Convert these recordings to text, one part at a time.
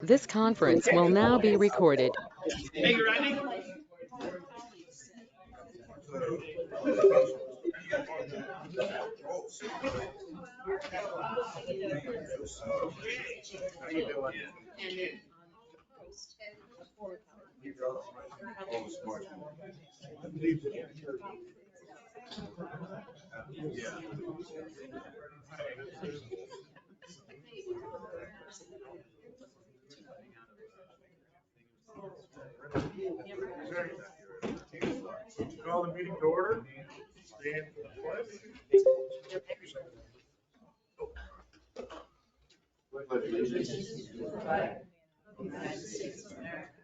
This conference will now be recorded. Hey, Randy. How you doing? Call the meeting to order. Stand for the pledge. Pledge allegiance to the flag of the United States of America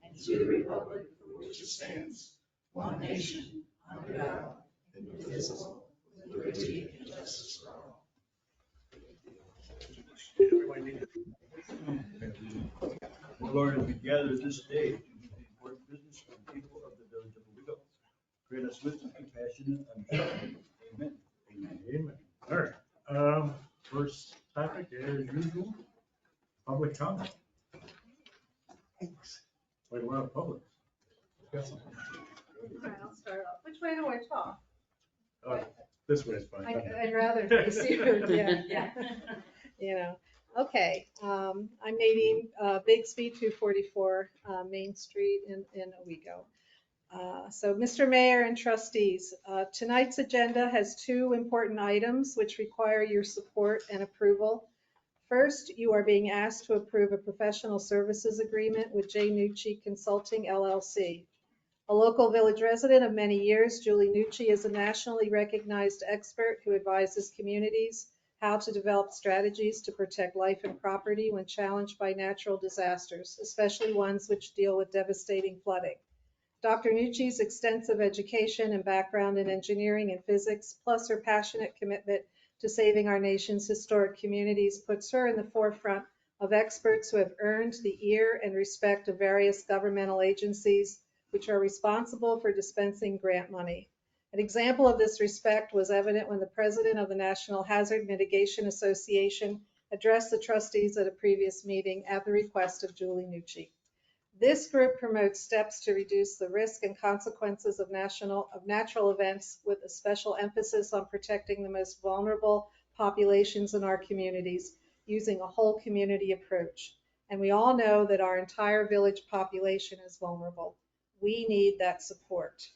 and to the republic for which it stands, one nation, under God, indivisible, with liberty and justice for all. Lord, as we gather this day to do the important business of the people of the village of Owego, grant us wisdom, compassion, and understanding. Amen. Amen. All right. First topic, as usual, public comment. Wait, we're on public. All right, I'll start off. Which way do I talk? This way is fine. I'd rather face you, yeah. You know, okay. I'm Nadine Bigsby, 244 Main Street in Owego. So, Mr. Mayor and trustees, tonight's agenda has two important items which require your support and approval. First, you are being asked to approve a professional services agreement with J. Nucci Consulting, LLC. A local village resident of many years, Julie Nucci is a nationally recognized expert who advises communities how to develop strategies to protect life and property when challenged by natural disasters, especially ones which deal with devastating flooding. Dr. Nucci's extensive education and background in engineering and physics, plus her passionate commitment to saving our nation's historic communities, puts her in the forefront of experts who have earned the ear and respect of various governmental agencies which are responsible for dispensing grant money. An example of this respect was evident when the president of the National Hazard Mitigation Association addressed the trustees at a previous meeting at the request of Julie Nucci. This group promotes steps to reduce the risk and consequences of natural events with a special emphasis on protecting the most vulnerable populations in our communities using a whole community approach. And we all know that our entire village population is vulnerable. We need that support.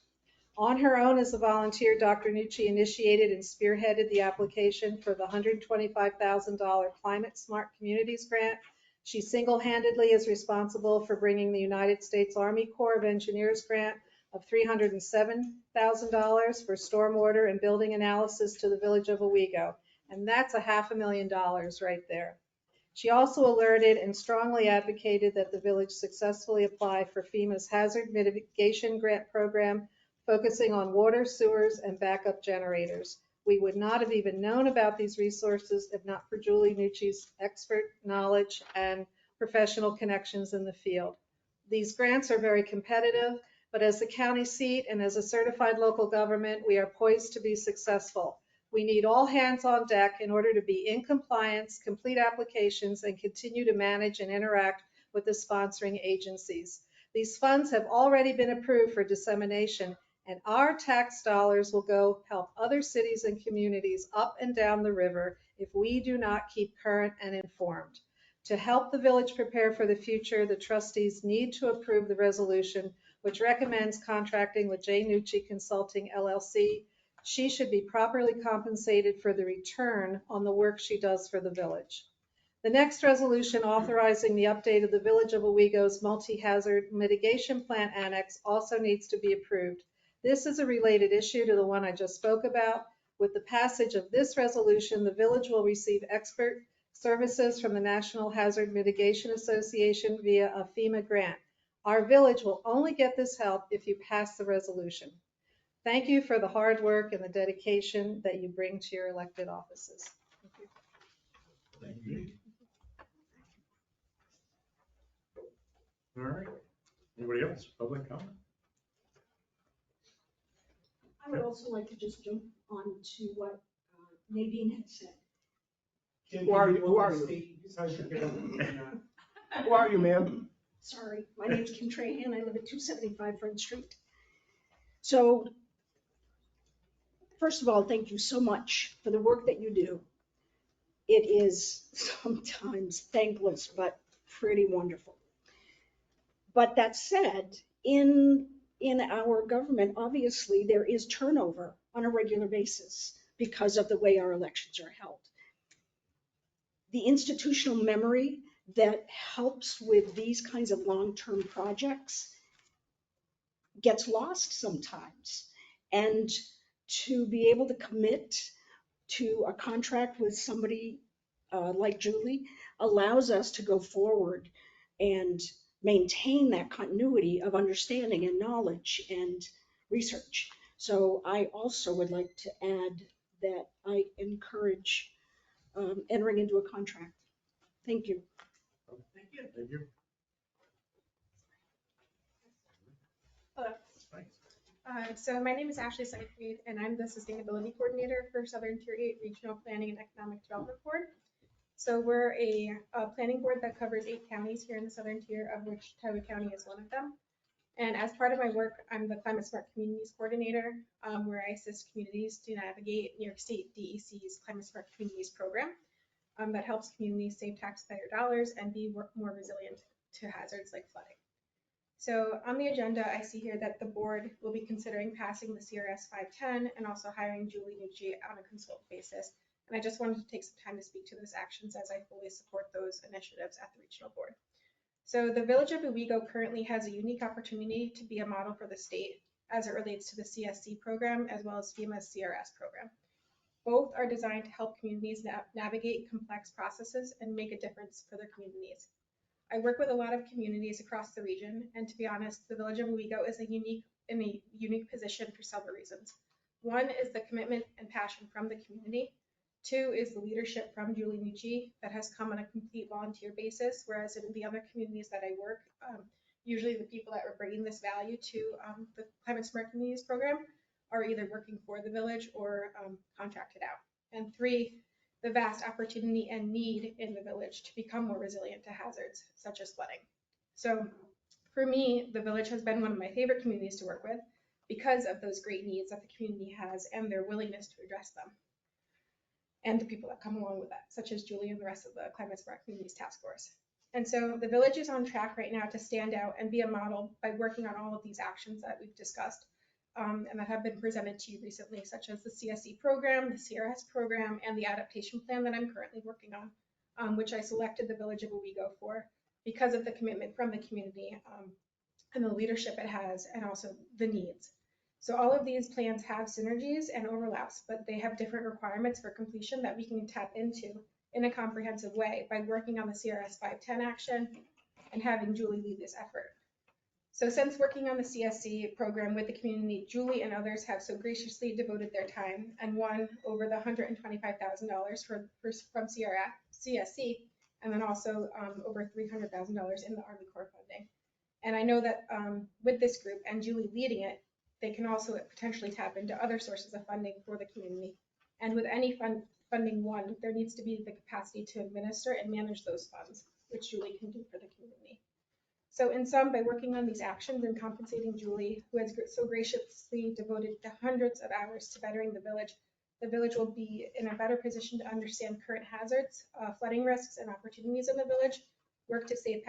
On her own as a volunteer, Dr. Nucci initiated and spearheaded the application for the $125,000 Climate Smart Communities Grant. She single-handedly is responsible for bringing the United States Army Corps of Engineers grant of $307,000 for stormwater and building analysis to the village of Owego. And that's $500,000 right there. She also alerted and strongly advocated that the village successfully apply for FEMA's Hazard Mitigation Grant Program, focusing on water, sewers, and backup generators. We would not have even known about these resources if not for Julie Nucci's expert knowledge and professional connections in the field. These grants are very competitive, but as the county seat and as a certified local government, we are poised to be successful. We need all hands on deck in order to be in compliance, complete applications, and continue to manage and interact with the sponsoring agencies. These funds have already been approved for dissemination, and our tax dollars will go help other cities and communities up and down the river if we do not keep current and informed. To help the village prepare for the future, the trustees need to approve the resolution which recommends contracting with J. Nucci Consulting, LLC. She should be properly compensated for the return on the work she does for the village. The next resolution authorizing the update of the Village of Owego's Multi-Hazard Mitigation Plan Annex also needs to be approved. This is a related issue to the one I just spoke about. With the passage of this resolution, the village will receive expert services from the National Hazard Mitigation Association via a FEMA grant. Our village will only get this help if you pass the resolution. Thank you for the hard work and the dedication that you bring to your elected offices. Thank you. Thank you. All right. Anybody else? Public comment? I would also like to just jump on to what Nadine had said. Who are you? Sorry to get Who are you, ma'am? Sorry, my name's Kim Trahan. I live at 275 Front Street. So, first of all, thank you so much for the work that you do. It is sometimes thankless, but pretty wonderful. But that said, in our government, obviously, there is turnover on a regular basis because of the way our elections are held. The institutional memory that helps with these kinds of long-term projects gets lost sometimes. And to be able to commit to a contract with somebody like Julie allows us to go forward and maintain that continuity of understanding and knowledge and research. So I also would like to add that I encourage entering into a contract. Thank you. Thank you. Thank you. Hello. So my name is Ashley Seyfried, and I'm the Sustainability Coordinator for Southern Tier 8 Regional Planning and Economic Development Board. So we're a planning board that covers 8 counties here in the Southern Tier, of which Owego County is one of them. And as part of my work, I'm the Climate Smart Communities Coordinator, where I assist communities to navigate New York State DEC's Climate Smart Communities program that helps communities save taxpayer dollars and be more resilient to hazards like flooding. So on the agenda, I see here that the board will be considering passing the CRS 510 and also hiring Julie Nucci on a consultant basis. And I just wanted to take some time to speak to those actions as I fully support those initiatives at the regional board. So the Village of Owego currently has a unique opportunity to be a model for the state as it relates to the CSC program as well as FEMA's CRS program. Both are designed to help communities navigate complex processes and make a difference for their communities. I work with a lot of communities across the region, and to be honest, the Village of Owego is in a unique position for several reasons. One is the commitment and passion from the community. 2 is the leadership from Julie Nucci that has come on a complete volunteer basis, whereas in the other communities that I work, usually the people that are bringing this value to the Climate Smart Communities program are either working for the village or contracted out. And 3, the vast opportunity and need in the village to become more resilient to hazards such as flooding. So for me, the village has been one of my favorite communities to work with because of those great needs that the community has and their willingness to address them. And the people that come along with that, such as Julie and the rest of the Climate Smart Communities Task Force. And so the village is on track right now to stand out and be a model by working on all of these actions that we've discussed and that have been presented to you recently, such as the CSE program, the CRS program, and the adaptation plan that I'm currently working on, which I selected the Village of Owego for because of the commitment from the community and the leadership it has, and also the needs. So all of these plans have synergies and overlaps, but they have different requirements for completion that we can tap into in a comprehensive way by working on the CRS 510 action and having Julie lead this effort. So since working on the CSC program with the community, Julie and others have so graciously devoted their time and won over the $125,000 from CSC, and then also over $300,000 in the Army Corps funding. And I know that with this group and Julie leading it, they can also potentially tap into other sources of funding for the community. And with any funding won, there needs to be the capacity to administer and manage those funds, which Julie can do for the community. So in sum, by working on these actions and compensating Julie, who has so graciously devoted the hundreds of hours to bettering the village will be in a better position to understand current hazards, flooding risks, and opportunities in the village, work to save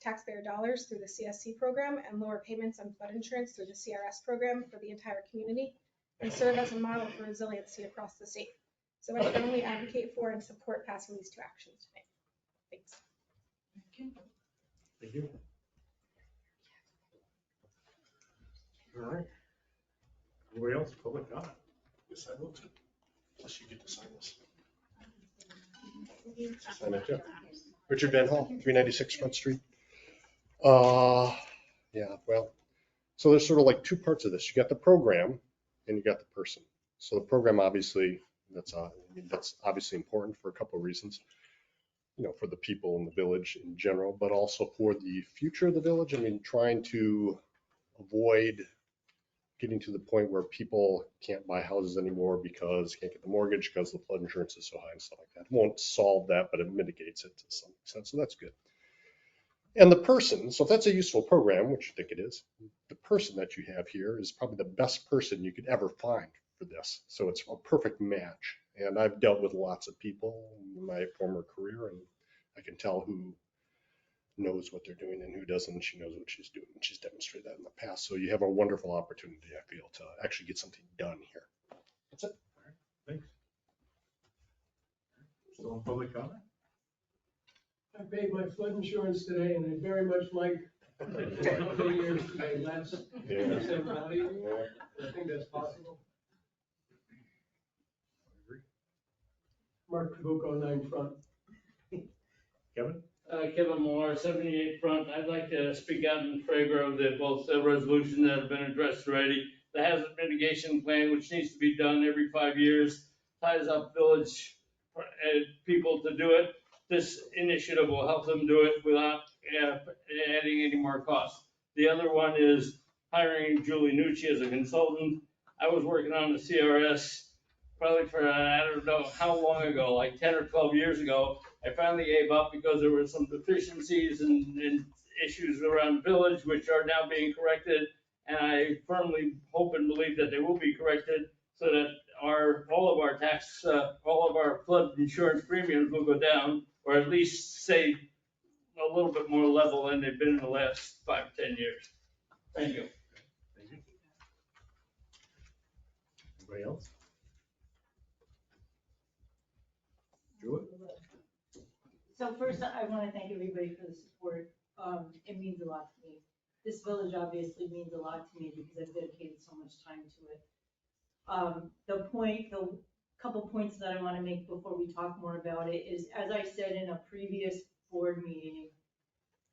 taxpayer dollars through the CSC program, and lower payments on flood insurance through the CRS program for the entire community, and serve as a model for resiliency across the state. So I firmly advocate for and support passing these 2 actions tonight. Thanks. Thank you. All right. Anybody else? Public comment? Yes, I will too. Unless you get to sign this. Sign it, yeah. Richard Van Hall, 396 Front Street. Yeah, well, so there's sort of like 2 parts of this. You got the program and you got the person. So the program, obviously, that's obviously important for a couple of reasons. You know, for the people in the village in general, but also for the future of the village. I mean, trying to avoid getting to the point where people can't buy houses anymore because can't get the mortgage because the flood insurance is so high and stuff like that. It won't solve that, but it mitigates it to some extent. So that's good. And the person, so if that's a useful program, which I think it is, the person that you have here is probably the best person you could ever find for this. So it's a perfect match. And I've dealt with lots of people in my former career, and I can tell who knows what they're doing and who doesn't. She knows what she's doing. She's demonstrated that in the past. So you have a wonderful opportunity, I feel, to actually get something done here. That's it. Thanks. Still on public comment? I paid my flood insurance today and I very much like the years my last Yeah. percent value. I think that's possible. Mark Trabuco, 9 front. Kevin? Kevin Moore, 78 front. I'd like to speak out in favor of both the resolution that have been addressed already. The hazard mitigation plan, which needs to be done every 5 years, ties up village people to do it. This initiative will help them do it without adding any more costs. The other one is hiring Julie Nucci as a consultant. I was working on the CRS probably for, I don't know how long ago, like 10 or 12 years ago. I finally gave up because there were some deficiencies and issues around the village, which are now being corrected. And I firmly hope and believe that they will be corrected so that all of our flood insurance premiums will go down, or at least stay a little bit more level than they've been in the last 5 or 10 years. Thank you. Thank you. Anybody else? Julie? So first, I want to thank everybody for the support. It means a lot to me. This village obviously means a lot to me because I've dedicated so much time to it. The couple points that I want to make before we talk more about it is, as I said in a previous board meeting,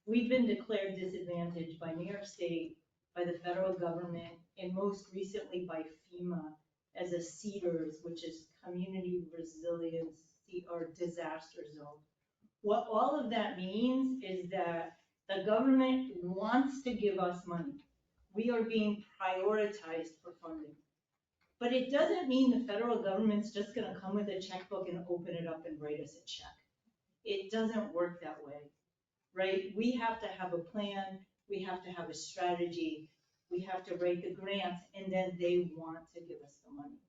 we've been declared disadvantaged by New York State, by the federal government, and most recently by FEMA as a CEDARS, which is Community Resilience or Disaster Zone. What all of that means is that the government wants to give us money. We are being prioritized for funding. But it doesn't mean the federal government's just gonna come with a checkbook and open it up and write us a check. It doesn't work that way, right? We have to have a plan, we have to have a strategy, we have to write the grants, and then they want to give us the money.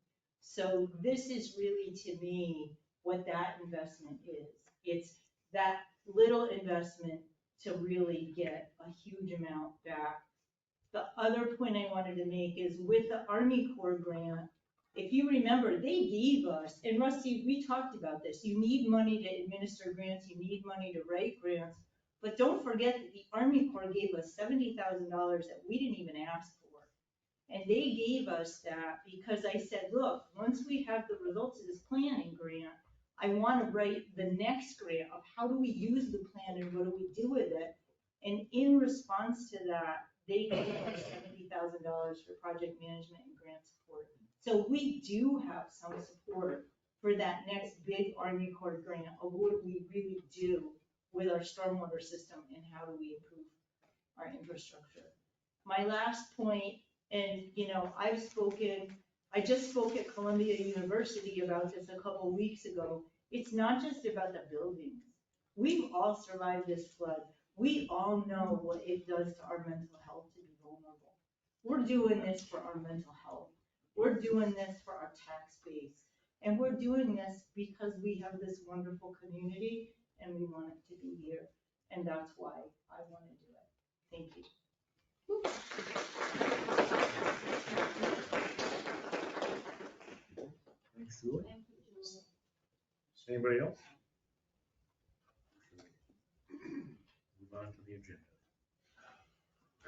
So this is really, to me, what that investment is. It's that little investment to really get a huge amount back. The other point I wanted to make is with the Army Corps grant, if you remember, they gave us, and Rusty, we talked about this, you need money to administer grants, you need money to write grants, but don't forget that the Army Corps gave us $70,000 that we didn't even ask for. And they gave us that because I said, look, once we have the results of this planning grant, I want to write the next grant of how do we use the plan and what do we do with it. And in response to that, they gave us $70,000 for project management and grant support. So we do have some support for that next big Army Corps grant of what we really do with our stormwater system and how do we improve our infrastructure. My last point, and I just spoke at Columbia University about this a couple of weeks ago. It's not just about the buildings. We've all survived this flood. We all know what it does to our mental health to be vulnerable. We're doing this for our mental health. We're doing this for our tax base. And we're doing this because we have this wonderful community and we want it to be here. And that's why I want to do it. Thank you. Thanks, Julie. Anybody else? Move on to the agenda.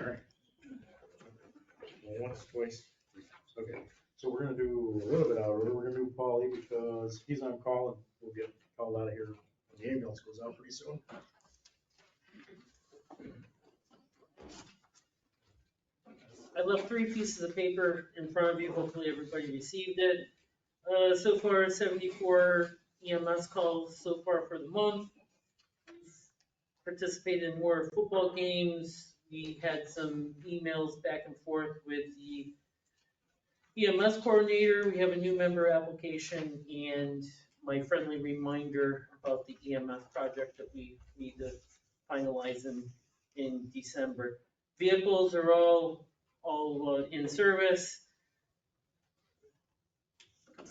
All right. Well, once, twice, three times. Okay, so we're gonna do a little bit out of order. We're gonna do Paulie because he's on call and we'll get called out of here when the ambulance goes out pretty soon. I left 3 pieces of paper in front of you. Hopefully everybody received it. So far, 74 EMS calls so far for the month. Participated in more football games. We had some emails back and forth with the EMS coordinator. We have a new member application and my friendly reminder about the EMS project that we need to finalize and in December. Vehicles are all in service.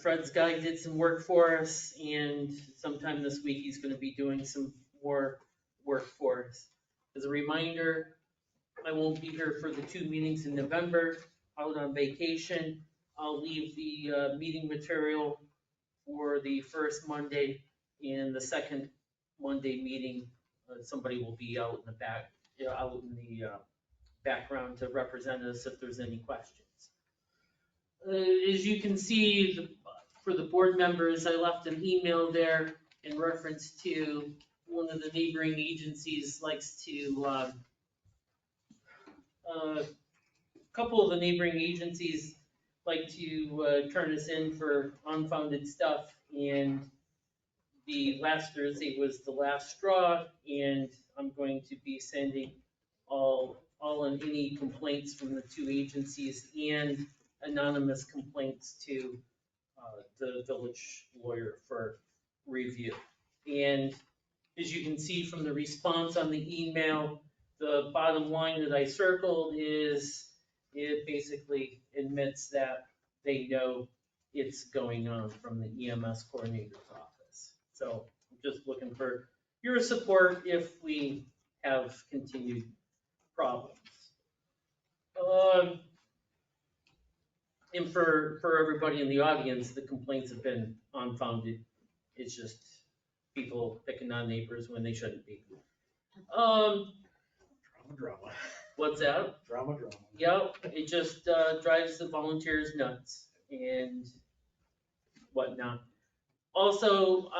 Fred's guy did some work for us, and sometime this week he's gonna be doing some more work for us. As a reminder, I won't be here for the 2 meetings in November, out on vacation. I'll leave the meeting material for the first Monday, and the second Monday meeting, somebody will be out in the back, out in the background to represent us if there's any questions. As you can see, for the board members, I left an email there in reference to one of the neighboring agencies likes to, a couple of the neighboring agencies like to turn us in for unfounded stuff, and the last Thursday was the last straw, and I'm going to be sending all and any complaints from the 2 agencies and anonymous complaints to the village lawyer for review. And as you can see from the response on the email, the bottom line that I circled is it basically admits that they know it's going on from the EMS coordinator's office. So I'm just looking for your support if we have continued problems. And for everybody in the audience, the complaints have been unfounded. It's just people picking on neighbors when they shouldn't be. Drama. What's that? Drama. Yep, it just drives the volunteers nuts and whatnot. Also,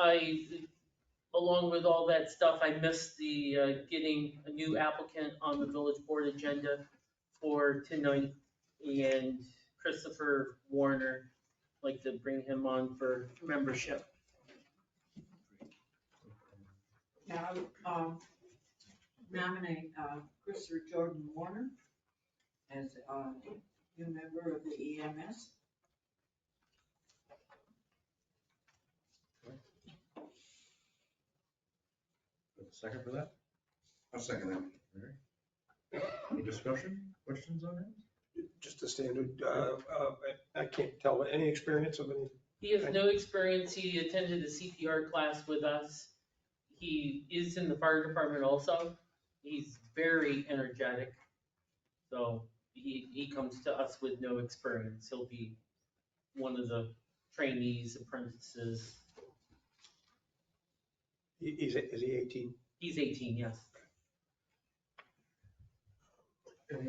along with all that stuff, I missed the getting a new applicant on the village board agenda for tonight, and Christopher Warner, like to bring him on for membership. Now, nominate Christopher Jordan Warner as a new member of the EMS. Second for that? I'll second that. All right. Any discussion, questions on it? Just a standard, I can't tell, any experience of any? He has no experience. He attended a CPR class with us. He is in the fire department also. He's very energetic. So he comes to us with no experience. He'll be one of the trainees, apprentices. Is he 18? He's 18, yes.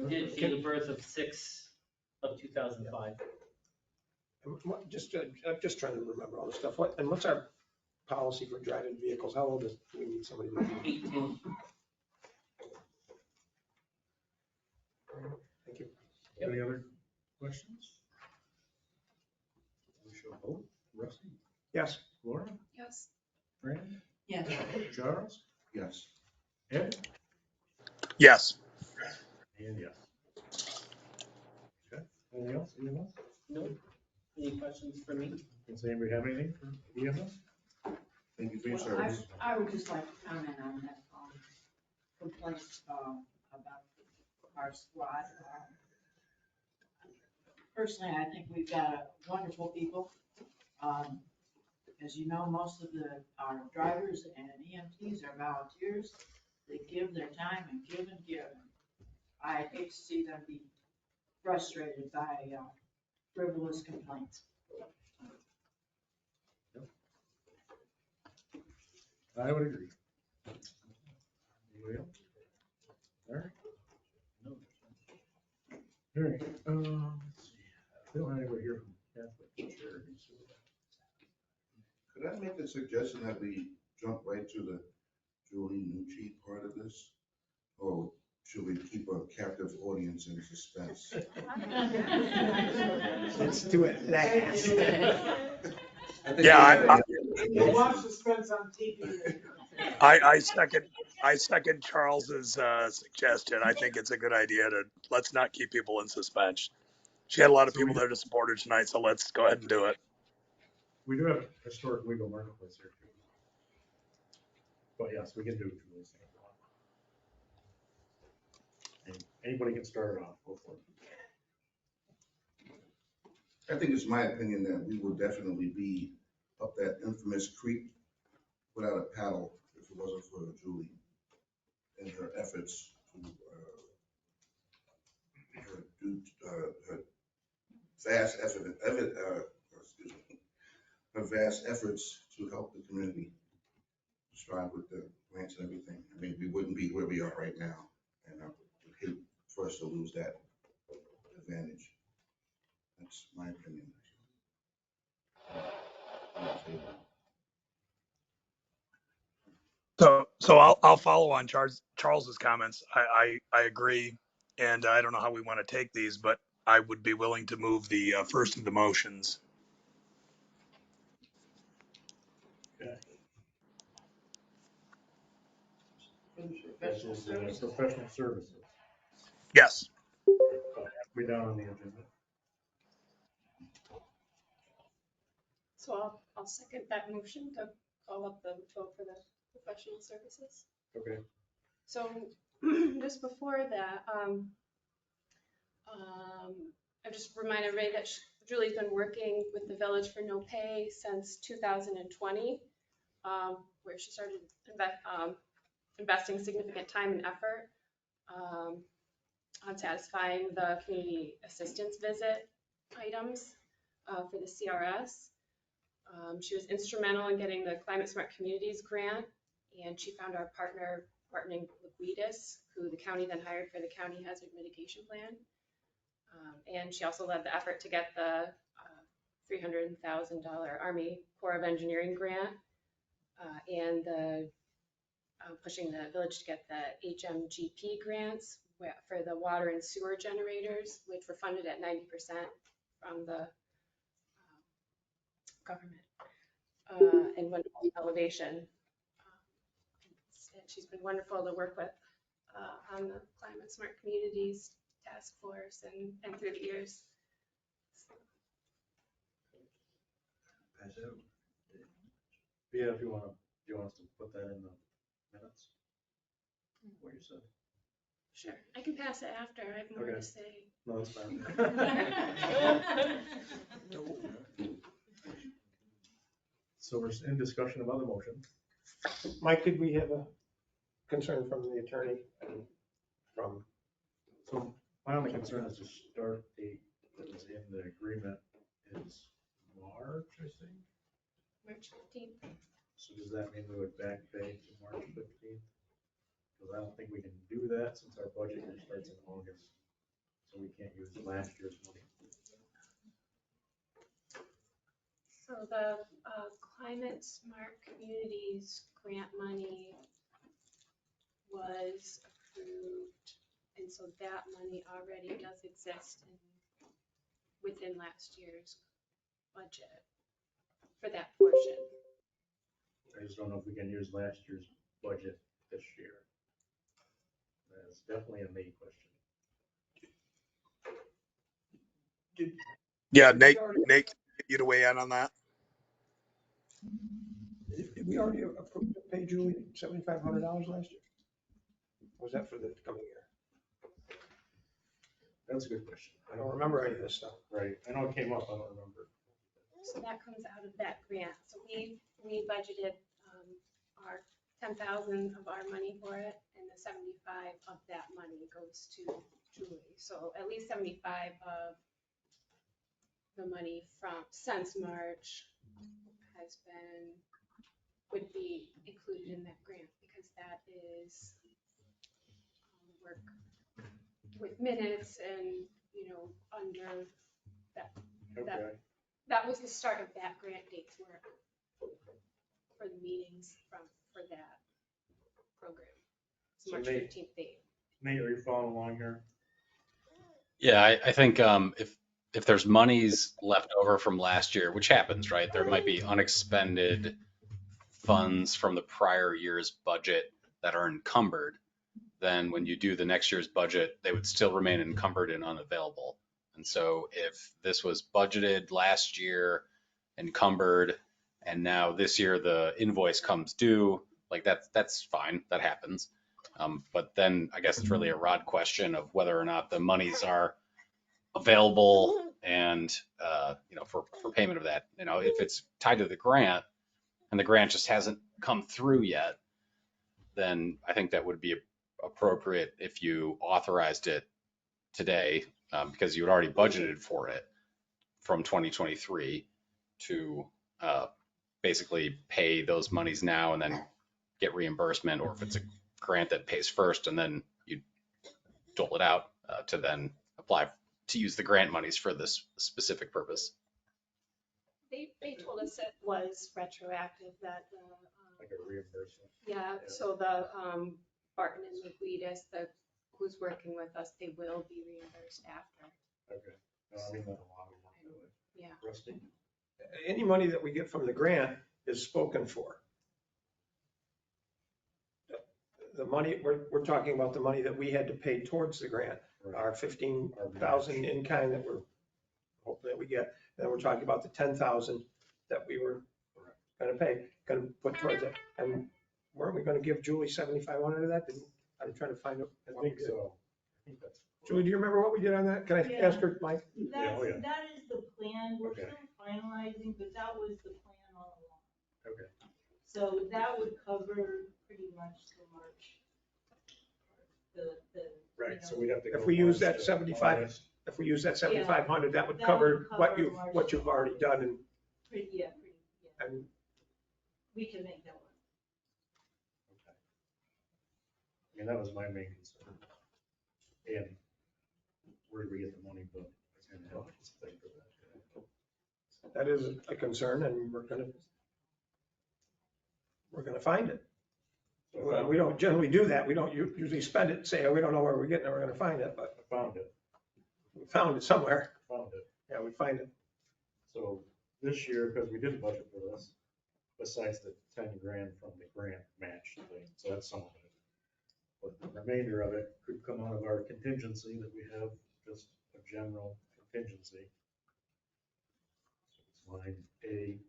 Did date of birth of 6/2005. I'm just trying to remember all this stuff. What's our policy for driving vehicles? How old do we need somebody to be? 18. Thank you. Any other questions? We shall vote. Rusty? Yes. Laura? Yes. Fran? Yes. Charles? Yes. Ed? Yes. And yes. Okay, anything else? Anything else? No? Any questions for me? Does anybody have anything for EMS? Thank you for your Well, service. I would just like to comment on that complaint about our squad. Personally, I think we've got wonderful people. As you know, most of our drivers and EMTs are volunteers. They give their time and give and give. I hate to see them be frustrated by frivolous complaints. I would agree. Anybody else? All right. No. All right, let's see. We don't have anybody here from Catholic Charities. Could I make a suggestion that we jump right to the Julie Nucci part of this? Or should we keep a captive audience in suspense? Let's do it last. Yeah, We'll watch suspense on TV. I second Charles's suggestion. I think it's a good idea to let's not keep people in suspense. She had a lot of people there to support her tonight, so let's go ahead and do it. We do have a historic legal marketplace here too. But yes, we can do Julie's thing if you want. Anybody can start it off, go for it. I think it's my opinion that we will definitely be up that infamous creek without a paddle if it wasn't for Julie and her efforts to, her vast excuse me, her vast efforts to help the community strive with the grants and everything. I mean, we wouldn't be where we are right now, and I would hate for us to lose that advantage. That's my opinion. So I'll follow on Charles's comments. I agree, and I don't know how we want to take these, but I would be willing to move the first of the motions. This is professional services. Yes. Be down on the agenda. So I'll second that motion to call up the vote for the professional services. Okay. So just before that, I just remind everybody that Julie's been working with the village for no pay since 2020, where she started investing significant time and effort on satisfying the community assistance visit items for the CRS. She was instrumental in getting the Climate Smart Communities grant, and she found our partnering with Weedus, who the county then hired for the county hazard mitigation plan. And she also led the effort to get the $300,000 Army Corps of Engineering grant and the pushing the village to get the HMGP grants for the water and sewer generators, which were funded at 90% from the government and wonderful elevation. And she's been wonderful to work with on the Climate Smart Communities Task Force and through the years. Yeah, if you want us to put that in the minutes? What you said? Sure, I can pass it after. I have more Okay. to say. No, that's fine. So we're in discussion of other motions. Mike, did we have a concern from the attorney and from? So my only concern is the start date that was in the agreement is March, I think. March 15th. So does that mean we would back pay to March 15th? Because I don't think we can do that since our budget year starts in August. So we can't use last year's money. So the Climate Smart Communities grant money was approved, and so that money already does exist within last year's budget for that portion. I just don't know if we can use last year's budget this year. That's definitely a me question. Yeah, Nate, you to weigh in on that? Did we already approve to pay Julie $7,500 last year? Or was that for the coming year? That's a good question. I don't remember any of this stuff. Right, I know it came up, I don't remember. So that comes out of that grant. So we budgeted our 10,000 of our money for it, and the 75 of that money goes to Julie. So at least 75 of the money from since March would be included in that grant, because that is work with minutes and, under that. Okay. That was the start of that grant date's work for the meetings for that program. It's So March Nate- 15th date. Nate, are you following along here? Yeah, I think if there's monies left over from last year, which happens, right? There might be unexpended funds from the prior year's budget that are encumbered. Then when you do the next year's budget, they would still remain encumbered and unavailable. And so if this was budgeted last year, encumbered, and now this year the invoice comes due, like that's fine, that happens. But then I guess it's really a Rod question of whether or not the monies are available and, for payment of that. If it's tied to the grant and the grant just hasn't come through yet, then I think that would be appropriate if you authorized it today, because you had already budgeted for it from 2023 to basically pay those monies now and then get reimbursement, or if it's a grant that pays first and then you dole it out to then apply to use the grant monies for this specific purpose. They told us it was retroactive, that the, Like a reimbursement. yeah, so the, Barton and McWeedus, who's working with us, they will be reimbursed after. Okay. No, I mean, not a lot of money. Yeah. Rusty? Any money that we get from the grant is spoken for. The money, we're talking about the money that we had to pay towards the grant, Right. our 15,000 in kind that we're hoping that we get. Then we're talking about the 10,000 that we were gonna put towards it. And weren't we gonna give Julie 7,500 of that? I'm trying to find out. I think so. I think that's. Julie, do you remember what we did on that? Can I Yeah. ask her, Mike? Yeah, oh, yeah. That is the plan. We're Okay. still finalizing, but that was the plan all along. Okay. So that would cover pretty much the March. Right, so we'd have to. If go we use March that to 75 August. If we use that 7,500, that would That cover would what cover you've, March. what you've already done and, Yeah. and We can make that work. Okay. I mean, that was my main concern. And where do we get the money, but it's gonna help us pay for that. that is a concern, and we're gonna find it. Well, we don't generally do that. We don't usually spend it and say, oh, we don't know where we're getting it, we're gonna find it, but I found it, we found it somewhere. found it. Yeah, we find it. So this year, because we didn't budget for this, besides the 10 grand from the grant match thing, so that's some of it. But the remainder of it could come out of our contingency that we have, just a general contingency. So it's line A,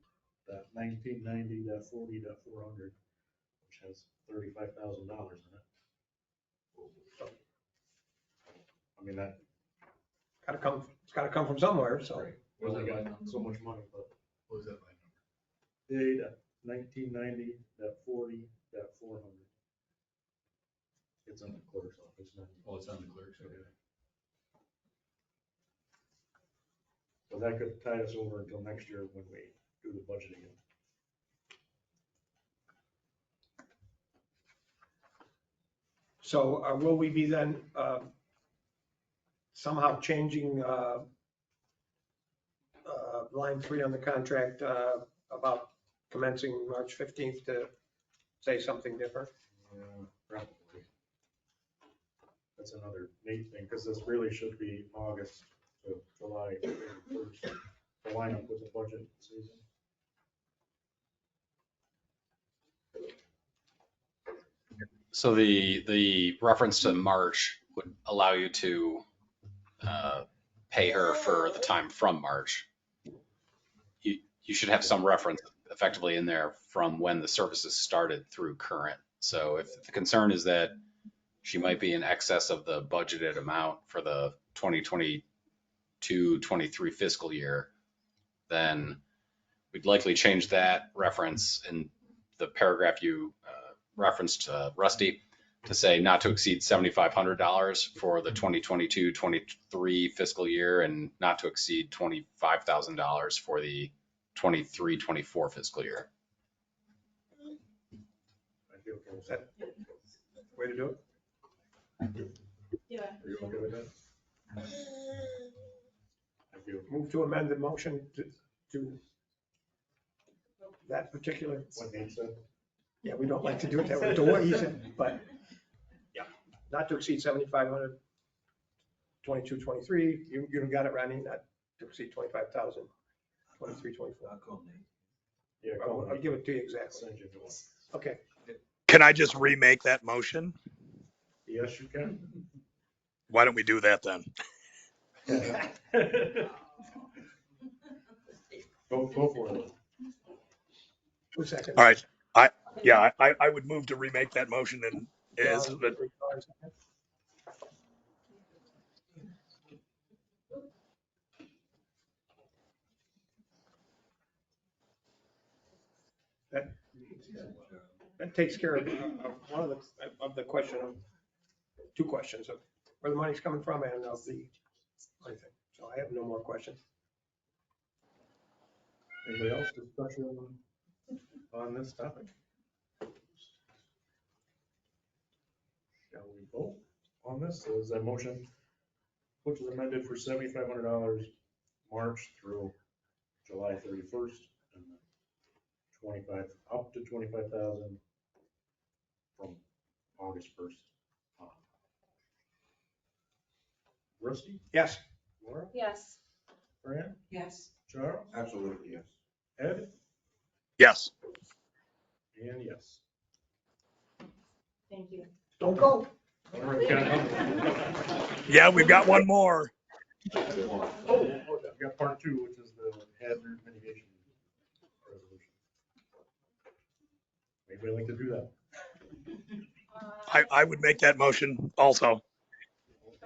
that 1990.40.400, which has $35,000 in it. I mean, that. It's gotta come from somewhere, so. We only got so much money, but. What was that line number? A, 1990.40.400. It's on the clerk's office now. Oh, it's on the clerk's, okay. So that could tide us over until next year when we do the budget again. So will we be then somehow changing line 3 on the contract about commencing March 15th to say something different? Probably. That's another neat thing, because this really should be August to July 1st to line up with the budget season. So the reference to March would allow you to pay her for the time from March. You should have some reference effectively in there from when the services started through current. So if the concern is that she might be in excess of the budgeted amount for the 2022-23 fiscal year, then we'd likely change that reference in the paragraph you referenced, Rusty, to say not to exceed $7,500 for the 2022-23 fiscal year and not to exceed $25,000 for the 23-24 fiscal year. I feel okay with Is that way to do it? Yeah. Are you okay with that? I feel. Move to amend the motion to that particular. What Nate said? Yeah, we don't like to do it that way, to what he said, but yeah, not to exceed 7,500, 22-23, you got it, Ronnie, not to exceed 25,000, 23-24. Yeah, I'll give it to you exactly. Send you the one. Okay. Can I just remake that motion? Yes, you can. Why don't we do that then? Go for it. 2 seconds. All right. I would move to remake that motion and is, John, but that takes care of one of the question of, two questions of where the money's coming from and of the money thing. So I have no more questions. Anybody else discussion on this topic? Shall we vote on this? So is that motion, which is amended for $7,500 March through July 31st, and then 25, up to 25,000 from August 1st on. Rusty? Yes. Laura? Yes. Fran? Yes. Charles? Absolutely, yes. Ed? yes. And yes. Thank you. Don't go. All right, got it. Yeah, we've got one more. We got part two, which is the hazard mitigation resolution. Anybody like to do that? I would make that motion also.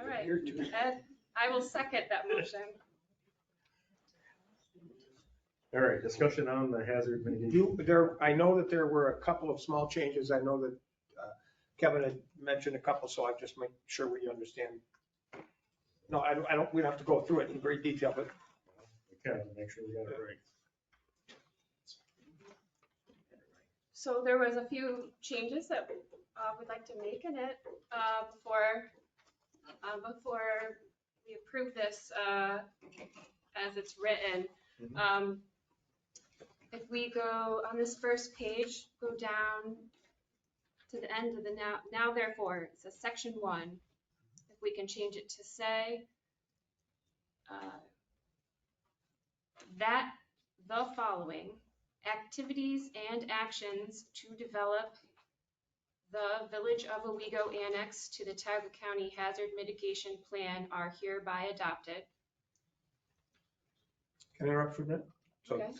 All right, Ed, I will second that motion. All right, discussion on the hazard mitigation. I know that there were a couple of small changes. I know that Kevin had mentioned a couple, so I just make sure we understand. No, I don't, we don't have to go through it in great detail, but. We can, make sure we got it right. So there was a few changes that we'd like to make in it before we approve this as it's written. If we go on this first page, go down to the end of the now therefore, it says section 1. If we can change it to say that the following activities and actions to develop the Village of Owego Annex to the Tioga County Hazard Mitigation Plan are hereby adopted. Can I interrupt for a minute? So, Okay.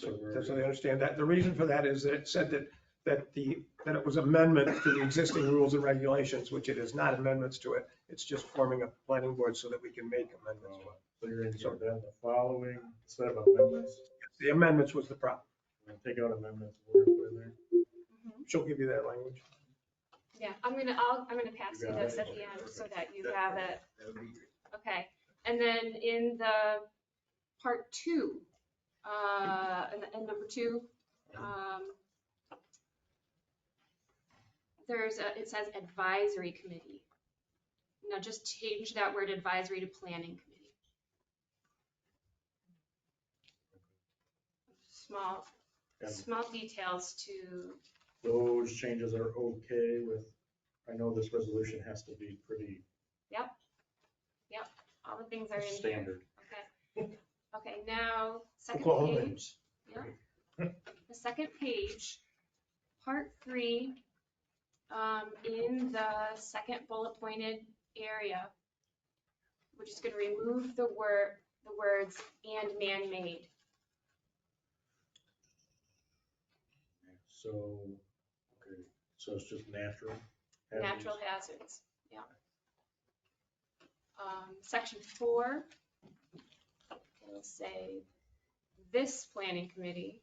so they understand that. The reason for that is that it said that it was amendment to the existing rules and regulations, which it is not amendments to it. It's just forming a planning board so that we can make amendments to it. So you're going to start down the following, instead of amendments, The amendments was the problem. and take out amendments, we're going to put in there. She'll give you that language. Yeah, I'm gonna pass you this at the end so that you have it. Okay, and then in the part 2, and number 2, it says advisory committee. Now just change that word advisory to planning committee. Small details to. Those changes are okay with, I know this resolution has to be pretty Yep, all the things are in here. standard. Okay, now, second Oklahoma. page. Yep. The second page, part 3, in the second bullet pointed area, we're just gonna remove the words and man-made. So, okay, so it's just natural. Natural hazards, yeah. Section 4, it'll say, this planning committee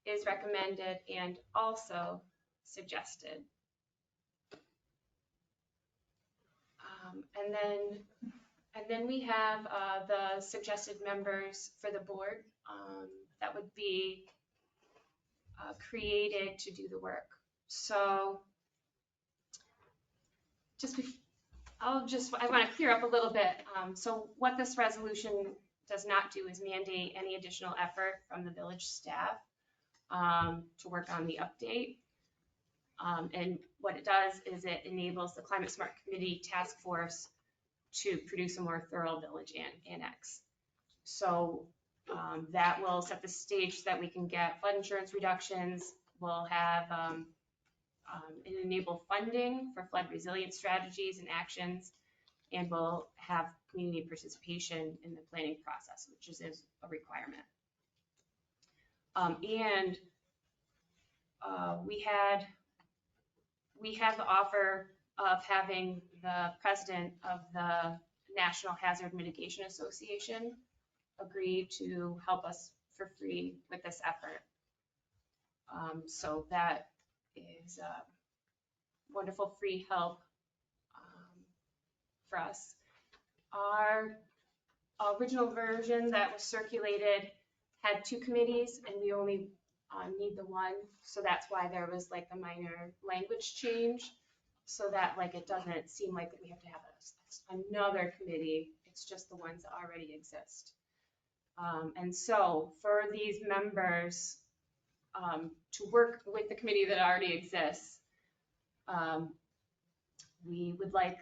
is recommended and also suggested. And then we have the suggested members for the board that would be created to do the work. So I want to clear up a little bit. So what this resolution does not do is mandate any additional effort from the village staff to work on the update. And what it does is it enables the Climate Smart Committee Task Force to produce a more thorough village annex. So that will set the stage so that we can get flood insurance reductions. We'll have and enable funding for flood resilience strategies and actions, and we'll have community participation in the planning process, which is a requirement. We had the offer of having the president of the National Hazard Mitigation Association agree to help us for free with this effort. So that is wonderful free help for us. Our original version that was circulated had 2 committees, and we only need the one. So that's why there was like the minor language change, so that like it doesn't seem like that we have to have another committee. It's just the ones that already exist. And so for these members to work with the committee that already exists, we would like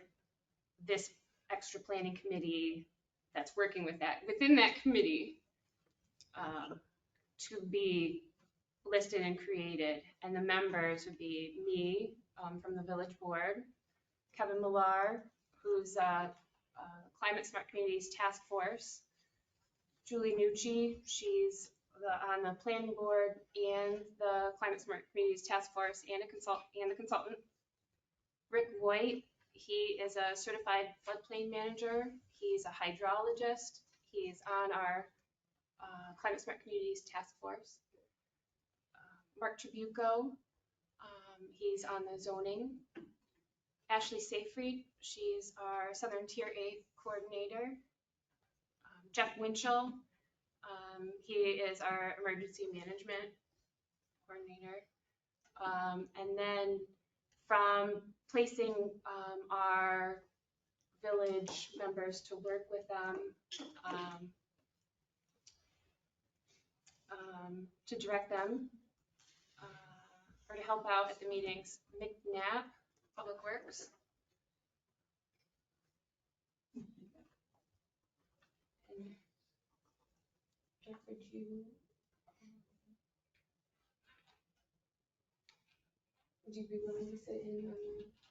this extra planning committee that's working with that, within that committee, to be listed and created. And the members would be me from the village board, Kevin Millar, who's Climate Smart Communities Task Force, Julie Nucci, she's on the planning board and the Climate Smart Communities Task Force and the consultant. Rick White, he is a certified floodplain manager. He's a hydrologist. He's on our Climate Smart Communities Task Force. Mark Tribuco, he's on the zoning. Ashley Seyfried, she's our Southern Tier 8 coordinator. Jeff Winchell, he is our emergency management coordinator. And then from placing our village members to work with them, to direct them, or to help out at the meetings, McNabb, Public Works. And Jeff, would you be willing to sit in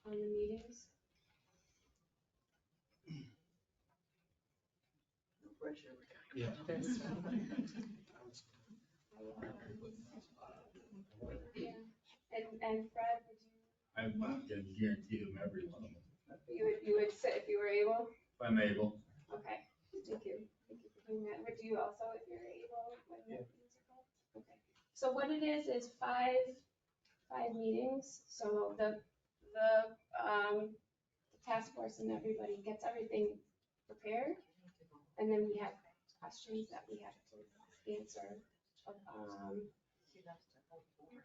on the meetings? No pressure. Yeah. And Fred, would you? I'm not gonna guarantee them every one of them, You would sit if you were able? if I'm able. Okay, thank you. Thank you for doing that. Would you also, if you're able? Yeah. Okay. So what it is five meetings. So the task force and everybody gets everything prepared. And then we have questions that we have to answer.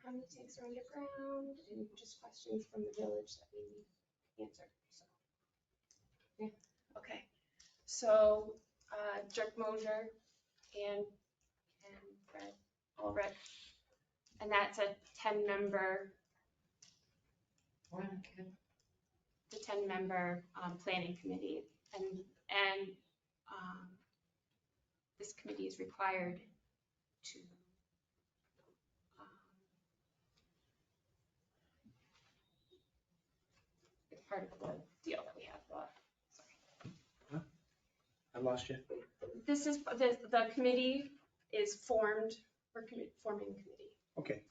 How many tanks are underground, and just questions from the village that we need answered. So, yeah, okay. So Dirk Mosier and Fred Ulrich, and that's a 10-member. The 10-member planning committee, and this committee is required to it's part of the deal that we have. Sorry. I lost you. This is the committee is formed. We're forming a committee. Okay,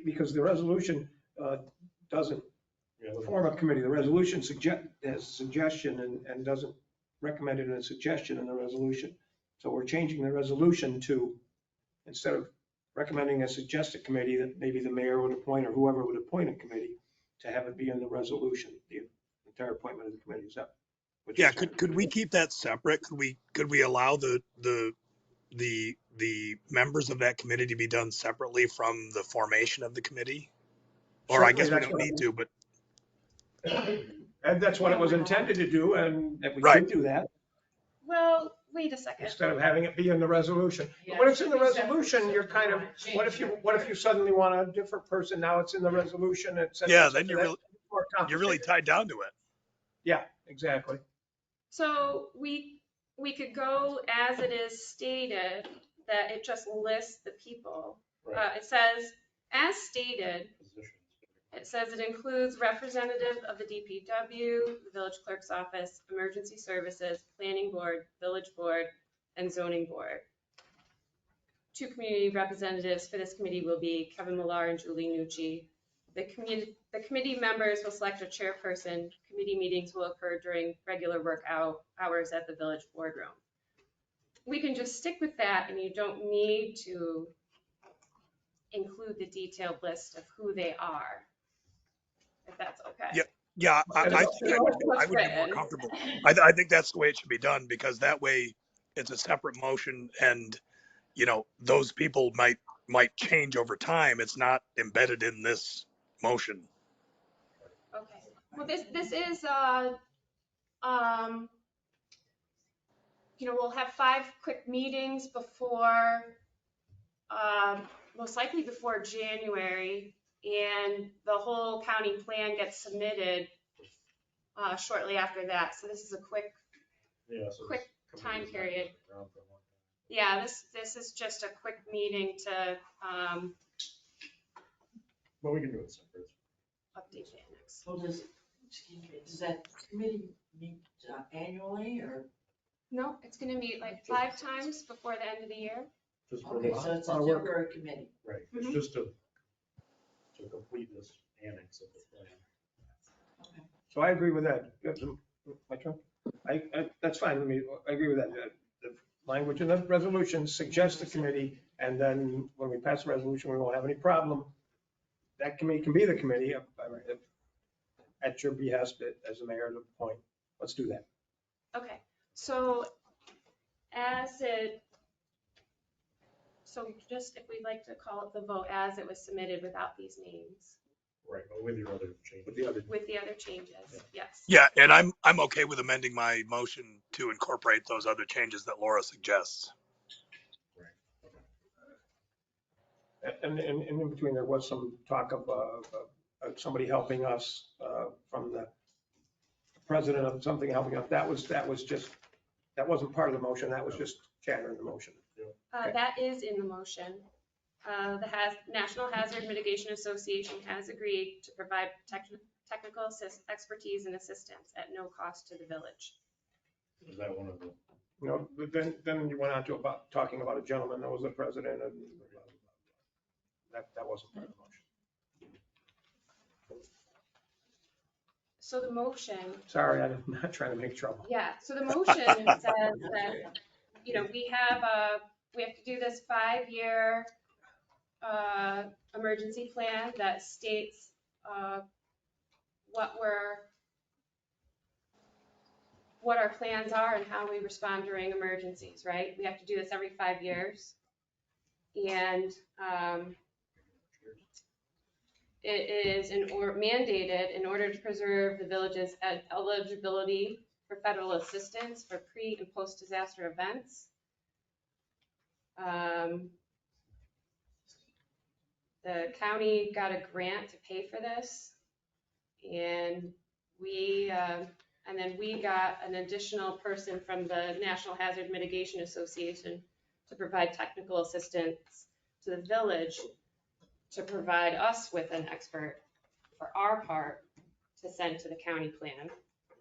because the resolution doesn't form a committee. The resolution has suggestion and doesn't recommend it in a suggestion in the resolution. So we're changing the resolution to, instead of recommending a suggested committee that maybe the mayor would appoint or whoever would appoint a committee, to have it be in the resolution, the entire appointment of the committee. Is that what you're Yeah, saying? could we keep that separate? Could we allow the members of that committee to be done separately from the formation of the committee? Or I guess we don't need to, but. And that's what it was intended to do, and we Right. could do that Well, wait a second. instead of having it be in the resolution. But when it's in the resolution, you're kind of, what if you suddenly want a different person? Now it's in the resolution. Yeah, then you're really tied down to it. Yeah, exactly. So we could go as it is stated, that it just lists the people. It says, as stated, it says it includes representative of the DPW, the village clerk's office, emergency services, planning board, village board, and zoning board. 2 community representatives for this committee will be Kevin Millar and Julie Nucci. The committee members will select a chairperson. Committee meetings will occur during regular work hours at the village boardroom. We can just stick with that, and you don't need to include the detailed list of who they are, if that's okay. Yeah, I And think it's- I would be more comfortable. I think that's the way it should be done, because that way it's a separate motion, and, you know, those people might change over time. It's not embedded in this motion. Okay, well, this is, we'll have 5 quick meetings before, most likely before January, and the whole county plan gets submitted shortly after that. So this is a quick time period. Yeah, this is just a quick meeting to But we can do it separate. update the annex. So does that committee meet annually or? No, it's gonna meet like 5 times before the end of the year. Just for Okay, this. so it's a our work. temporary committee. Right, it's just to complete this annex of the plan. So I agree with that. My turn? That's fine with me. I agree with that. The language in the resolution suggests the committee, and then when we pass the resolution, we won't have any problem. That committee can be the committee at your behest as the mayor to appoint. Let's do that. Okay, so just if we'd like to call it the vote as it was submitted without these names. Right, but with your other changes. With the other changes, yes. Yeah, and I'm okay with amending my motion to incorporate those other changes that Laura suggests. And in between, there was some talk of somebody helping us from the president of something helping us. That wasn't part of the motion. That was just chatter in the motion. Okay. That is in the motion. The National Hazard Mitigation Association has agreed to provide technical expertise and assistance at no cost to the village. Is that one of the? No, but then you went on to talking about a gentleman that was the president, and that wasn't part of the motion. So the motion. Sorry, I'm not trying to make trouble. Yeah, so the motion says that, we have to do this 5-year emergency plan that states what our plans are and how we respond during emergencies, right? We have to do this every 5 years. And it is mandated in order to preserve the village's eligibility for federal assistance for pre and post-disaster events. The county got a grant to pay for this, and then we got an additional person from the National Hazard Mitigation Association to provide technical assistance to the village, to provide us with an expert for our part to send to the county plan.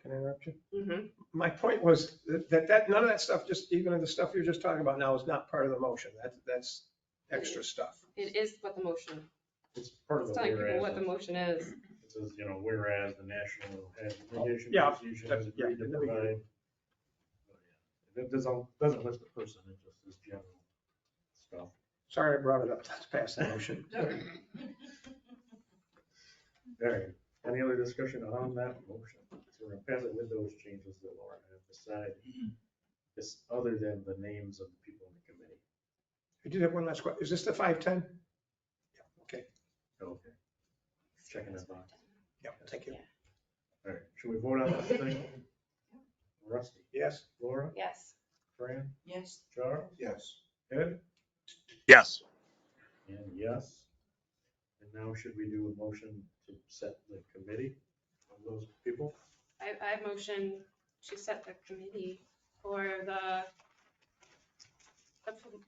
Can I interrupt you? Mm-hmm. My point was that none of that stuff, just even the stuff you're just talking about now, is not part of the motion. That's extra stuff. It is what the motion. It's part of the telling people whereas. what the motion is. It says, whereas the National Hazard Mitigation Yeah, Association has agreed to provide. It doesn't list the person, it just is general stuff. Sorry I brought it up. Let's pass the motion. All right, any other discussion on that motion? So we're gonna pass it with those changes that Laura had decided. This, other than the names of the people in the committee. I do have one last question. Is this the 510? Yeah, okay. Okay. Checking that box. Yeah, thank you. All right, should we vote on this thing? Rusty? Yes. Laura? Yes. Fran? Yes. Charles? Yes. Ed? Yes. And yes. And now should we do a motion to set the committee of those people? I motion to set the committee for the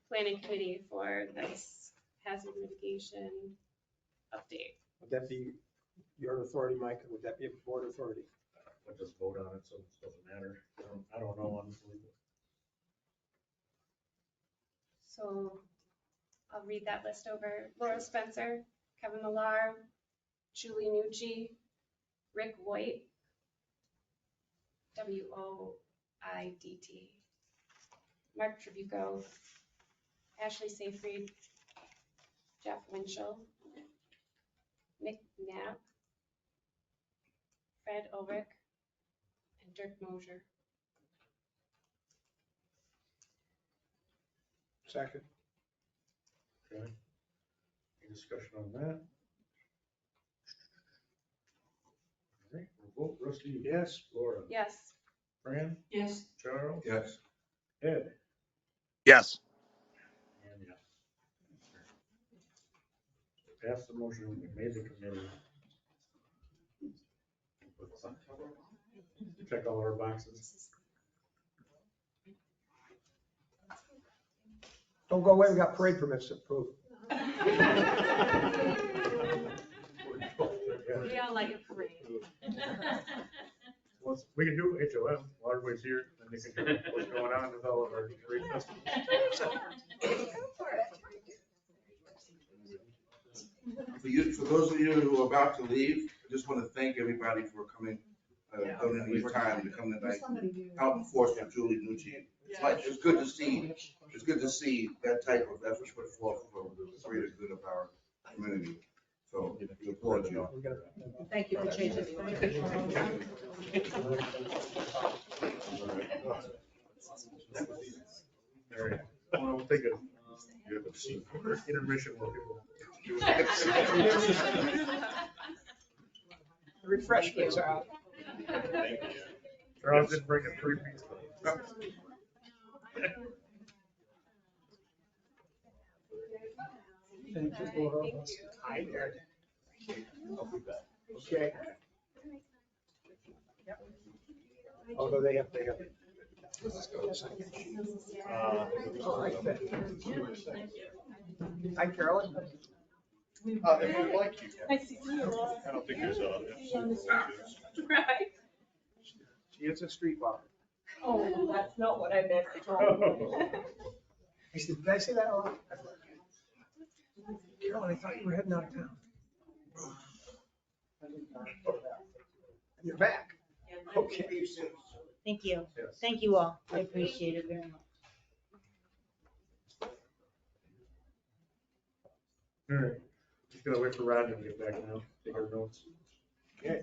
planning committee for this hazard mitigation update. Would that be your authority, Mike? Would that be a board authority? We'll just vote on it, so it doesn't matter. I don't know, honestly. So I'll read that list over. Laura Spencer, Kevin Millar, Julie Nucci, Rick White, WOIDT, Mark Tribuco, Ashley Seyfried, Jeff Winchell, Nick Knapp, Fred Ulrich, and Dirk Mosier. Second. Okay. Any discussion on that? All right, we'll vote. Rusty? Yes. Laura? Yes. Fran? Yes. Charles? Yes. Ed? Yes. And yes. Pass the motion, we made the committee. Check all our boxes. Don't go away, we got parade permits to approve. We all like a parade. We can do HOM, while everybody's here, and they can do what's going on with all of our parade festivals. For those of you who are about to leave, I just want to thank everybody for coming, donating your time to come tonight, help enforce for Julie Nucci. It's good to see, that type of effort put forth for the greater good of our community. So we applaud you. Thank you for changing. All right, we'll take a intermission where people. Refreshments are out. Charles didn't bring a 3-piece. Hi there. Okay. Oh, no, they have. All right. Hi, Carolyn. If you'd like you. I don't think there's a. Right. She is a street walker. Oh, that's not what I meant at all. I said, did I say that wrong? Carolyn, I thought you were heading out of town. And you're back. Okay. Thank you. Yes. Thank you all. I appreciate it very much. All right, just gotta wait for Rodney to get back now, take our notes. Okay.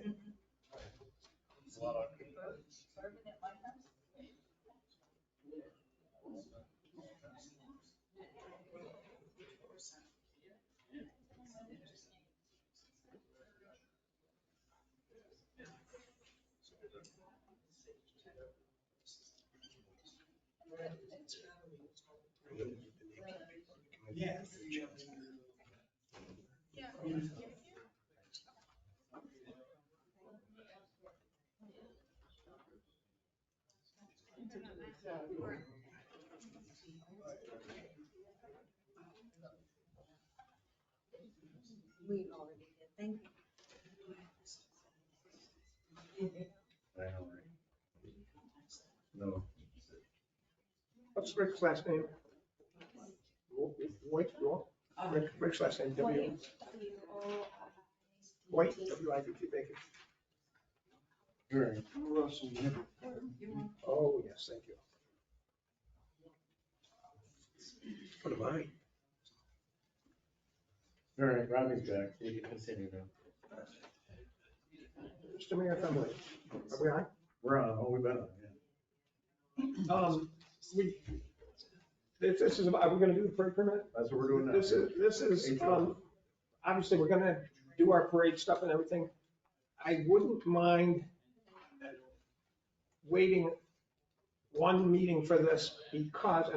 We already did. Thank you. I know, right? No. What's Rick's last name? White, Rick's last name, W. White, W-I-T-T, Bacon. All right. Oh, yes, thank you. What am I? All right, Rodney's back, so we can continue now. Mr. Mayor, if I'm late. Are we on? We're on, oh, we've been on, This is, are we gonna do the parade permit? that's what we're doing now. This is, obviously, we're gonna do our parade stuff and everything. I wouldn't mind waiting one meeting for this because,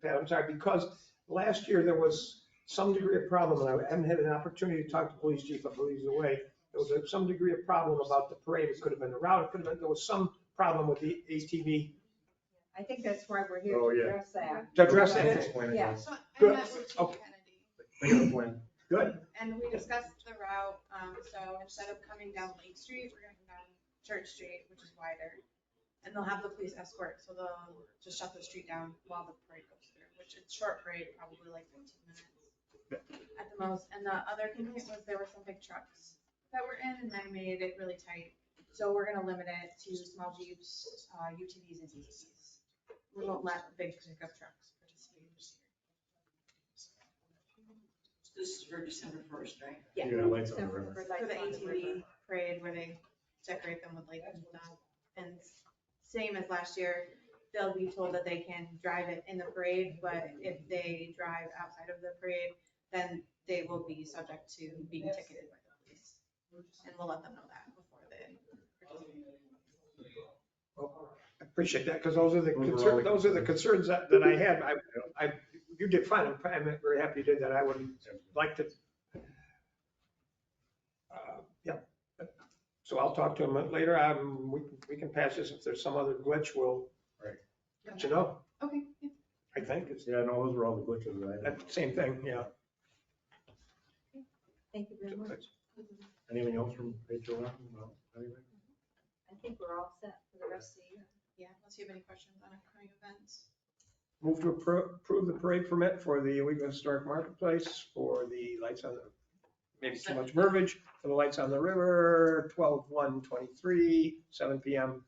I'm sorry, because last year there was some degree of problem, and I haven't had an opportunity to talk to police chief, I believe he's away. There was some degree of problem about the parade. It could have been the route, it could have been, there was some problem with the ATV. I think that's why we're here Oh, to yeah. address that. To address Let's it. explain it, Yeah. guys. So I Good. met with Chief Okay. Kennedy, Think of the plan. Good. and we discussed the route, so instead of coming down Lake Street, we're gonna come down Church Street, which is wider. And they'll have the police escort, so they'll just shut the street down while the parade goes through, which is short parade, probably like 15 minutes at the most. And the other complaint was there were some big trucks that we're in, and I made it really tight. So we're gonna limit it to small Jeeps, UTVs and ATVs. We won't let big pickup trucks participate this year. This is for December 1st, right? Yeah. Yeah, lights on the river. For the ATV parade where they decorate them with lights and stuff. And same as last year, they'll be told that they can drive it in the parade, but if they drive outside of the parade, then they will be subject to being ticketed by the police. And we'll let them know that before they participate. Well, I appreciate that, because those are the Those are all concerns, the those are the concerns that I had. You did fine. I'm very happy you did that. I would like to. Yeah. So I'll talk to him later. We can pass this. If there's some other glitch, we'll Right. let you know. Okay. Yeah. I think it's Yeah, no, those were all the glitches, right? that same thing, yeah. Thank you very much. Anything else from HOM? No, anything? I think we're all set for the rest of the year. Yeah, unless you have any questions on upcoming events. Move to approve the parade permit for the Owego Historic Marketplace for the lights on the, maybe too much verbiage, for the lights on the river, 12/1/23, 7 PM,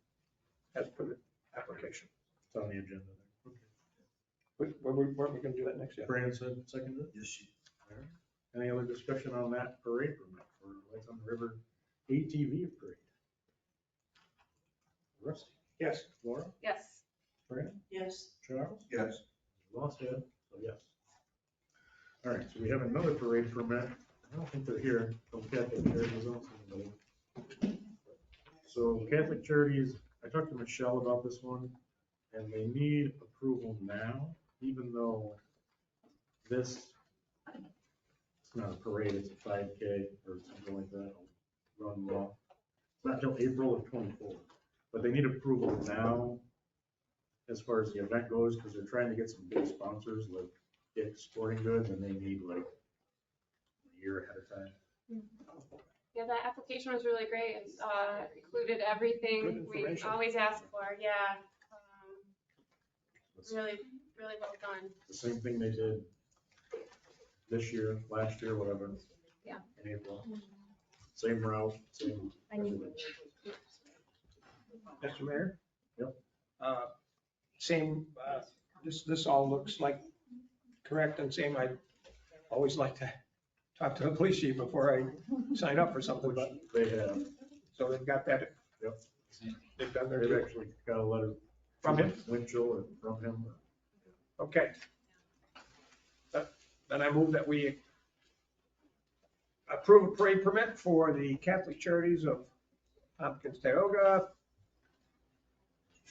as per the application. It's on the agenda there. Weren't we gonna do that next year? Brandon said seconded it? Yes, she. All right. Any other discussion on that parade permit for lights on the river ATV parade? Rusty? Yes. Laura? Yes. Brandon? Yes. Charles? Yes. Lost head, so yes. All right, so we have another parade permit. I don't think they're here. From Catholic Charities also. So Catholic Charities, I talked to Michelle about this one, and they need approval now, even though this, it's not a parade, it's a 5K or something like that, run well. It's not until April of '24, but they need approval now as far as the event goes, because they're trying to get some big sponsors like Dick's Sporting Goods, and they need like a year ahead of time. Yeah, that application was really great. It's included everything Good we information. always ask for. Yeah. Really, really well done. The same thing they did this year, last year, whatever. Yeah. In April. Same route, same. everything. Mr. Mayor? Yep. Same, this all looks like correct and same. I always like to talk to the police chief before I sign up for something, but They have, so they've got that. Yep. They've done their they've bit. actually got a letter From him? Winchell or from him. Okay. Then I move that we approve a parade permit for the Catholic Charities of Tompkins, Tioga,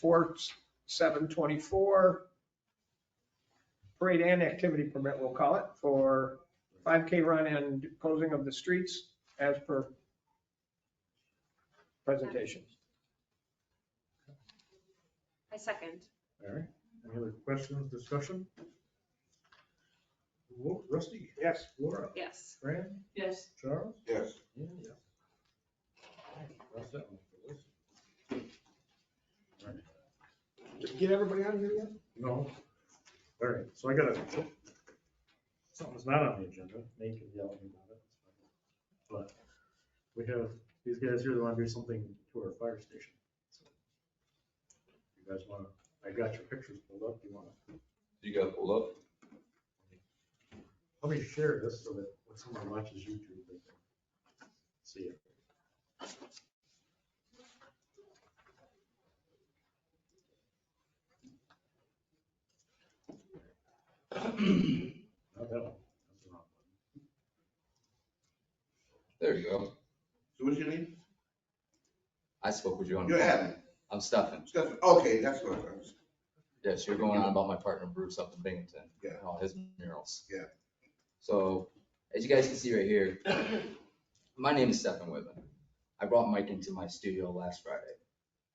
4/7/24. Parade and activity permit, we'll call it, for 5K run and closing of the streets as per presentation. I second. All right, any other questions, discussion? Rusty? Yes. Laura? Yes. Fran? Yes. Charles? Yes. Yeah, yeah. That's that one. All right. Did you get everybody out of here yet? No. All right, so I got something's not on the agenda, Nate can yell at me about it. But we have these guys here that want to do something to our fire station. So, you guys want to, I got your pictures pulled up, you want to? You got it pulled up? Let me share this so that when someone watches YouTube, they can see it. Not that one. That's the wrong one. There you go. So what's your name? I spoke with you on. You're Adam. I'm Stefan. Stephen. Okay, that's what I was. Yes, you're going on about my partner Bruce up in Binghamton. Yeah. And all his murals. Yeah. So, as you guys can see right here, my name is Stefan Whitman. I brought Mike into my studio last Friday.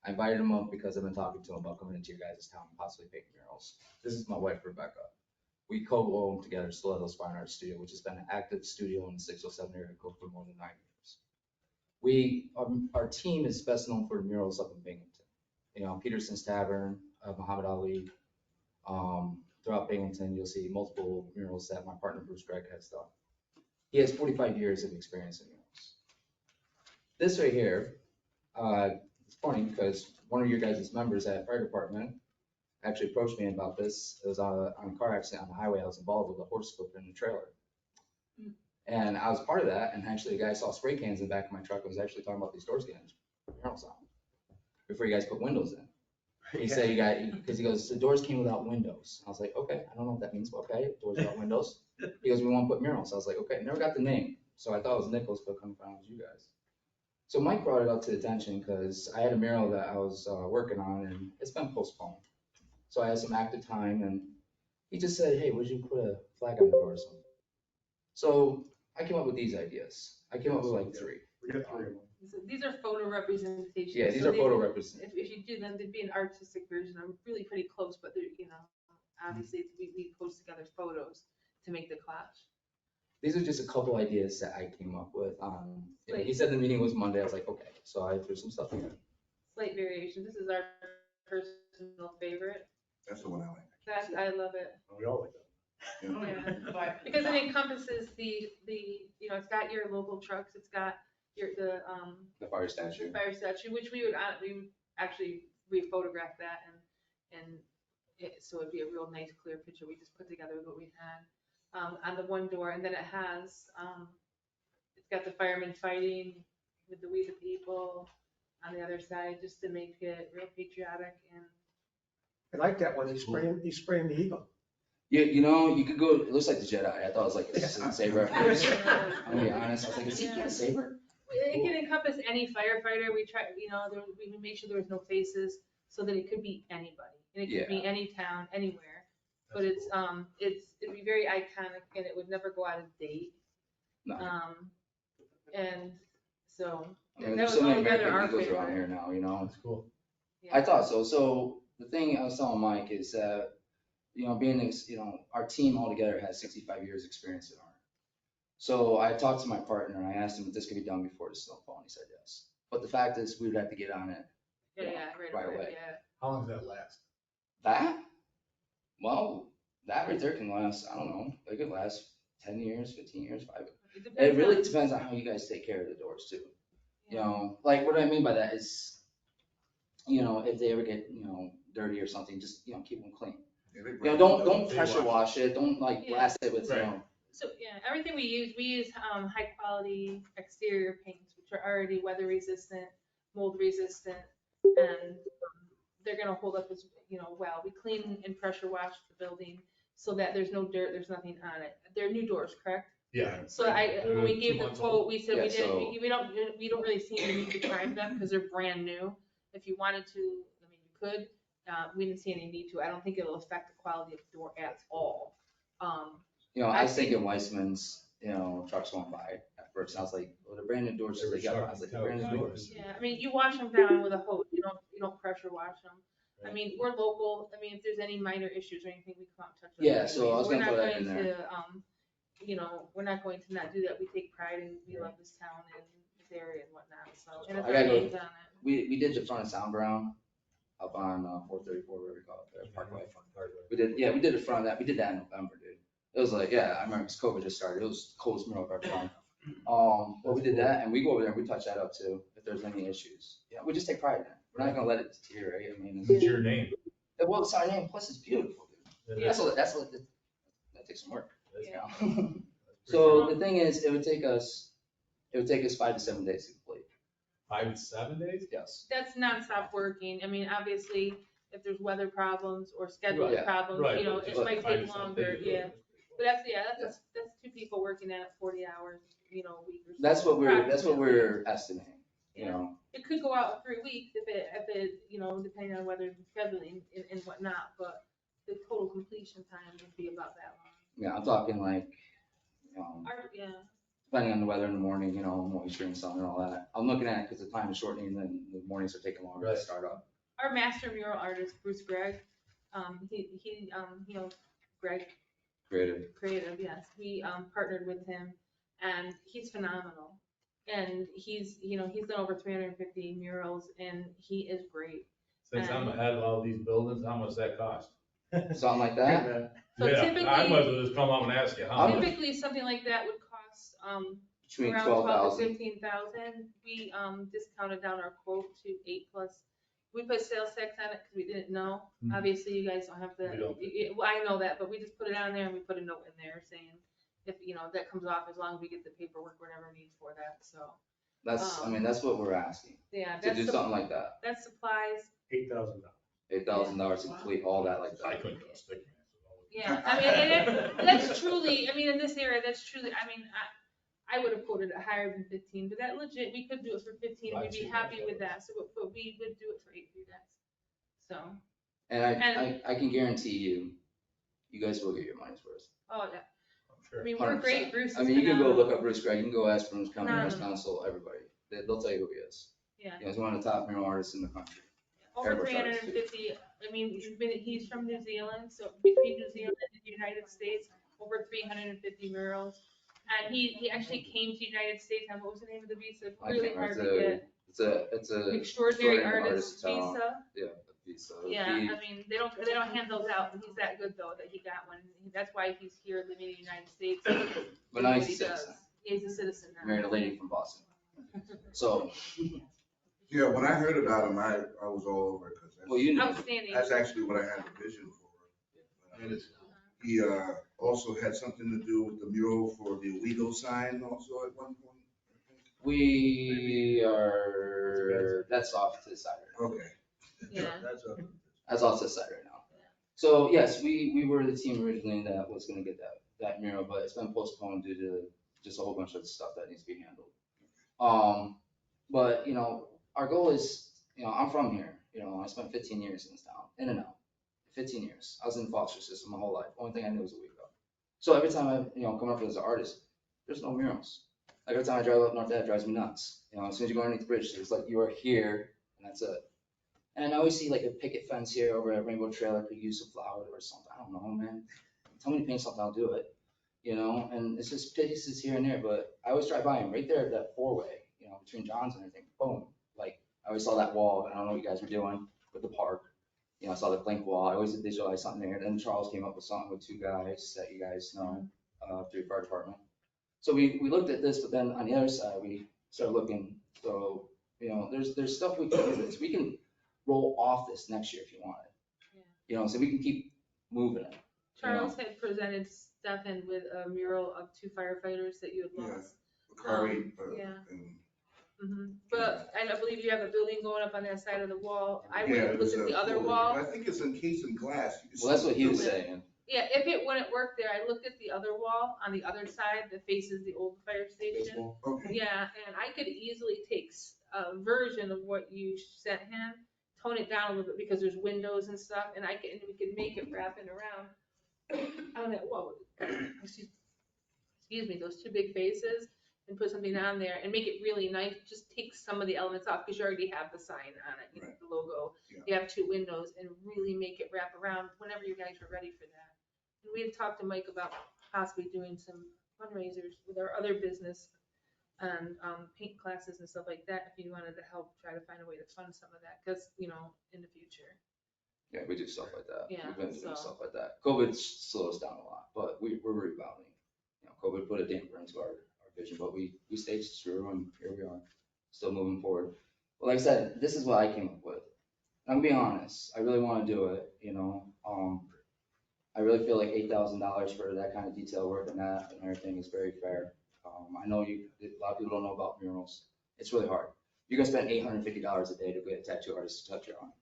I invited him up because I've been talking to him about coming into your guys' town and possibly painting murals. This is my wife, Rebecca. We co-own together Stiletto's Fine Art Studio, which has been an active studio in the 607 area code for more than 9 years. Our team is best known for murals up in Binghamton. You know, Peterson's Tavern, Muhammad Ali. Throughout Binghamton, you'll see multiple murals that my partner Bruce Gregg has done. He has 45 years of experience in murals. This right here, it's funny because one of your guys' members at fire department actually approached me about this. It was on a car accident on the highway. I was involved with a horse flipping in a trailer. And I was part of that, and actually the guy saw spray cans in the back of my truck and was actually talking about these doors getting murals on before you guys put windows in. He said because he goes, the doors came without windows. I was like, okay, I don't know what that means, but okay, doors without windows. He goes, we want to put murals. I was like, okay, never got the name. So I thought it was Nichols, but couldn't find it was you guys. So Mike brought it up to attention because I had a mural that I was working on and it's been postponed. So I had some active time and he just said, hey, would you put a flag on the door or something? So I came up with these ideas. I came up with like 3. We got 3 of them. So these are photo representations. Yeah, these So are photo representations. If you do them, there'd be an artistic version. I'm really pretty close, but they're, obviously we post together photos to make the collage. These are just a couple ideas that I came up with. He said the meeting was Monday. I was like, okay. So I threw some stuff together. Slight variation. This is our personal favorite. That's the one I like. I love it. We all like that. Yeah. Because it encompasses the it's got your local trucks. It's got the fire statue. The fire statue, which we would actually re-photograph that so it'd be a real nice clear picture. We just put together what we had on the one door, and then it has it's got the firemen fighting with the We the People on the other side, just to make it real patriotic. And I like that one. He's spraying the eagle. Yeah, you could go. It looks like the Jedi. I thought it was like a saber. I'm gonna be honest. I was like, is he got a saber? It can encompass any firefighter. We try, we made sure there was no faces so that it could be anybody, and it could be any town, anywhere. But it'd be very iconic, and it would never go out of date. No. And so Yeah, that there's was so many altogether American our Eagles favorite. around here now. That's cool. Yeah. I thought so. So the thing I was telling Mike is that being this, our team altogether has 65 years experience in art. So I talked to my partner and I asked him if this could be done before the snowfall, and he said yes. But the fact is, we would have to get on it. Right away. Yeah. How long does that last? That? Well, that right there can last, I don't know, it could last 10 years, 15 years, 5. It really depends on how you guys take care of the doors too. Like what I mean by that is, if they ever get, dirty or something, just, keep them clean. Don't pressure wash it, don't blast it with, So everything we use high quality exterior paints, which are already weather resistant, mold resistant, and they're gonna hold up as well. We clean and pressure wash the building so that there's no dirt, there's nothing on it. They're new doors, correct? Yeah. So when we gave the quote, we said Yeah, we don't really see the need to prime them because they're brand new. If you wanted to, you could. We didn't see any need to. I don't think it'll affect the quality of the door at all. I was thinking Weissman's, trucks went by at first. I was like, well, they're brand new doors. So they got, I was like, they're brand new doors. Yeah, you wash them down with a hose. You don't pressure wash them. We're local. If there's any minor issues or anything, we come out and touch them. Yeah, so I was gonna throw that in there. We're not going to not do that. We take pride in, we love this town and this area and whatnot, so. And it's I gotta our names go. on it. We did the front of Sound Brown up on 434, whatever you call it, Parkway. We did the front of that. We did that in November, dude. It was like, I remember because COVID just started. It was the coldest mural I've ever done. But we did that, and we go over there and we touch that up too, if there's any issues. We just take pride in it. We're not gonna let it deteriorate. It's your name. Well, it's our name, plus it's beautiful, dude. That's what that takes some work. So the thing is, it would take us 5 to 7 days to complete. 5 to 7 days? Yes. That's nonstop working. Obviously, if there's weather problems or schedule Right, problems, right, it but might 5 to take 7 longer, days. yeah. But that's 2 people working at it 40 hours, a week or so. That's what we're estimating, It could go out 3 weeks if it, depending on weather and scheduling and whatnot, but the total completion time would be about that long. Yeah, I'm talking like, Yeah. depending on the weather in the morning, moisture and sun and all that. I'm looking at it because the time is shortening and then the mornings are taking longer to start up. Our master mural artist, Bruce Gregg, Greg. Creative, yes. We partnered with him and he's phenomenal. And he's done over 350 murals and he is great. Since I'm ahead of all these buildings, how much does that cost? Something like that? So Yeah, typically, I might as well just come up and ask you how much. typically something like that would cost between around 12,000. 15,000. We discounted down our quote to 8+. We put sales tax on it because we didn't know. Mhm. Obviously, you guys don't have to. We don't. Well, I know that, but we just put it on there and we put a note in there saying if that comes off as long as we get the paperwork, whatever needs for that. So I mean, that's what we're asking, yeah, to do something like that. That's supplies. $8,000. $8,000 to complete all that like I that. couldn't go stick man. Yeah, I mean, and that's truly, I mean, in this area, that's truly, I mean, I would have quoted it higher than 15, but that legit, we could do it for 15, Well, we'd I'd be see happy that. with that, so, but we would do it for 8 for you guys. So, And I can guarantee you guys will get your money's worth. oh, yeah. I'm sure. I mean, we're 100%. great, Bruce I is mean, you can go phenomenal. look up Bruce Gregg, you can go ask Bruce County, Bruce Phenomenal. Council, everybody. They'll tell you who he is. Yeah. He's one of the top mural artists in the country. Over Airbrush artist, too. 350, I mean, he's from New Zealand, so between New Zealand and the United States, over 350 murals. And he actually came to the United States on, what was the name of the visa? It's really hard to get. It's a Extraordinary artist visa. Yeah, visa. Yeah, I mean, they don't hand those out, and he's that good though, that he got one. That's why he's here living in the United States. But now What he's a he does. citizen. He's a citizen now. Married a lady from Boston. So, Yeah, when I heard about him, I was all over it well, you know, Outstanding. that's actually what I had the vision for. And he also had something to do with the mural for the Owego sign also at one point. that's off to the side right now. Okay. Yeah. That's off to the side right now. So yes, we were the team originally that was gonna get that mural, but it's been postponed due to just a whole bunch of stuff that needs to be handled. But our goal is, I'm from here, I spent 15 years in this town, in and out, 15 years. I was in the foster system my whole life. Only thing I knew was Owego. So every time I, come up as an artist, there's no murals. Like every time I drive up north, that drives me nuts. As soon as you go underneath the bridge, it's like you are here, and that's it. And I always see like a picket fence here over at Rainbow Trail. I could use a flower or something. I don't know, man. Tell me to paint something, I'll do it. And it's just pieces here and there. But I always drive by him right there at that four-way, between John's and everything. Boom. Like I always saw that wall. I don't know what you guys were doing with the park. I saw the blank wall. I always visualized something there. Then Charles came up with something with two guys that you guys know through the fire department. So we looked at this, but then on the other side, we started looking. So, there's stuff we can do this. We can roll off this next year if you want it. So we can keep moving it. Charles had presented Stefan with a mural of 2 firefighters that you had lost. Bakari, Yeah. and But I believe you have a building going up on that side of the wall. I yeah, would look at the other wall. I think it's encased in glass. You can Well, that's see what he was through it. saying. Yeah, if it wouldn't work there, I looked at the other wall on the other side that faces the old fire station. Okay. Yeah, and I could easily take a version of what you sent him, tone it down a little bit because there's windows and stuff, and we could make it wrapping around on that wall. Excuse me, those 2 big faces, and put something on there and make it really nice. Just take some of the elements off because you already have the sign on it, Right. the logo. Yeah. You have 2 windows, and really make it wrap around whenever you guys are ready for that. And we had talked to Mike about possibly doing some fundraisers with our other business and paint classes and stuff like that, if you wanted to help try to find a way to fund some of that, because, in the future. Yeah, we do stuff like that. Yeah, We've been doing so- stuff like that. COVID slowed us down a lot, but we're rebounding. COVID put a damper into our vision, but we stayed true, and here we are, still moving forward. Well, like I said, this is what I came up with. I'm gonna be honest, I really want to do it, I really feel like $8,000 for that kind of detail work and that and everything is very fair. I know a lot of people don't know about murals. It's really hard. You're gonna spend $850 a day to get a tattoo artist to touch your arm.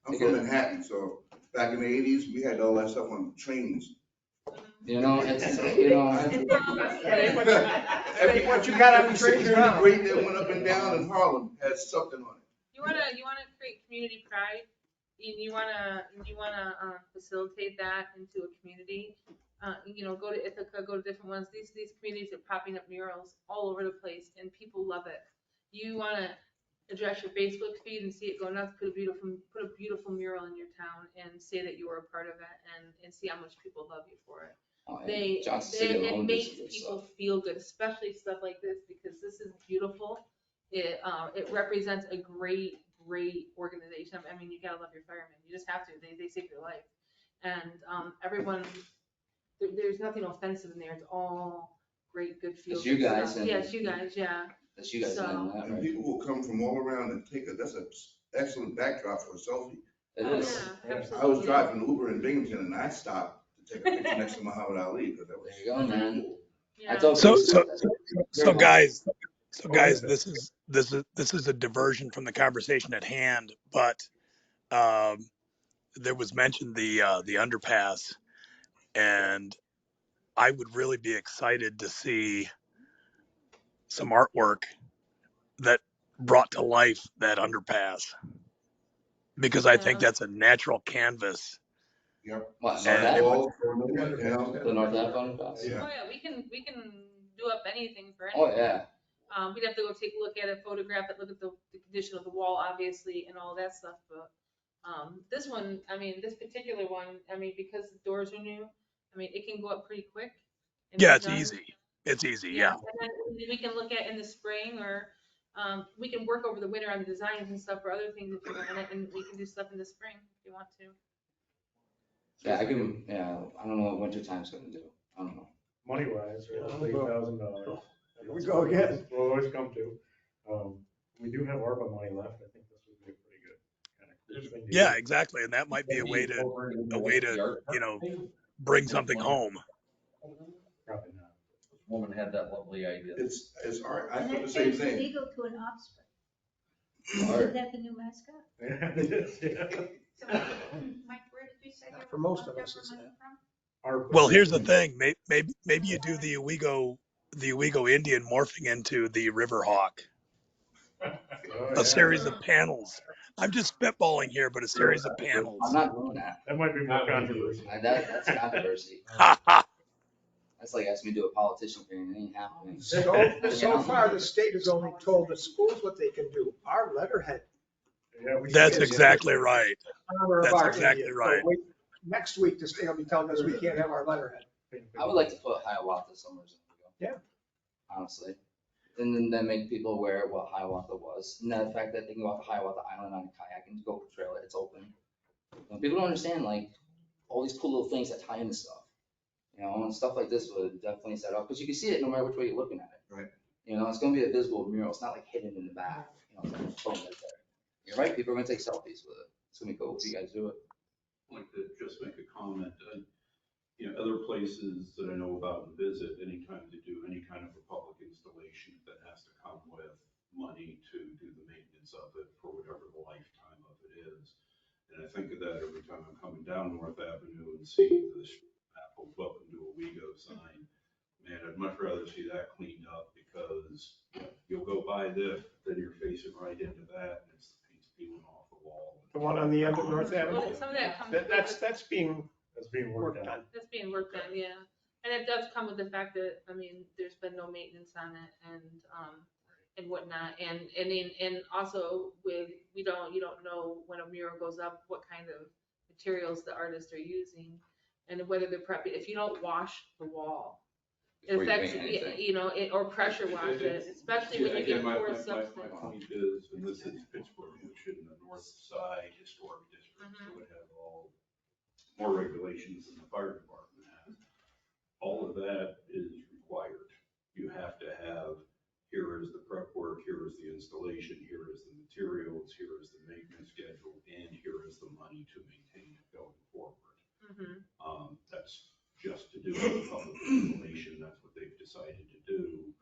I'm from Manhattan, so back in the 80s, we had all that stuff on trains. What you got on the train is wrong. Great that went up and down in Harlem has something on it. You wanna create community pride, and you wanna facilitate that into a community. Go to Ithaca, go to different ones. These communities are popping up murals all over the place, and people love it. You wanna address your Facebook feed and see it go nuts. Put a beautiful mural in your town and say that you were a part of it, and see how much people love you for it. It makes people feel good, especially stuff like this, because this is beautiful. It represents a great organization. I mean, you gotta love your firemen. You just have to. They save your life. And everyone, there's nothing offensive in there. It's all great, good fields. It's you and guys stuff. and- Yeah, it's you guys, yeah. That's you guys So- landing that, And right? people will come from all around and take it. That's an excellent backdrop for a selfie. It Oh, is. yeah, I was absolutely. driving Uber in Binghamton and I stopped to take a picture next to Muhammad Ali because that was. There you go, man. I Yeah. told So, Grace so, about that. so guys, this is a diversion from the conversation at hand, but, there was mentioned the underpass, and I would really be excited to see some artwork that brought to life that underpass, because I think Yeah. that's a natural canvas. Yep. What, Some And- walls, you know, The North Ave underpass? Yeah. Oh, yeah, we can do up anything for Oh, anything. yeah. We'd have to go take a look at it, photograph it, look at the condition of the wall, obviously, and all that stuff, but, this one, I mean, this particular one, I mean, because the doors are new, I mean, it can go up pretty quick. and Yeah, be it's done. easy. It's easy, yeah. And then we can look at in the spring, or, we can work over the winter on the designs and stuff for other things if you want it, and we can do stuff in the spring if you want to. Yeah, I don't know what winter time's gonna do. I don't know. Money wise, Yeah, $8,000. Here we go again. We'll always come to. We do have ARPA money left. I think this would be a pretty good kind of cool thing to Yeah, do. exactly. And that might be a way to, you know, bring something home. Probably not. Woman had that lovely idea. It's art. I And put the that same turns thing. Owego to an offspring. Art. Isn't that the new mascot? Yeah, it is, yeah. So, Mike, where did you say you For were most left of us, over it's money that. from? ARPA. Well, here's the thing. Maybe you do the Owego Indian morphing into the River Hawk. Oh, A yeah. series of panels. I'm just spitballing here, but a series of panels. I'm not doing that. That might be more controversial. That's controversy. That's like asking me to do a politician thing. It ain't happening. So far, the state has only told the schools what they can do. Our letterhead. Yeah, we That's should- exactly right. honor of That's our exactly Indian. So right. wait, next week, the state will be telling us we can't have our letterhead. I would like to put Hiawatha somewhere. Yeah. Honestly. And then make people aware of what Hiawatha was. And the fact that they can go out to Hiawatha Island on a kayak and go trail it, it's open. And people don't understand like all these cool little things that tie into stuff. You know, and stuff like this would definitely set up, because you can see it no matter which way you're looking at it. Right. You know, it's gonna be a visible mural. It's not like hidden in the back. You know, it's like boom, right there. You're right, people are gonna take selfies with it. It's gonna be cool if you guys do it. I'd like to just make a comment. You know, other places that I know about and visit, anytime they do any kind of a public installation, that has to come with money to do the maintenance of it for whatever the lifetime of it is. And I think of that every time I'm coming down North Avenue and see this Apple Welcome to Owego sign. Man, I'd much rather see that cleaned up, because you'll go by this, then you're facing right into that, and it's the paint's peeling off the wall. The one on the end of North Avenue. Well, some of that comes. That's being That's being worked on. That's being worked on, yeah. And it does come with the fact that, I mean, there's been no maintenance on it and whatnot. And also with, you don't know when a mural goes up, what kind of materials the artists are using, and whether they're prepping, if you don't wash the wall, it Before you affects, paint anything. you know, or pressure wash it, especially when you Again, get my porous substance. point is, and this is Pittsburgh, which in the north side historic district, so it has all more regulations than the fire department has. All of that is required. You have to have, here is the prep work, here is the installation, here is the materials, here is the maintenance schedule, and here is the money to maintain it going forward. That's just to do a public installation. That's what they've decided to do,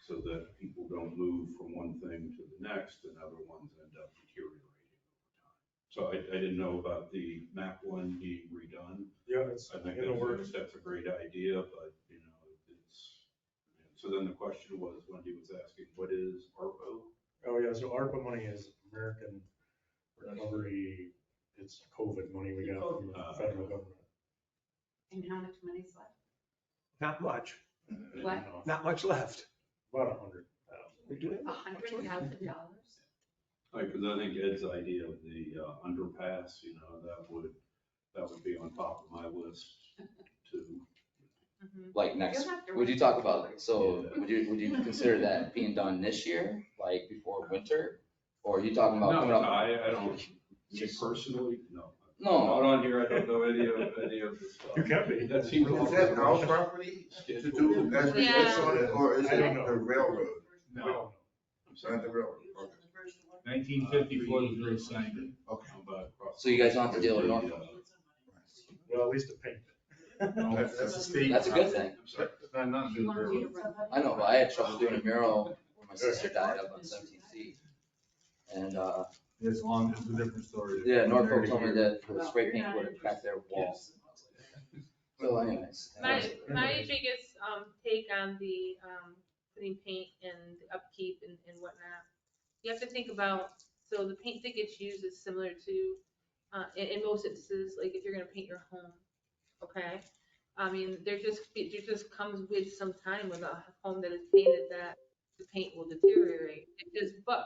so that people don't move from one thing to the next and other ones end up deteriorating over time. So I didn't know about the map one being redone. Yeah, it's I think in the works. that's a great idea, but you know, so then the question was, Wendy was asking, what is ARPA? Oh, yeah, so ARPA money is American Recovery, it's COVID money we got from the federal government. And how much money's left? not much, What? not much left. About 100,000. We do have $100,000? Right, because I think Ed's idea of the underpass, you know, that would be on top of my list too. Like next, You'll have to would you wait. talk about, so would you consider that being done this year, like before winter? Or are you talking about No, coming up? I don't, me personally, no. No. on here, I don't know any of this stuff. You can be. That seems. Is that our property to do, as we Yeah. on it, or is it I don't know. the railroad? No. It's not the railroad, okay. 1954 was really signed. Okay. So you guys don't have to deal with Norfolk? Well, at least to paint it. That's the state. That's a good thing. Not to do the railroad. I know, but I had trouble doing a mural where my sister died up on 17th. And, It's long, it's a different story. yeah, Norfolk told me that the spray paint would have cracked their walls. So anyways. My biggest, take on the, putting paint and upkeep and whatnot, you have to think about, so the paint that gets used is similar to, in most instances, like if you're gonna paint your home, okay? I mean, there just comes with some time with a home that is painted that the paint will deteriorate. It just, but,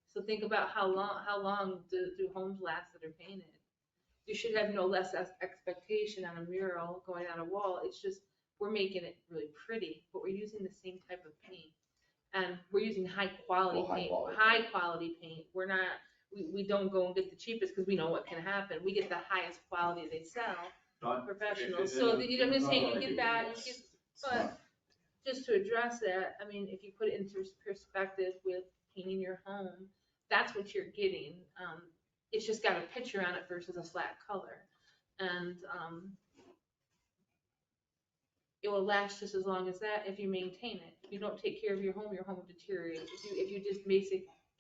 so think about how long do homes last that are painted? You should have no less expectation on a mural going on a wall. It's just, we're making it really pretty, but we're using the same type of paint. And we're using high quality paint, high quality paint. We're not, we don't go and get the cheapest because we know what can happen. We get the highest quality they sell, professional. So I'm just saying, you get that, but just to address that, I mean, if you put it into perspective with painting your home, that's what you're getting. It's just got a picture on it versus a flat color. And it will last just as long as that if you maintain it. If you don't take care of your home will deteriorate. If you just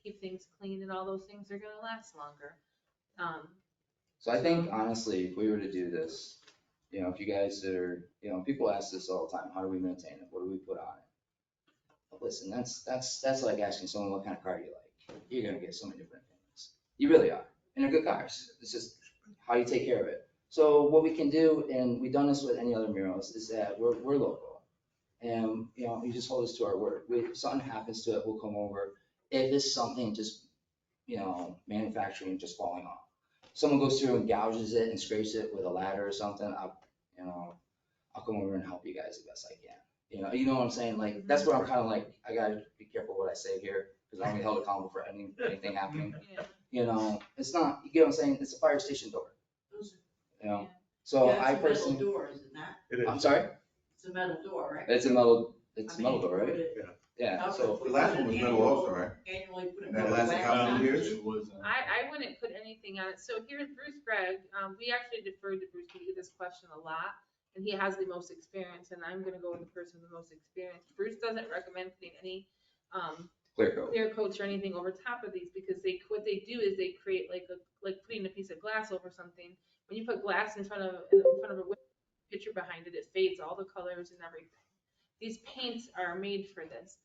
keep things clean and all those things, they're gonna last longer. So I think honestly, if we were to do this, you know, if you guys are, you know, people ask this all the time, how do we maintain it? What do we put on it? But listen, that's like asking someone what kind of car do you like. You're gonna get so many different opinions. You really are. And they're good cars. It's just how you take care of it. So what we can do, and we've done this with any other murals, is that we're local. And, you know, you just hold us to our word. If something happens to it, we'll come over. If it's something just, you know, manufacturing just falling off. Someone goes through and gouges it and scrapes it with a ladder or something, I'll come over and help you guys the best I can. You know what I'm saying? Like, that's where I'm kind of like, I gotta be careful what I say here, because I'm gonna be held accountable for anything happening. You know, it's not, you get what I'm saying? It's a fire station door. You know, so Yeah, I it's a metal personally. door, is it not? It is. I'm sorry? It's a metal door, right? It's a metal door, right? Yeah. Yeah, so. The last one was metal also, right? Annually put a And that metal lasted wax how on many it. years? I wouldn't put anything on it. So here's Bruce Gregg. We actually deferred to Bruce. We get this question a lot, and he has the most experience, and I'm gonna go with the person with the most experience. Bruce doesn't recommend putting any clear coats or anything over top of these, because what they do is they create like putting a piece of glass over something. When you put glass in front of a picture behind it, it fades all the colors and everything. These paints are made for this.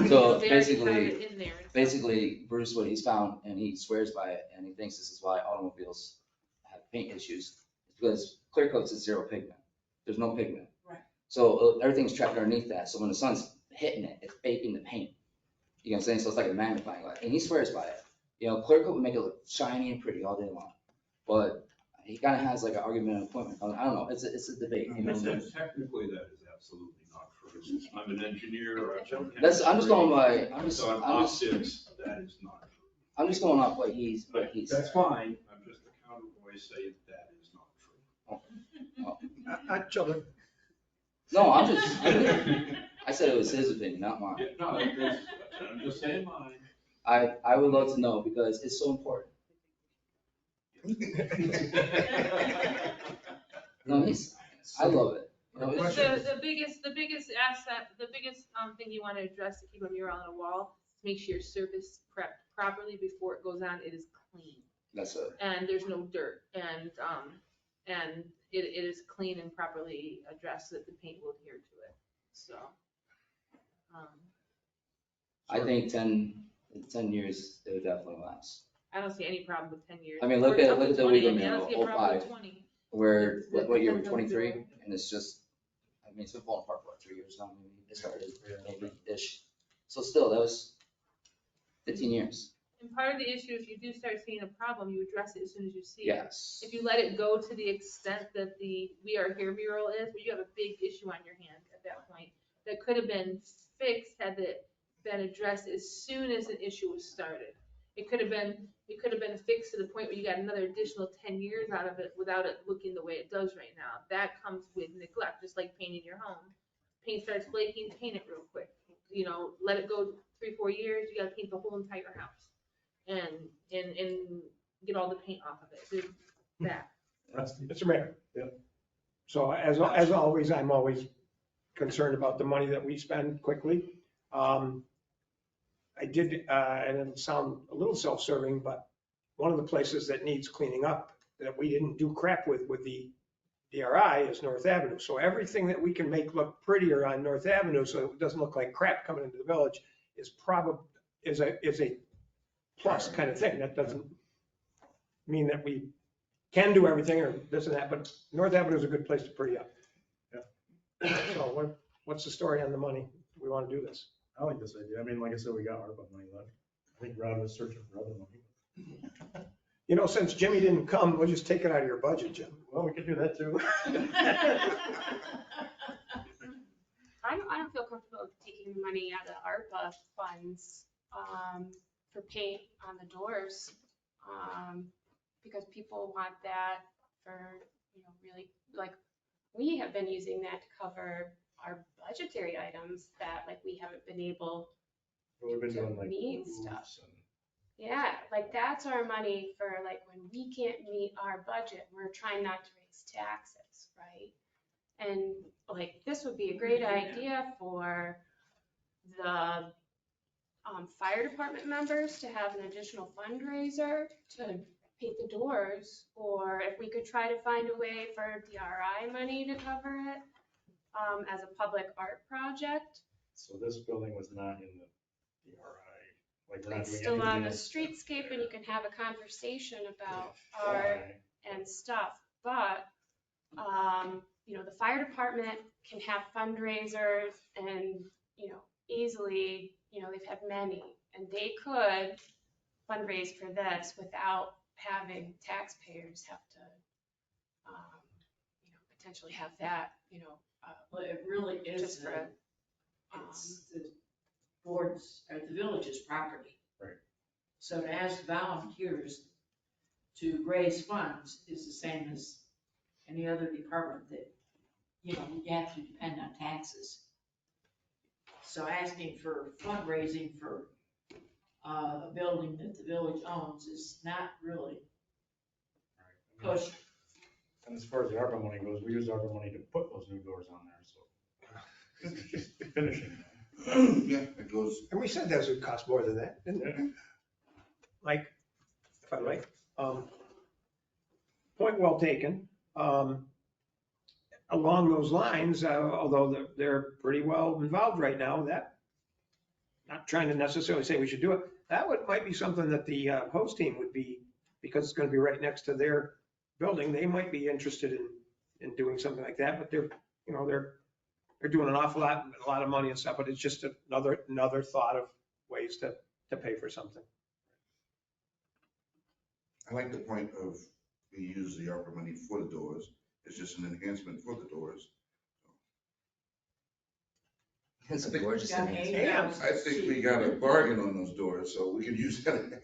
So they already have it in there. basically, Bruce, what he's found, and he swears by it, and he thinks this is why automobiles have paint issues, is because clear coats is zero pigment. There's no pigment. Right. So everything's trapped underneath that. So when the sun's hitting it, it's baking the paint. You know what I'm saying? So it's like a magnifying glass, and he swears by it. You know, clear coat would make it look shiny and pretty all day long, but he kind of has like an argument appointment. I don't know. It's a debate. You know? Technically, that is absolutely not true. I'm an engineer. I'm just going by. On optics, that is not true. I'm just going off what he's. That's fine. I'm just a counter voice saying that is not true. Not children. No, I said it was his opinion, not mine. Yeah, no, I'm just saying mine. I would love to know because it's so important. No, I love it. You know, The biggest asset, the biggest thing you want to address to keep a mural on a wall is make sure your surface prepped properly before it goes on. It is clean. That's it. And there's no dirt, and it is clean and properly addressed so that the paint will adhere to it. So. I think 10 years it would definitely last. I don't see any problem with 10 years. I mean, look at the Owego I don't see a mural, problem with 05, 20. where what year, 23, and it's just, I mean, it's been falling apart for what, 3 years now, maybe it started, maybe ish. So still, that was 15 years. And part of the issue, if you do start seeing a problem, you address it as soon as you see it. Yes. If you let it go to the extent that the We Are Here mural is, but you have a big issue on your hands at that point that could have been fixed had it been addressed as soon as an issue was started. It could have been, it could have been fixed to the point where you got another additional 10 years out of it without it looking the way it does right now. That comes with neglect, just like painting your home. Paint starts flaking, paint it real quick. You know, let it go 3-4 years, you gotta paint the whole entire house. And get all the paint off of it. There's that. Mr. Mayor. So as always, I'm always concerned about the money that we spend quickly. I did, and it'll sound a little self-serving, but one of the places that needs cleaning up that we didn't do crap with the DRI is North Avenue. So everything that we can make look prettier on North Avenue so it doesn't look like crap coming into the village is a plus kind of thing. That doesn't mean that we can do everything or this and that, but North Avenue is a good place to pretty up. So what's the story on the money? We want to do this. I like this idea. I mean, like I said, we got ARPA money left. I think Rod was searching for other money. You know, since Jimmy didn't come, we'll just take it out of your budget, Jim. Well, we could do that too. I don't feel comfortable taking the money out of ARPA funds for paint on the doors, because people want that for, you know, really, like, we have been using that to cover our budgetary items that, like, we haven't been able We've been doing like meet roofs stuff. and- Yeah, like, that's our money for, like, when we can't meet our budget, we're trying not to raise taxes, right? And, like, this would be a great idea for the fire department members to have an additional fundraiser to paint the doors, or if we could try to find a way for DRI money to cover it as a public art project. So this building was not in the DRI, like we're not It's doing still on anything the else. streetscape, and you can have a conversation about Yeah. art and stuff, but, you know, the fire department can have fundraisers and, you know, easily, you know, they've had many, and they could fundraise for this without having taxpayers have to, you know, potentially have that, you know, Well, it really is, just for, it's the board's, or the village's property. Right. So to ask volunteers to raise funds is the same as any other department that, you know, you have to depend on taxes. So asking for fundraising for a building that the village owns is not really push. And as far as the ARPA money goes, we use ARPA money to put those new doors on there, so. It's just finishing. Yeah, it goes. And we said that would cost more than that, didn't we? Like, if I might, point well taken. Along those lines, although they're pretty well involved right now, that, not trying to necessarily say we should do it, that might be something that the host team would be, because it's gonna be right next to their building, they might be interested in doing something like that, but they're, you know, they're doing an awful lot, a lot of money and stuff, but it's just another thought of ways to pay for something. I like the point of we use the ARPA money for the doors. It's just an enhancement for the doors. It's a gorgeous Got enhancement. I think we got a bargain on those doors, so we could use that.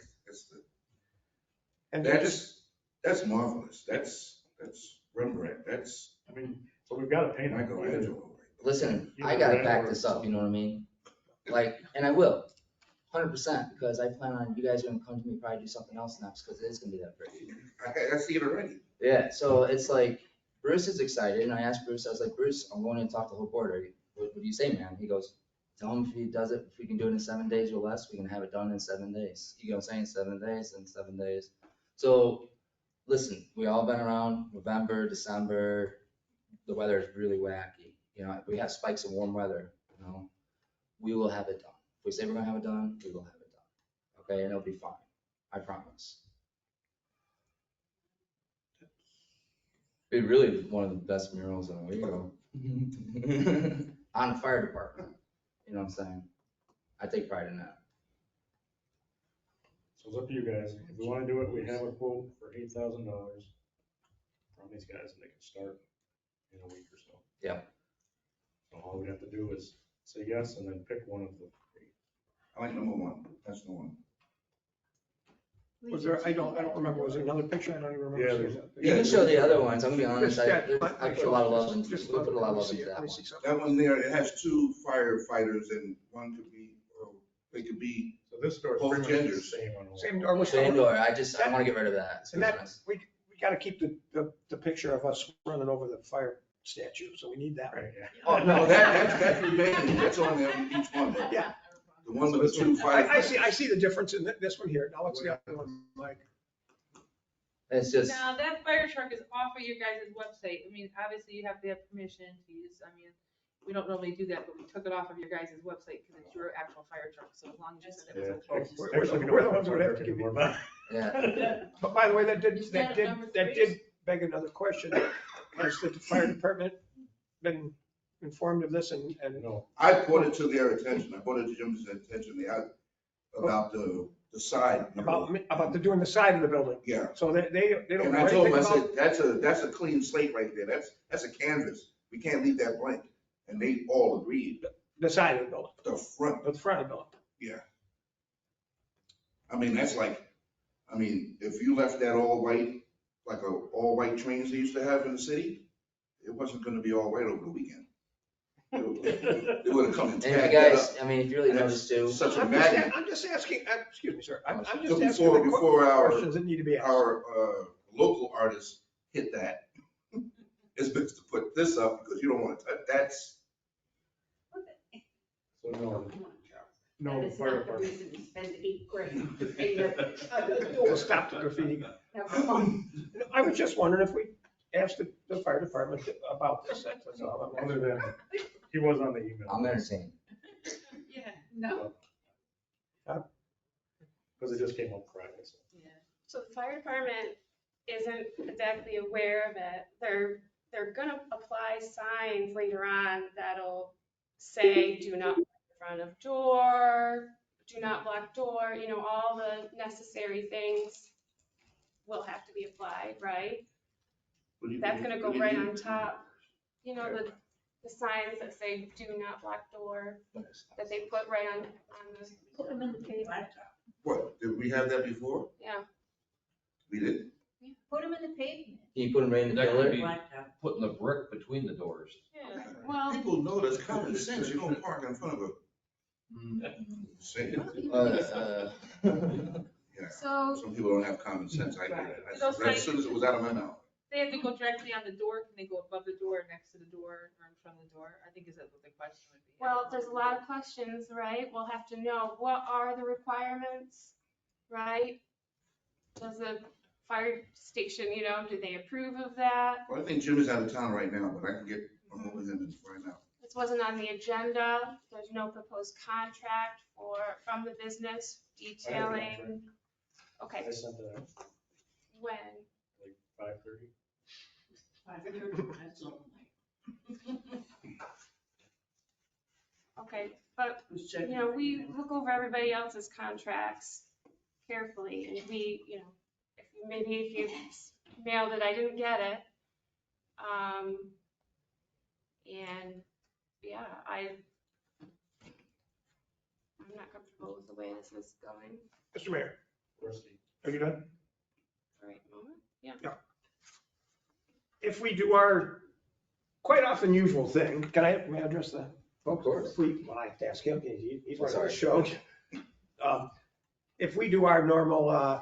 And That's marvelous. That's Rembrandt. That's, I mean, so we've got to paint them. Michelangelo. Listen, I gotta back this up, you know what I mean? Like, and I will, 100%, because I plan on, you guys are gonna come to me, probably do something else next, because it is gonna be that pretty. I see it already. Yeah, so it's like, Bruce is excited, and I asked Bruce, I was like, Bruce, I'm going to talk to the whole board, what do you say, man? He goes, tell him if he does it, if we can do it in 7 days or less, we can have it done in 7 days. You know what I'm saying, 7 days and 7 days. So, listen, we all been around November, December, the weather is really wacky. You know, we have spikes of warm weather, you know, we will have it done. If we say we're gonna have it done, we will have it done. Okay, and it'll be fine, I promise. It really is one of the best murals in Owego. On the fire department, you know what I'm saying? I take pride in that. So it's up to you guys. If we want to do it, we have a quote for $8,000 from these guys, and they can start in a week or so. Yeah. So all we have to do is say yes and then pick one of the three. I like number one. That's the one. Was there, I don't remember, was there another picture? I don't even remember. Yeah, seeing there's- that You picture. can show the other ones, I'm gonna be honest, I Just, put a lot of love into, we put a lot of love into that Let me one. see something. That one there, it has two firefighters and one could be, they could be So this door is both pretty much the genders. same on all. Same door. Same door, I wanna get rid of that. And that, we gotta keep the picture of us running over the fire statue, so we need that. Right, yeah. Oh, no, that's remaining, that's on there, each one. Yeah. The one with the two firefighters. I see the difference in this one here. Now what's the other one like? It's just, Now, that fire truck is off of your guys' website. I mean, obviously you have to have permission to use, I mean, we don't normally do that, but we took it off of your guys' website because it's your actual fire truck, so as long as you said it was okay. We're the ones who would have to give you. yeah, But by the way, that Is that number three? did beg another question. Has the fire department been informed of this and? No. I brought it to their attention, I brought it to Jim's attention, about the side. About doing the side of the building. Yeah. So they don't And know I told anything him, I about. said, that's a clean slate right there, that's a canvas, we can't leave that blank. And they all agreed, The side of the building, the front, the front of the building. yeah. I mean, that's like, if you left that all white, like a all white trains they used to have in the city, it wasn't gonna be all white over the weekend. It would have come and and tagged you that guys, up. I mean, if you really And notice too. Such a I'm magnet. just asking, excuse me, sir, I'm So just asking the before our, questions that need to be asked. our local artists hit that, it's best to put this up because you don't want to touch, that's, So no, no That is fire not the department. reason to spend $8,000 to pay your. To stop the graffiti. Now, come on. I was just wondering if we asked the fire department about this. That's all I'm Other than, he was on the email. I'm entertained. Yeah, no. Because it just came up Friday, so. Yeah. So the fire department isn't exactly aware of it. They're gonna apply signs later on that'll say, do not block the front of door, do not block door, you know, all the necessary things will have to be applied, right? That's gonna go right on top, you know, the signs that say, do not block door, that they put right on the, Put them in the pavement. what, did we have that before? yeah. We did? Put them in the pavement. Can you put them right in the That could pillar? be putting the brick between the doors. Yeah, well, People know that's common sense, you don't park in front of a. Say it. Yeah, so some people don't have common sense, I get it. Those As soon as it was out of my mouth. They have to go directly on the door, can they go above the door, next to the door, or in front of the door? I think is that what the question would be. well, there's a lot of questions, right? We'll have to know, what are the requirements, right? Does the fire station, you know, do they approve of that? Well, I think Jim is out of town right now, but I can get a hold of him and find out. This wasn't on the agenda. There's no proposed contract from the business detailing. Okay, I sent it out when? like 5:30. That's only. Okay, but, you know, we look over everybody else's contracts carefully and we, you know, maybe if you mailed it, I didn't get it. And yeah, I'm not comfortable with the way this is going. Mr. Mayor, Rusty. are you done? All right, moment, yeah. If we do our quite often usual thing, may I address the folks? Of course. Well, I have to ask him, he's running Sorry. the show. If we do our normal,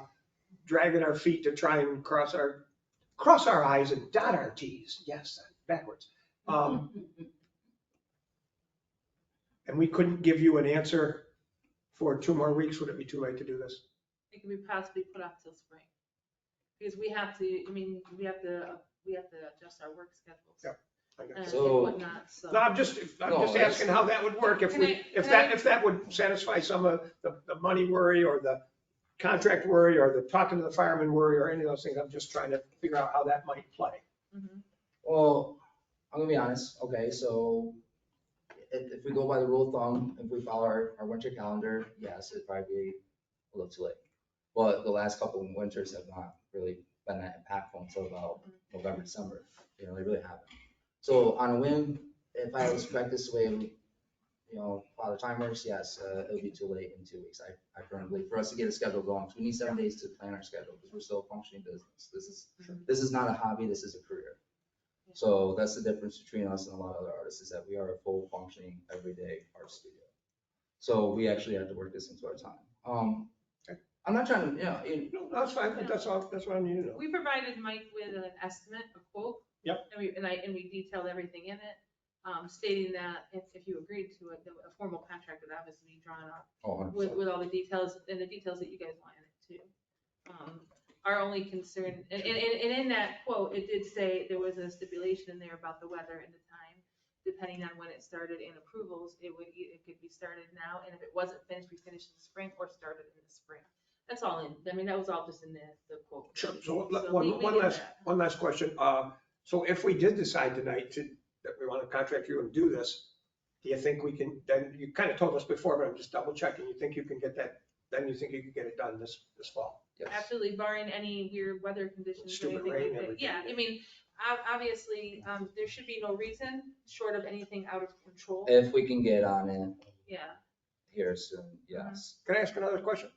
dragging our feet to try and cross our i's and dot our t's, yes, backwards. And we couldn't give you an answer for 2 more weeks, would it be too late to do this? It can be possibly put off till spring. Because we have to, I mean, we have to adjust our work schedules. Yeah, I got And it. So- whatnot, so. No, I'm just asking how that would work, if that would satisfy some of the money worry or the contract worry or the talking to the fireman worry or any of those things. I'm just trying to figure out how that might play. Mhm. Well, I'm gonna be honest, okay, so if we go by the rule of thumb, if we follow our winter calendar, yes, it'd probably be a little too late. But the last couple of winters have not really been that impactful until about November, December, you know, they really haven't. So on a whim, if I was practiced the way you know, how the time works, yes, it'll be too late in 2 weeks. I firmly believe for us to get a schedule going, 'cause we need 7 days to plan our schedule because we're still a functioning business. This is not a hobby, this is a career. So that's the difference between us and a lot of other artists is that we are a full functioning everyday art studio. So we actually have to work this into our time. I'm not trying to, No, that's fine, that's all, that's what I need to know. We provided Mike with an estimate, a quote. Yep. And we detailed everything in it, stating that if you agreed to it, that a formal contract would obviously be drawn up Oh, with all the details and the details that you guys want in it too. Our only concern, and in that quote, it did say there was a stipulation in there about the weather and the time. Depending on when it started and approvals, it could be started now, and if it wasn't finished, we finished in the spring or started in the spring. That's all in, I mean, that was all just in the quote. Sure, so we one did last, that. one last question. So if we did decide tonight that we want to contract you and do this, do you think we can, then you kind of told us before, but I'm just double checking, you think you can get that, then you think you can get it done this fall? Yes. Absolutely, barring any weird weather conditions or Stupid anything rain, like that. everything, Yeah, I mean, obviously, there should be no reason, short of anything out of control. If we can get on it Yeah. here soon, yes. Can I ask another question?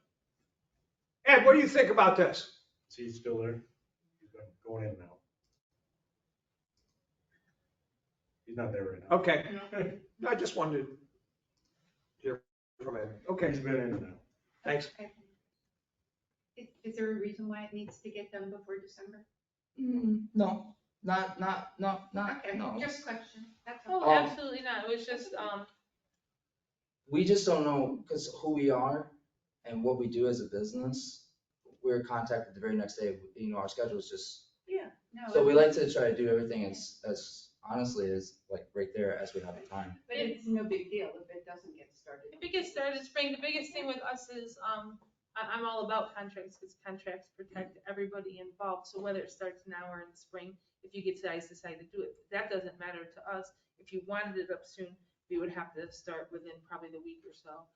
Ed, what do you think about this? Is he still there? He's going in now. He's not there right now. Okay, I just wanted to hear from Ed. Okay, He's been in now. thanks. Is there a reason why it needs to get done before December? No, not, no. Just question. That's all. Oh, absolutely not. It was just, We just don't know, because who we are and what we do as a business, we're contacted the very next day, you know, our schedule is just, Yeah, no. so we like to try to do everything as honestly as like right there as we have the time. But it's no big deal if it doesn't get started. if it gets started in spring, the biggest thing with us is, I'm all about contracts because contracts protect everybody involved. So whether it starts now or in the spring, if you decide to do it, that doesn't matter to us. If you wanted it up soon, we would have to start within probably the week or so.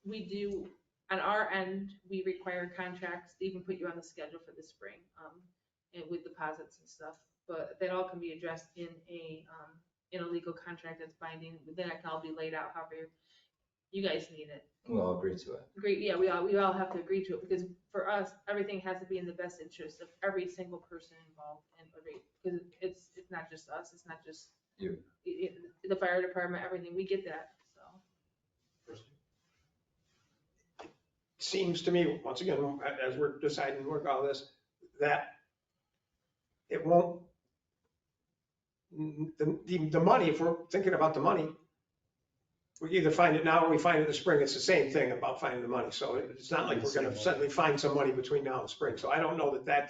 We do, on our end, we require contracts to even put you on the schedule for the spring, and with deposits and stuff. But that all can be addressed in a legal contract that's binding. Then it can all be laid out however you guys need it. We all agree to it. Agree, yeah, we all have to agree to it, because for us, everything has to be in the best interest of every single person involved and agree, because it's not just us, it's not just You. the fire department, everything, we get that, so. Seems to me, once again, as we're deciding to work all this, that it won't, the money, if we're thinking about the money, we either find it now or we find it in the spring. It's the same thing about finding the money. So it's not like we're going to suddenly find some money between now and spring. So I don't know that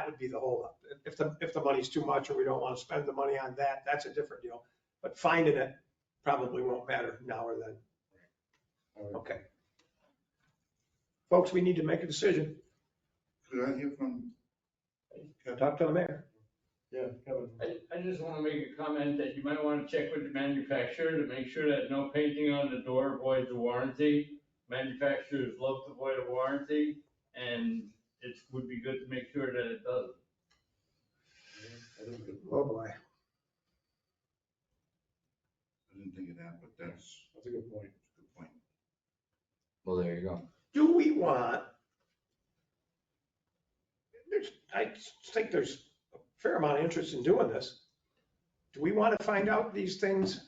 would be the holdup. If the money's too much or we don't want to spend the money on that, that's a different deal. But finding it probably won't matter now or then. Okay. Folks, we need to make a decision. Could I hear from? Talk to the mayor. Yeah, Kevin. I just want to make a comment that you might want to check with the manufacturer to make sure that no painting on the door voids the warranty. Manufacturers love to void a warranty, and it would be good to make sure that it doesn't. Oh, boy. I didn't think of that, but that's a good point. Good point. Well, there you go. Do we want, I think there's a fair amount of interest in doing this. Do we want to find out these things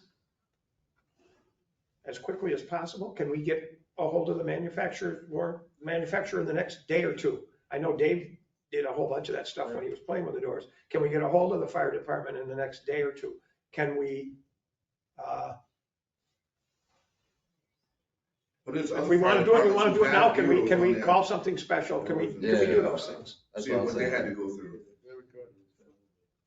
as quickly as possible? Can we get a hold of the manufacturer in the next day or two? I know Dave did a whole bunch of that stuff when he was playing with the doors. Can we get a hold of the fire department in the next day or two? Can we, if we want to do it, we want to do it now. Can we call something special? Can we do those things? See what they had to go through.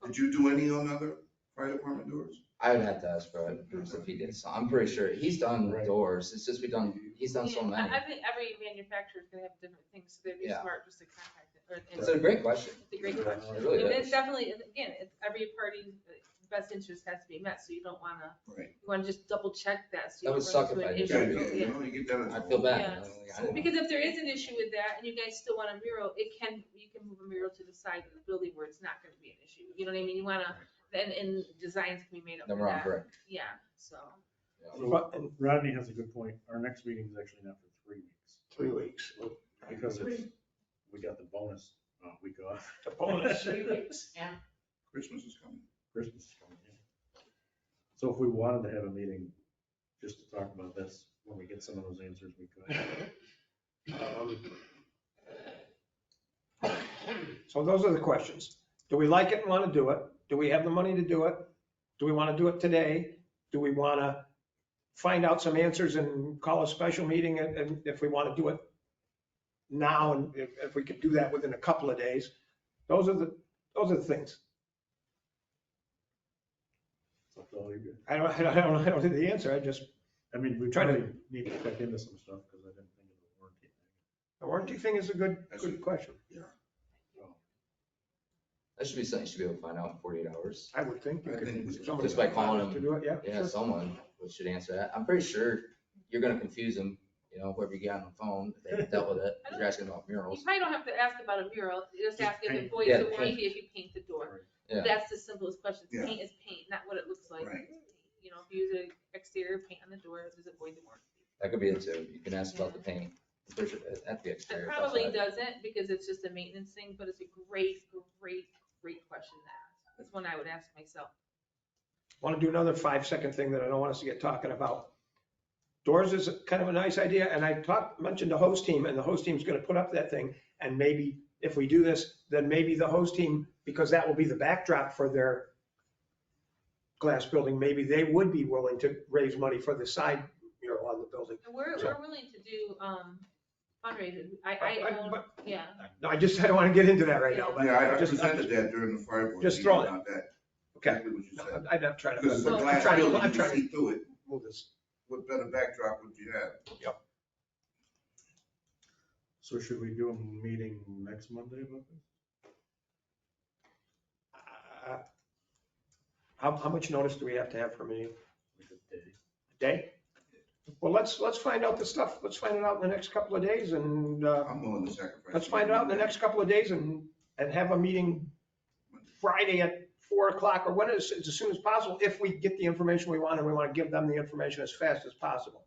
Did you do any on other fire department doors? I would have to ask Brad if he did. So I'm pretty sure he's done doors. It's just he's done so many. I think every manufacturer is gonna have different things, so they'd be Yeah. smart just to contact it. It's a great question. It's a great question. It really And is. it's definitely, again, it's every party's best interest has to be met, so you don't wanna, Right. you wanna just double check that. So you That would don't suck run if I into did. an issue. Yeah, you know, you get that as I a feel whole. bad. Yeah. I don't know. Because if there is an issue with that and you guys still want a mural, you can move a mural to the side of the building where it's not gonna be an issue. You know what I mean? You wanna, and designs can be made up Then for we're on that. brick. Yeah, so. So Rodney has a good point. Our next meeting is actually not for 3 weeks. 3 weeks. Because we got the bonus week off. The bonus. 3 weeks, yeah. Christmas is coming. Christmas is coming, yeah. So if we wanted to have a meeting just to talk about this, when we get some of those answers, we could. So those are the questions. Do we like it and want to do it? Do we have the money to do it? Do we want to do it today? Do we want to find out some answers and call a special meeting and if we want to do it now, and if we could do that within a couple of days? Those are the things. I don't know the answer. I mean, we try to probably need to check into some stuff because I didn't think of the warranty thing. The warranty thing is a good question. Yeah. That should be something you should be able to find out in 48 hours. I would think. Just by calling them. To do it, yeah. Yeah, Sure. someone should answer that. I'm pretty sure you're gonna confuse them, you know, whoever you get on the phone, if they haven't dealt with it, if you're asking about You murals. probably don't have to ask about a mural, just ask if it voids Yeah, the paint. warranty if you paint the door. Yeah. That's the simplest question. Yeah. Paint is paint, not what it looks like. Right. You know, if you use an exterior paint on the door, does it void the warranty? That could be it too. You can ask about the paint. I'm pretty sure at the It exterior. probably outside. doesn't because it's just a maintenance thing, but it's a great question to ask. That's one I would ask myself. Want to do another 5-second thing that I don't want us to get talking about. Doors is kind of a nice idea, and I mentioned the host team, and the host team's going to put up that thing, and maybe if we do this, then maybe the host team, because that will be the backdrop for their glass building, maybe they would be willing to raise money for the side mural on the building. And we're willing to do fundraising. Yeah. No, I don't want to get into that right now. but Yeah, I presented that during the fire board. Just meeting throw it. about that. Okay. Exactly what you said. I'm not trying Because to. the glass building, you can see through it. Move this. What better backdrop would you have? Yep. So should we do a meeting next Monday about this? How much notice do we have to have for a meeting? Like a day. A day? Well, let's find out the stuff. Let's find it out in the next couple of days and, I'm willing to sacrifice. let's find it out in the next couple of days and have a meeting Friday at 4 o'clock or when as soon as possible, if we get the information we want and we want to give them the information as fast as possible.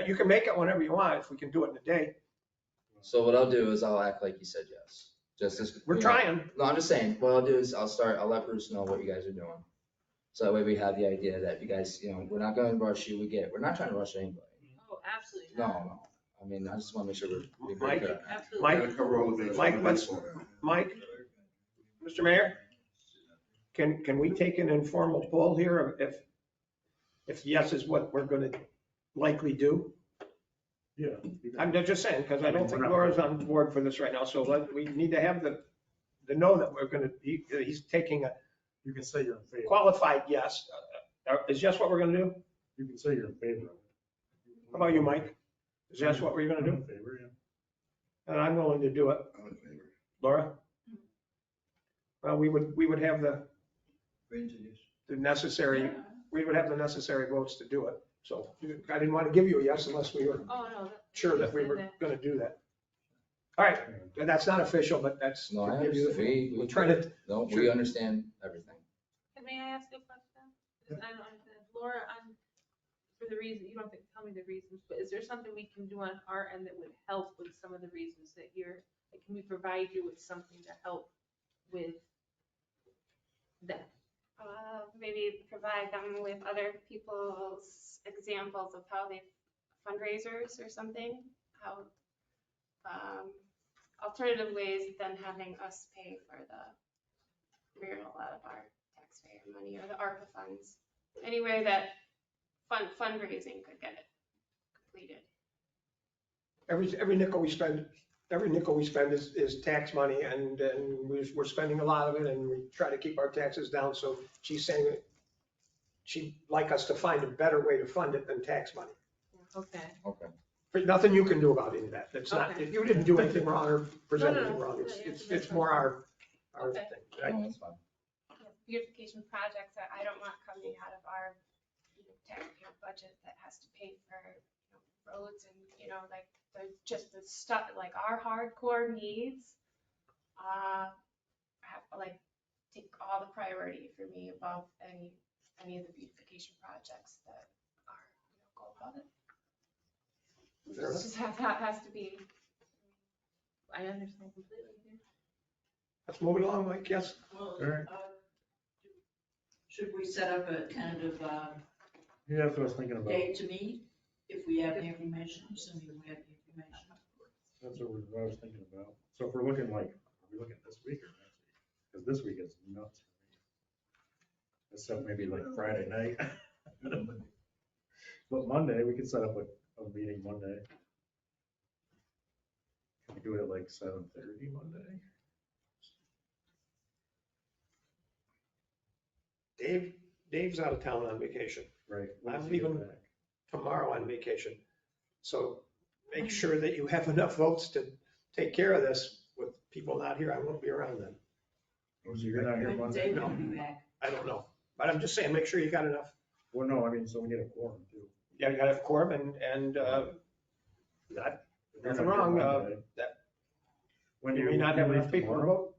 You can make it whenever you want, if we can do it in a day. So what I'll do is I'll act like you said yes. Just as. We're you know. trying. No, I'm just saying, what I'll do is I'll let Bruce know what you guys are doing. So that way we have the idea that you guys, you know, we're not gonna rush you, we get it. We're not trying to rush anybody. Oh, absolutely No, not. no. I mean, I just wanna make sure we're. Mike, clear on that. Absolutely. Mike, Gotta cover all the bases. Mike, Mr. Mayor, can we take an informal poll here if yes is what we're gonna likely do? Yeah. I'm just saying, because I don't think Laura's on board for this right now, so we need to have the know that we're gonna, he's taking a You can say you're in favor. qualified yes. Is yes what we're gonna do? You can say you're in favor of it. How about you, Mike? Is yes what we're gonna I'm do? in favor, yeah. And I'm willing to do it. I'm in favor. Laura? Well, we would have the necessary, we would have the necessary votes to do it. So I didn't want to give you a yes unless we were Oh, no. sure that we were going to do that. All right, and that's not official, but that's. No, I to give you the- understand. We're trying to. No, we Sure. understand everything. May I ask you a question? I don't understand. Laura, for the reason, you don't have to tell me the reasons, but is there something we can do on our end that would help with some of the reasons that like, can we provide you with something to help with that? Maybe provide them with other people's examples of how they fundraisers or something, how alternative ways than having us pay for the mural out of our taxpayer money or the ARPA funds. Anywhere that fundraising could get it completed. Every nickel we spend is tax money, and we're spending a lot of it, and we try to keep our taxes down. So she's saying that she'd like us to find a better way to fund it than tax money. Okay. Okay. But nothing you can do about any of that. It's not, Okay. you didn't do anything wrong or present No, no, anything no. wrong. Yeah, It's more our Okay. thing. No, that's fine. Beautification projects that I don't want coming out of our taxpayer budget that has to pay for roads and like just the stuff like our hardcore needs have like take all the priority for me above any of the beautification projects that It's just has to be, I understand completely. Let's move it along, Mike, yes. Well, Alright. should we set up a tentative Yeah, that's what I was thinking about. date to meet if we have the information, assuming we have the information? That's what I was thinking about. So if we're looking like, are we looking this week or next week? Because this week is nuts for me. This stuff maybe like Friday night. But Monday, we could set up a meeting Monday. Can we do it at like 7:30 Monday? Dave's out of town on vacation. Right. I'm leaving tomorrow on vacation. So make sure that you have enough votes to take care of this. With people not here, I won't be around then. Oh, so you're not here When Monday? Dave will be back. I don't know. But I'm just saying, make sure you got enough. Well, no, I mean, so we need a quorum too. Yeah, you gotta have quorum and, nothing wrong, that When you do may not have enough people to tomorrow? vote.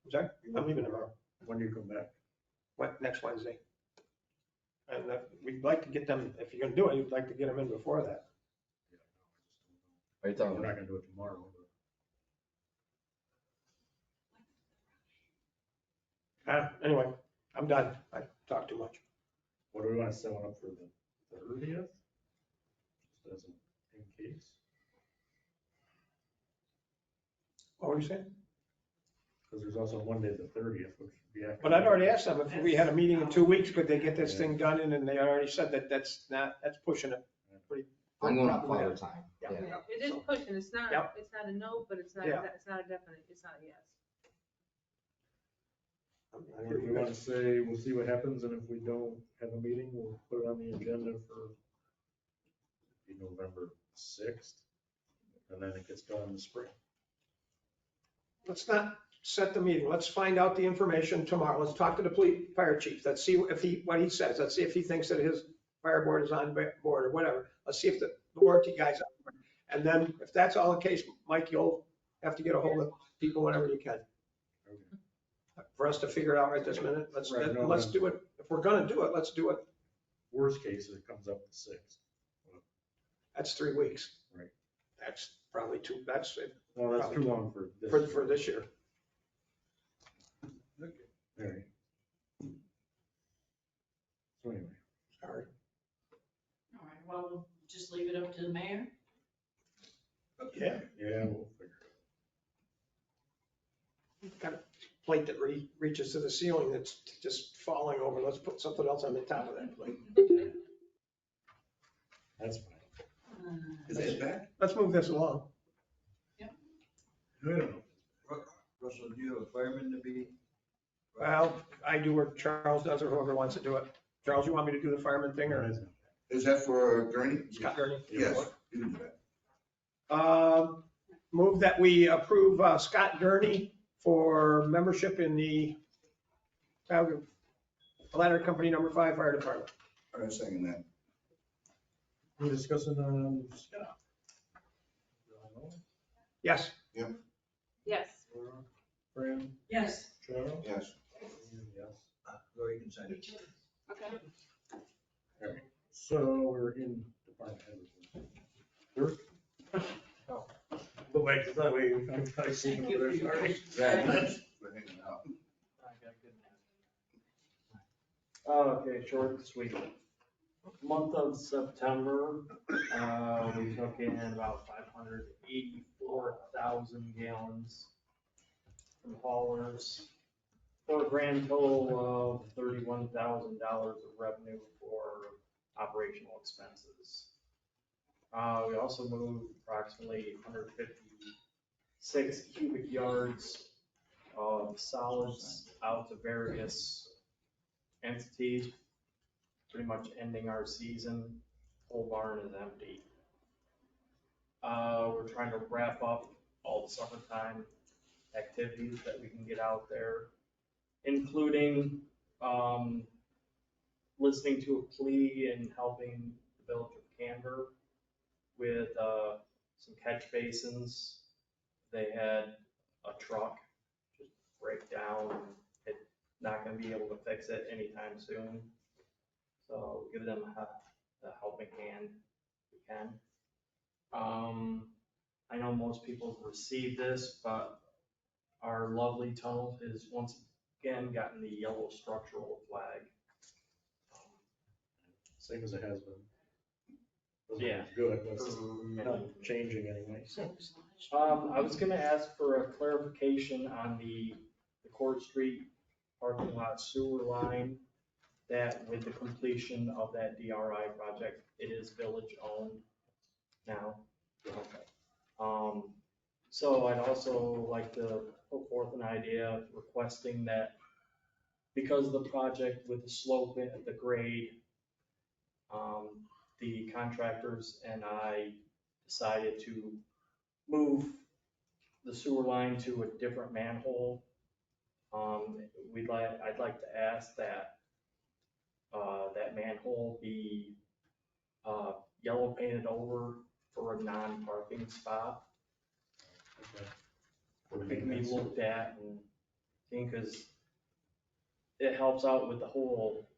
I'm sorry, I'm leaving tomorrow. When do you come back? Next Wednesday. And we'd like to get them, if you're gonna do it, you'd like to get them in before that. Are you talking We're not about? gonna do it tomorrow. Anyway, I'm done. I talked too much. What do we want to set one up for the 30th? Just as in case. What were you saying? Because there's also Monday the 30th, which would be after. But I'd already asked them if we had a meeting in 2 weeks, could they get this thing done in? And they already said that that's pushing it pretty. I'm going on probably Father not. time. Yeah. Yeah. It is pushing, it's not, Yep. it's not a no, but it's not, Yeah. it's not a definite, it's not a yes. If we want to say, we'll see what happens, and if we don't have a meeting, we'll put it on the agenda for November 6th, and then it gets done in the spring. Let's not set the meeting. Let's find out the information tomorrow. Let's talk to the police, fire chief. Let's see what he says. Let's see if he thinks that his fire board is on board or whatever. Let's see if the warranty guy's on board. And then if that's all the case, Mike, you'll have to get a hold of people whenever you can. For us to figure it out right this minute, let's Right, no, let's do it. If we're gonna do it, let's do it. Worst case, it comes up to 6th. That's 3 weeks. Right. That's probably too, that's it. Well, that's too long for this. For this year. All right. So anyway. Sorry. All right, well, we'll just leave it up to the mayor. Yeah. Yeah, we'll figure it Got a plate that reaches to the ceiling that's just falling over. Let's put something else on the top of that plate. out. That's fine. Is that back? Let's move this along. I don't know. Russell, do you have a fireman to be? Well, I do or Charles does or whoever wants to do it. Charles, you want me to do the fireman thing or? Is that for Gurney? Scott Gurney? Yes, you can do that. Move that we approve Scott Gurney for membership in the ladder company number 5 fire department. All right, second that. We're discussing, Scott. Yes. Yep. Yes. Fran, Yes. Charles? Yes. And yes. Or you can sign it. Okay. All right, so we're in department head report. Dirk? Oh. Go back to that way. I'm kind of seeing over there, sorry. Yeah, thanks for hanging out. Okay, short and sweet. Month of September, we took in about 584,000 gallons from haulers, for a grand total of $31,000 of revenue for operational expenses. We also moved approximately 156 cubic yards of solids out to various entities, pretty much ending our season. Whole barn is empty. We're trying to wrap up all the summertime activities that we can get out there, including listening to a plea and helping the village of Canver with some catch basins. They had a truck just break down. It's not gonna be able to fix it anytime soon. So give them a helping hand we can. I know most people have received this, but our lovely tunnel has once again gotten the yellow structural flag. Same as it has been. Doesn't Yeah. mean it's good, but it's For not many. changing anyway, so. I was gonna ask for a clarification on the Court Street parking lot sewer line, that with the completion of that DRI project, it is village owned now. Okay. So I'd also like to put forth an idea requesting that because the project with the slope and the grade, the contractors and I decided to move the sewer line to a different manhole. I'd like to ask that, that manhole be, yellow painted over for a non-parking spot. It can be looked at and think, cause it helps out with the whole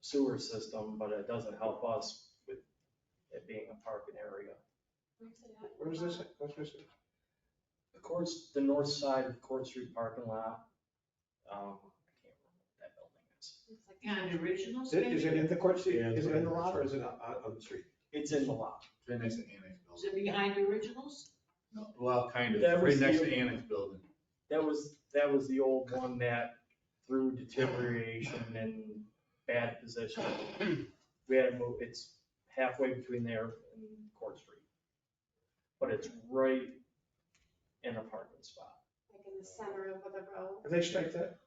sewer system, but it doesn't help us with it being a parking area. Where's this? What's this? The north side of Court Street parking lot. I can't remember what that building is. And originals? Is it in the court street? Yeah, Is it in the lot or is it on the street? It's in the lot. Right next to Annex Is it behind originals? No, well, kind of, That right was next the- to Annex building. That was the old one that through deterioration and bad position, we had to move, it's halfway between there and Court Street. But it's right in a parking spot. Like in the center of the road. Have they striped that?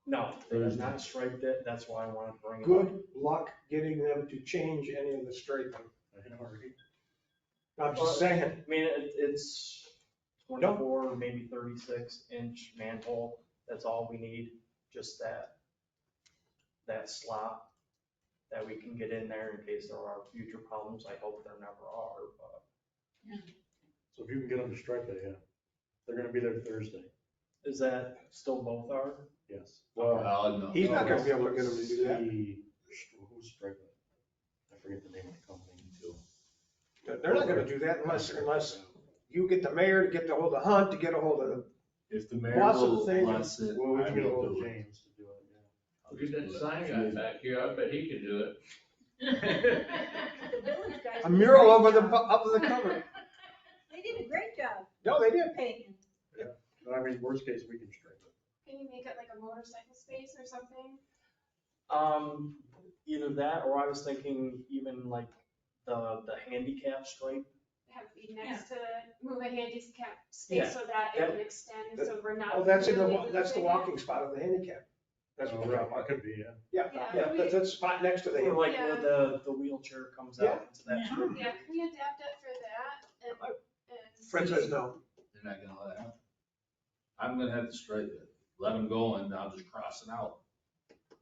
No, they have not striped it, that's why I wanted to bring it up. Good luck getting them to change any of the striping. I'm just saying. I mean, it's 24, maybe 36-inch manhole, that's all we need, just that slot that we can get in there in case there are future problems. I hope there never are, but. So if you can get them to strike that, yeah. They're gonna be there Thursday. Is that still both are? Yes. Well, no. He's not gonna be able to get them to do that. Who's striking it? I forget the name of the company too. They're not gonna do that unless you get the mayor to get a hold of Hunt, to get a hold of the. If the mayor Boss of will the thing. bless it, Well, we I can get a will hold of do it. James to do it, yeah. I'll If you just got do it. sign guy back here, I bet he could do it. A mural over the, up of the cover. They did a great job No, they did. painting. But I mean, worst case, we can strike it. Can you make it like a motorcycle space or something? Either that, or I was thinking even like the handicap stripe. Have it be next to, move a handicap Yeah, space so that it that- can extend, so we're not. Oh, that's really that's the losing it. walking spot of the handicap. That's what we're talking about. Could be, yeah. Yeah, that's a spot next to the. Or like Yeah. where the wheelchair comes out into that strip. Yeah, can we adapt it for that? And Fred says no. They're not gonna let it happen. I'm gonna have to strike it, let them go and I'll just cross it out.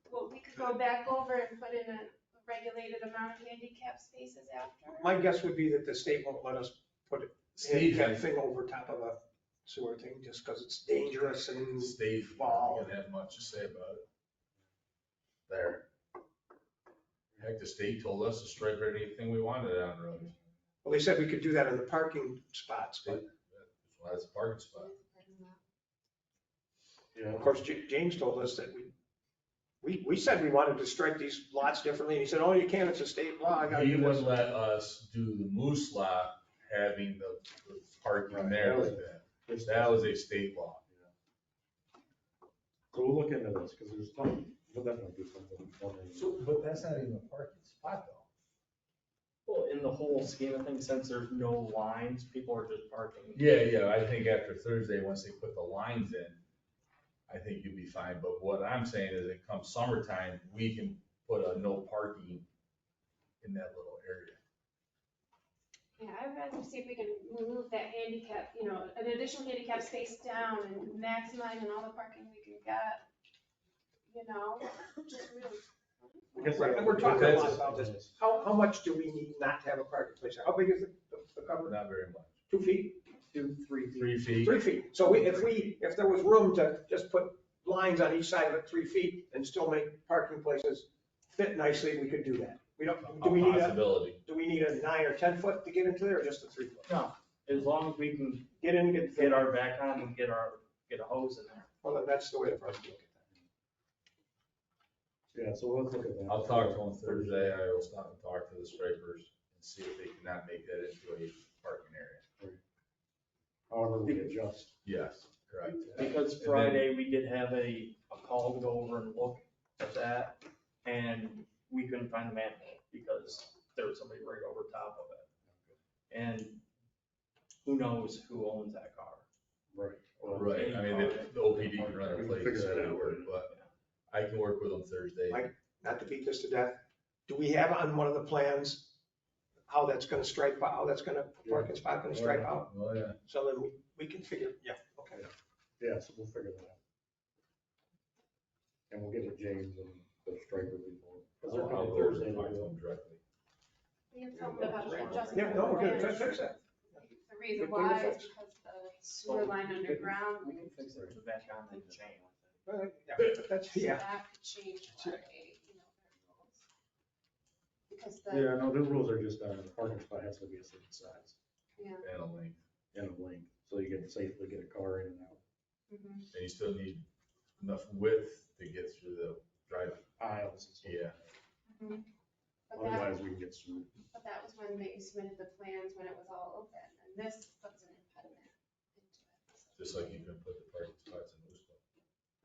well, we could go back over and put in a regulated amount of handicap spaces after. My guess would be that the state won't let us put a Steve, handicap thing over top of a sewer thing just because it's dangerous and. Steve, Wow. I didn't have much to say about it. There. Heck, the state told us to stripe anything we wanted on the road. Well, they said we could do that in the parking spots, but That's a parking spot. Yeah. of course, James told us that we said we wanted to strike these lots differently, and he said, oh, you can't, it's a state law, I gotta He do this. wouldn't let us do the moose lot, having the parking there like that. That was a state law. So we'll look into this, because there's something, we'll definitely do something. So, but that's not even a parking spot though. Well, in the whole scheme of things, since there's no lines, people are just parking. Yeah, I think after Thursday, once they put the lines in, I think you'll be fine, but what I'm saying is it comes summertime, we can put a no parking in that little area. Yeah, I'd rather see if we can move that handicap, an additional handicap space down and maximizing all the parking we can get. Just really. Right, and we're talking a lot about this. How much do we need not to have a parking place? How big is the cover? Not very much. 2 feet? 2, 3 feet. 3 feet. 3 feet. So if there was room to just put lines on each side of it 3 feet and still make parking places fit nicely, we could do that. We don't, A do we need a, possibility. do we need a 9 or 10 foot to get into there or just a 3 foot? No, as long as we can Get in, get our back on and get a hose in there. Well, then that's the way for us to look at that. Yeah, so let's look at that. I'll talk to them Thursday. I will stop and talk to the stripers and see if they cannot make that into a parking area. However, we adjust. Yes, correct. Because And then- Friday, we did have a call to go over and look at that, and we couldn't find the manhole because there was somebody right over top of it. And who knows who owns that car? Right. Right, I mean, the OPD can run a place, Figure that out. work, but I can work with them Thursday. Mike, not to beat this to death, do we have on one of the plans how that's gonna stripe out, how that's gonna, parking spot gonna stripe out? Oh, yeah. So then we can figure, yeah, okay. Yeah, so we'll figure that out. And we'll get with James and the striper people. Because they're I'll coming go over Thursday and to talk to do them directly. We had talked about adjusting. Yeah, no, we're gonna try to fix that. The reason Good thing to why is fix. because the sewer line underground. We can fix it, the back on and chain. Yeah, but that's, So yeah. that could change what a, their rules. Because the, Yeah, no, the rules are just, the parking spot has to be a certain size yeah. And a link. and a length, so you can safely get a car in and out. Mhm. And you still need enough width to get through the drive. Aisles and stuff. Yeah. Mhm. But that, Otherwise, we can get sued. but that was when they submitted the plans when it was all open, and this puts an impediment into it. Just like you can put the parking spots in Owego.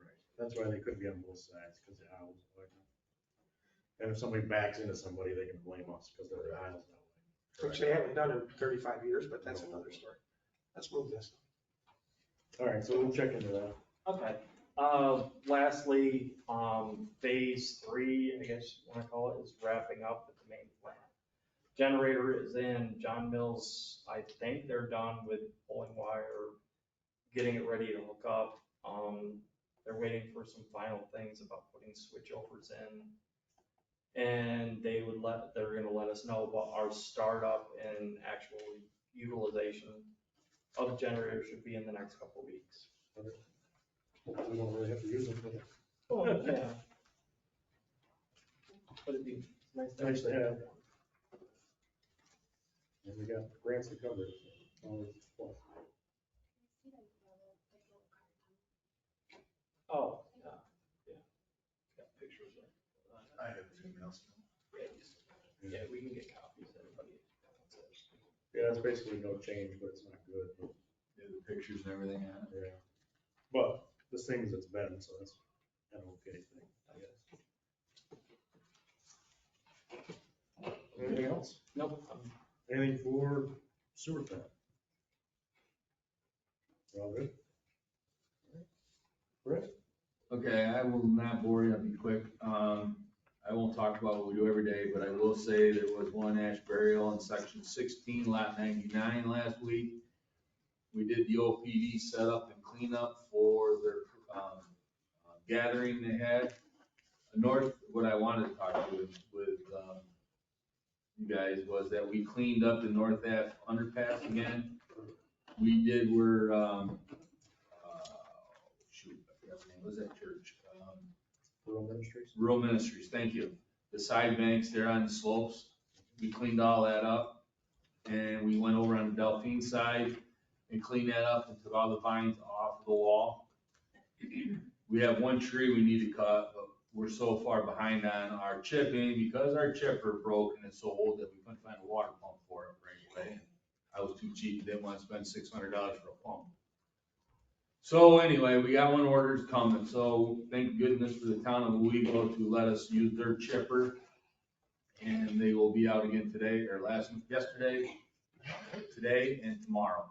Right. That's why they couldn't be on both sides, because the aisles are like that. And if somebody backs into somebody, they can blame us because they're the aisles that way. Which they haven't done in 35 years, but that's another story. Let's move this. All right, so we'll check into that. Okay, lastly, phase 3, I guess you wanna call it, is wrapping up with the main plant. Generator is in, John Mills, I think they're done with pulling wire, getting it ready to hook up. They're waiting for some final things about putting switchovers in. And they're gonna let us know about our startup and actual utilization of the generator should be in the next couple of weeks. We don't really have to use them for that. Oh, yeah. But it'd be Nice to have. And we got grants to cover it. So always a plus. Oh, yeah. Got pictures of. I have something else. Yeah, we can get copies, everybody. Yeah, it's basically no change, but it's not good. But, Yeah, the pictures and everything on it. yeah. But the same as it's been, so that's an okay thing, I guess. Anything else? Nope. Anything for sewer plant? All good? Brett? Okay, I will not bore you, I'll be quick. I won't talk about what we do every day, but I will say there was one ash burial in section 16, lot 99 last week. We did the OPD setup and cleanup for their gathering they had. North, what I wanted to talk with you guys was that we cleaned up the North Ave underpass again. We did where, shoot, I forgot the name, what was that church? Rural Ministries? Rural Ministries, thank you. The side banks there on the slopes, we cleaned all that up. And we went over on the Delphine side and cleaned that up and took all the vines off the wall. We have one tree we need to cut, but we're so far behind on our chipping because our chipper broke and it's so old that we couldn't find a water pump for it right away. I was too cheap, didn't want to spend $600 for a pump. So anyway, we got one order coming, so thank goodness for the town of Owego to let us use their chipper. And they will be out again today, or yesterday, today and tomorrow.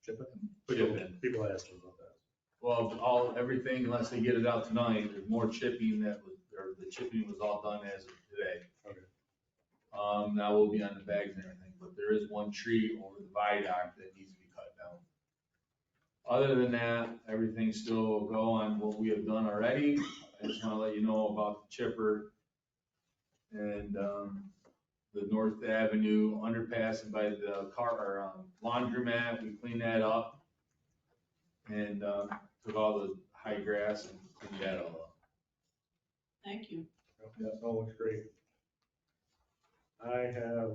Chip it? Put it in. People asked me about that. Well, everything, unless they get it out tonight, there's more chipping or the chipping was all done as of today. Okay. Now we'll be on the bags and everything, but there is one tree over the viaduct that needs to be cut down. Other than that, everything still will go on what we have done already. I just wanna let you know about the chipper and, the North Avenue underpass and by the laundromat, we cleaned that up. And, took all the high grass and cleaned that all up. Thank you. Yeah, that looks great. I have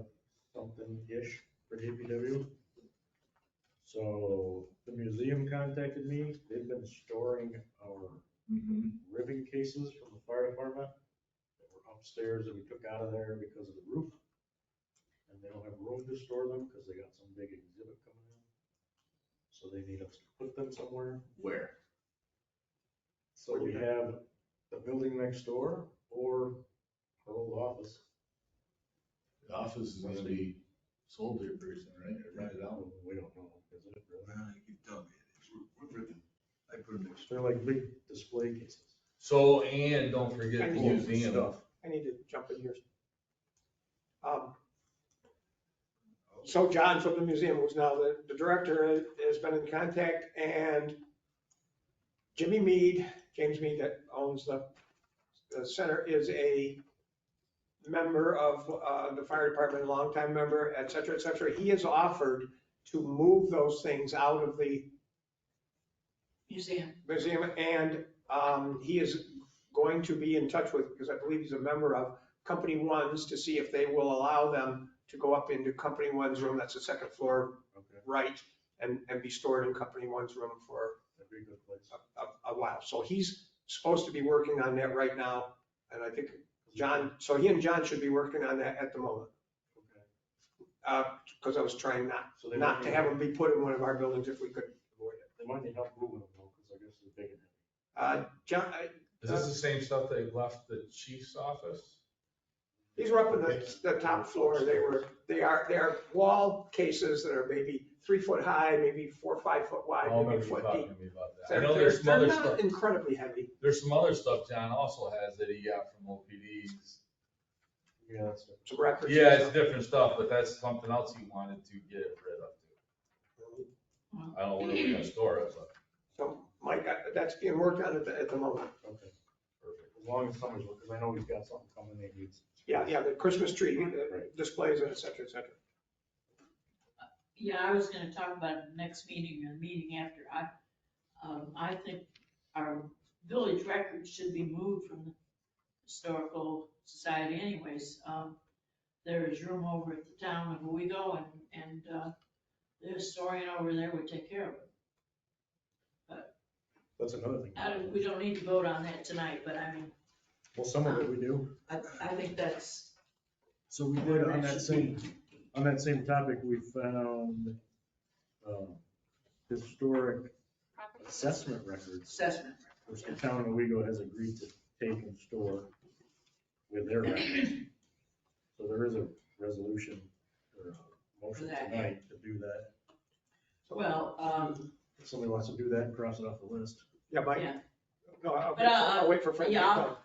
something-ish for DPW. So the museum contacted me. They've been storing our ribbon cases from the fire department that were upstairs that we took out of there because of the roof. And they don't have room to store them because they got some big exhibit coming in. So they need us to put them somewhere. Where? So we have the building next door or our old office. The office is gonna be sold here pretty soon, right? Or rented out. We don't know, is it really? Well, you keep telling me it is. We're ripping. I put them next. They're like big display cases. So, and don't forget the museum. Stuff. I need to jump in here. So John from the museum, who's now the director, has been in contact, and Jimmy Mead, James Mead, that owns the center, is a member of the fire department, longtime member, et cetera, et cetera. He has offered to move those things out of the Museum. and he is going to be in touch with, because I believe he's a member of Company One's, to see if they will allow them to go up into Company One's room, that's the second floor, right, and be stored in Company One's room for That'd be a good place. a while. So he's supposed to be working on that right now, and I think John, so he and John should be working on that at the moment. Because I was trying not to have them be put in one of our buildings if we could avoid it. They might need help moving them though, because I guess they're big and heavy. John, Is this the same stuff they left the chief's office? these were up in the top floor. They are wall cases that are maybe 3 foot high, maybe 4 or 5 foot wide, Oh, maybe a remember you foot talking deep. to me about that. I know there's some They're other not stuff. incredibly heavy. There's some other stuff John also has that he got from OPD's. Yeah, that's it. Some records. Yeah, it's different stuff, but that's something else he wanted to get rid of too. I don't know where we're gonna store it, but. So Mike, that's being worked on at the moment. Okay, perfect. As long as somebody's, because I know we've got something coming in. Yeah, the Christmas tree displays, et cetera, et cetera. Yeah, I was gonna talk about it next meeting or the meeting after. I think our village records should be moved from the historical society anyways. There is room over at the town of Owego and the historian over there would take care of it. But That's another thing. we don't need to vote on that tonight, but I mean, Well, some of it we do. I think that's. So we did on that same topic, we found historic assessment records, Assessment. which the town of Owego has agreed to take and store with their records. So there is a resolution or a motion For that, tonight to do that. Well, If somebody wants to do that and cross it off the list. Yeah, Mike. yeah. No, But, I'll wait for Frank. to yeah, come.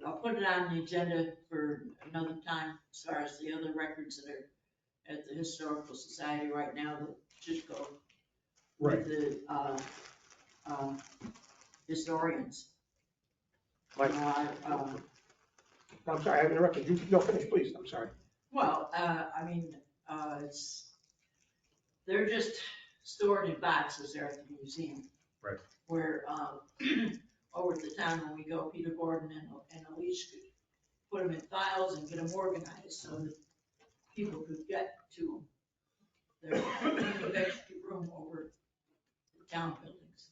I'll put it on the agenda for another time as far as the other records that are at the Historical Society right now that should go with the, historians. Mike. I'm sorry, I interrupted you. No, finish, please. I'm sorry. Well, I mean, they're just stored in boxes there at the museum. Right. Where, over at the town when we go, Peter Gordon and Alicia could put them in files and get them organized so that people could get to them. There's plenty of extra room over the town buildings.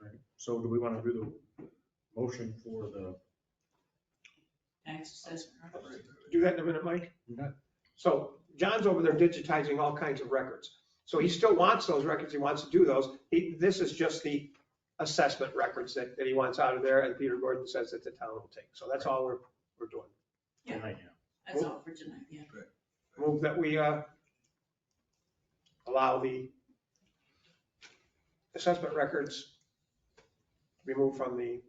Right. So do we want to do the motion for the? Tax assessment. Do that in a minute, Mike. Okay. So John's over there digitizing all kinds of records. So he still wants those records. He wants to do those. This is just the assessment records that he wants out of there, and Peter Gordon says that the town will take. So that's all we're doing. Yeah, that's all for tonight, yeah. Move that we allow the assessment records to be moved from the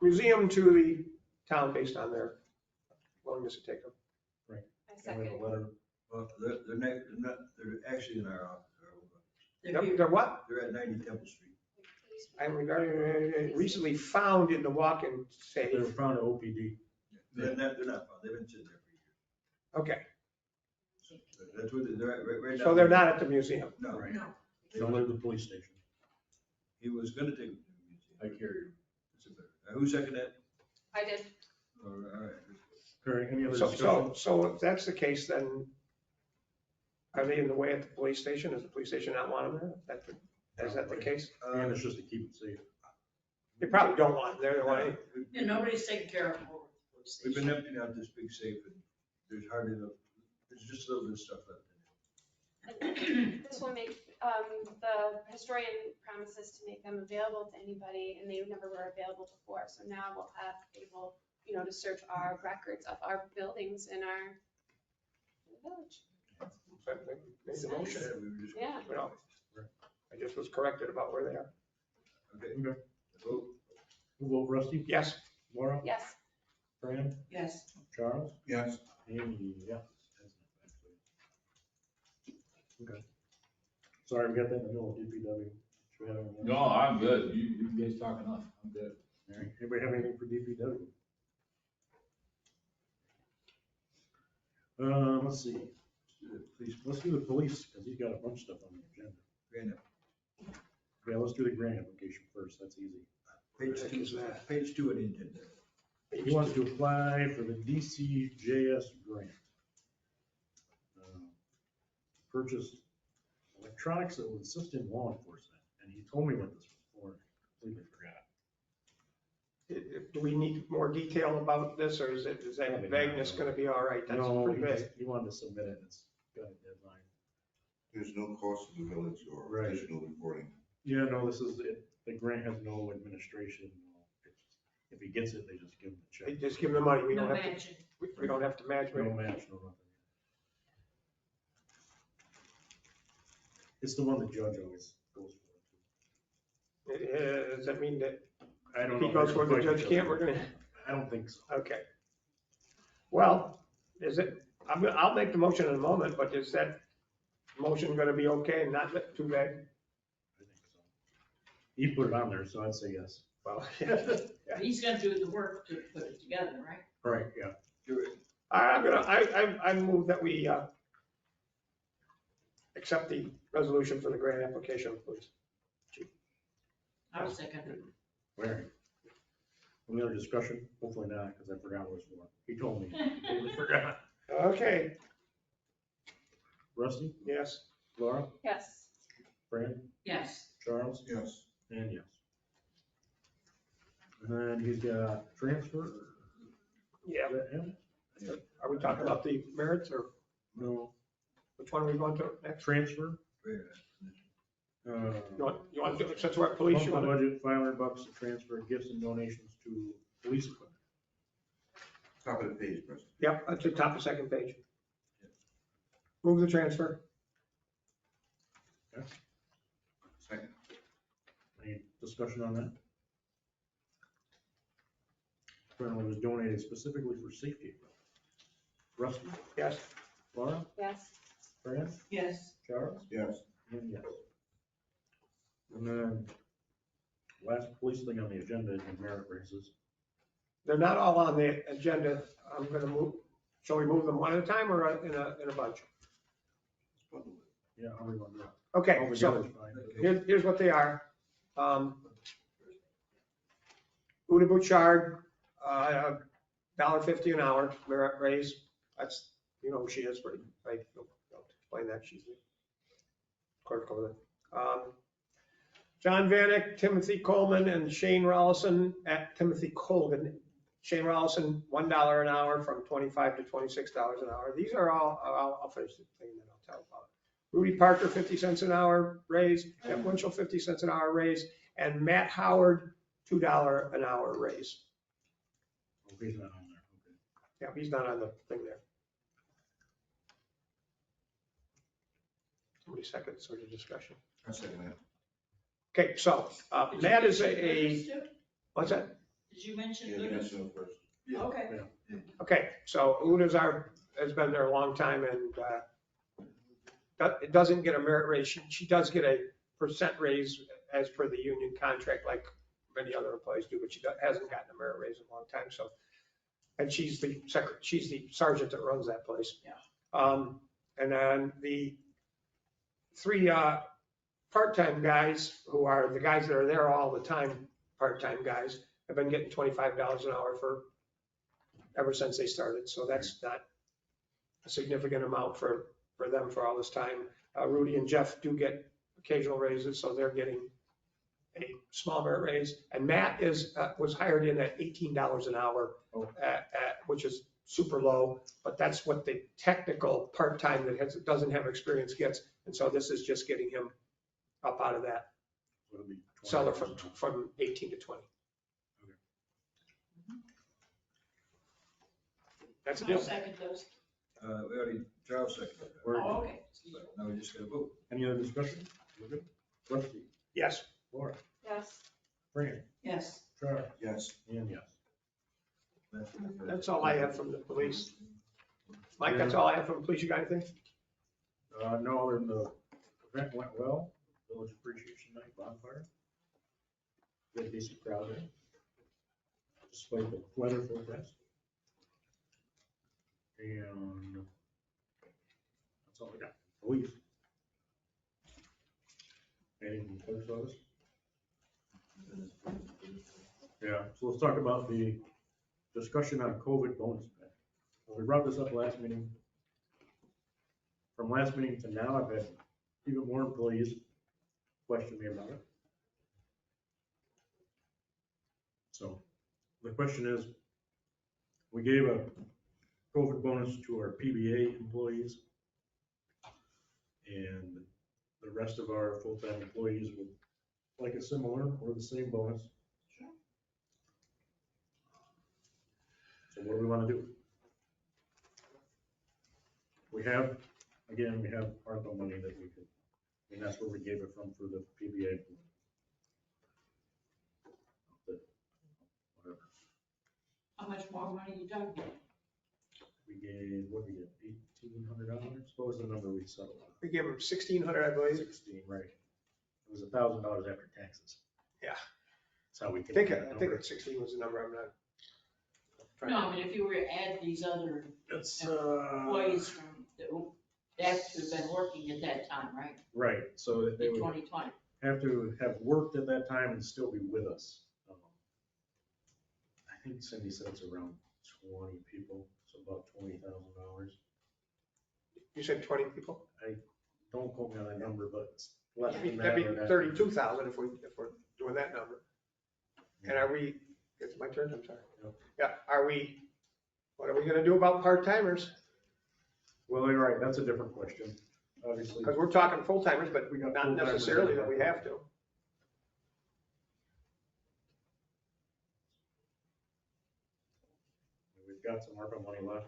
museum to the town based on their willingness to take them. Right. I second. Well, they're actually in our office. They're what? They're at 90 Temple Street. I'm recently found in the walk-in safe. They were found at OPD. They're not found. They've been sitting there for years. Okay, That's where they're at right now. so they're not at the museum. No. Right. They're at the police station. He was gonna take them to the museum. I carry. Who seconded that? I did. All right. All right, any other So, discussion? so if that's the case, then are they in the way at the police station? Does the police station not want them there? Is that the case? And it's just to keep it safe. They probably don't want them there. They want And nobody's taking care of them over at the police We've been station. emptying out this big safe and there's hardly enough, there's just a little bit of stuff left in it. This will make, the historian promises to make them available to anybody, and they never were available before. So now we'll have able, to search our records of our buildings in our village. Made the motion. Yeah, we were just- Yeah. Well, I just was corrected about where they are. Okay. Okay. Vote. Who vote, Rusty? Yes. Laura? Yes. Fran? Yes. Charles? Yes. Amy, yes. Okay. Sorry, we got that in the middle of DPW. Should we have anything else? No, I'm good. You guys talk enough. I'm good. All right, anybody have anything for DPW? Let's see. Let's do the police, because he's got a bunch of stuff on the agenda. Grant Yeah, let's do the grant application first, that's easy. Page two of the agenda. He wants to apply for the DCJS grant. Purchase electronics that will assist in law enforcement, and he told me what this was for, I completely forgot. Do we need more detail about this, or is that vagueness gonna be all right? That's No, pretty vague. he wanted to submit it, it's got a deadline. There's no cost to the village or Right. additional reporting. Yeah, no, this is, it. The grant has no administration, no. If he gets it, they just give him the They check. just give them the money. We No don't have to, matching. we don't have to match. No match, no nothing. It's the one the judge always goes for. Does that mean that I don't if know. he goes where the judge can't, we're gonna? I don't think so. Okay. Well, is it, I'll make the motion in a moment, but is that motion gonna be okay and not too vague? I think so. He put it on there, so I'd say yes. Well, He's gonna do the work to put it together, right? All right, yeah. Do it. I move that we, accept the resolution for the grant application, please. I was second. All right. Any other discussion? Hopefully not, because I forgot what it was for. He told me. Totally forgot. Okay, Rusty? yes. Laura? Yes. Fran? Yes. Charles? Yes. And yes. And then he's got transfer. Yeah. Is that him? Are we talking about the merits or No. which one are we going to next? Transfer. Wait a minute. You want to do it since we're at police? You Monthly want to? budget, $500 to transfer gifts and donations to police equipment. Top of the page, President. Yep, at the top of second page. Move the transfer. Okay. Second. Any discussion on that? Apparently it was donated specifically for safety equipment. Rusty? Yes. Laura? Yes. Fran? Yes. Charles? Yes. And yes. And then last police thing on the agenda is the merit raises. They're not all on the agenda. I'm gonna move, shall we move them one at a time or in a bunch? Yeah, how do you want to do it? Okay, All so together is fine. here's what they are. Uda Bouchard, $1.50 an hour, merit raise. That's, you know who she is, pretty, I don't explain that, she's the clerk over there. John Vanek, Timothy Coleman, and Shane Rollison at Timothy Colgan. Shane Rollison, $1 an hour from $25 to $26 an hour. These are all, I'll finish the thing and then I'll tell about it. Rudy Parker, 50 cents an hour raise. Jeff Winchell, 50 cents an hour raise. And Matt Howard, $2 an hour raise. Oh, he's not on there, okay. Yeah, he's not on the thing there. Somebody seconds for the discussion. I second that. Okay, so Matt is what's that? Did you mention Yeah, you Uda's? mentioned it first. Okay. Okay, so Uda's has been there a long time and it doesn't get a merit raise. She does get a percent raise as per the union contract like many other employees do, but she hasn't gotten a merit raise in a long time, so. And she's the sergeant that runs that place. Yeah. And then the three part-time guys who are the guys that are there all the time, part-time guys, have been getting $25 an hour for ever since they started. So that's not a significant amount for them for all this time. Rudy and Jeff do get occasional raises, so they're getting a small merit raise. And Matt was hired in at $18 an hour, which is super low, but that's what the technical part-time that doesn't have experience gets. And so this is just getting him up out of that. Seller from 18 to 20. That's I'll second those. We already, Charles seconded. Oh, okay. Now we just gotta vote. Any other discussion? We're good? Rusty, Yes. Laura, Yes. Fran, Yes. Charles, Yes. and yes. That's all I have from the police. Mike, that's all I have from the police. You got anything? No, other than the event went well, Village Appreciation Night bonfire. We had a decent crowd there. Despite the weather forecast. And that's all I got. Police. Anything from clerk's office? Yeah, so let's talk about the discussion on COVID bonus pay. We brought this up last meeting. From last meeting to now, I've had even more employees question me about it. So the question is, we gave a COVID bonus to our PBA employees. And the rest of our full-time employees would like a similar or the same bonus. So what do we want to do? We have ARPA money that we could, and that's where we gave it from for the PBA. Whatever. How much more money you talking about? We gave, what did we get, $1,800? What was the number we settled on? We gave them 1,600, I believe. 16, right. It was $1,000 after taxes. Yeah. That's how we I came think up with that number. 16 was the number. I'm not. No, but if you were to add these other It's, employees from, that have been working at that time, right? right, so that they In would 2020. have to have worked at that time and still be with us. I think Cindy said it's around 20 people, so about $20,000. You said 20 people? Don't quote me on that number, but it's less than that. That'd or be that. 32,000 if we're doing that number. And are we, it's my turn, I'm sorry. Yep. Yeah, what are we gonna do about part-timers? Well, you're right, that's a different question, obviously. Because we're talking full-timers, but We got not full-timers necessarily in that we there. have to. We've got some ARPA money left.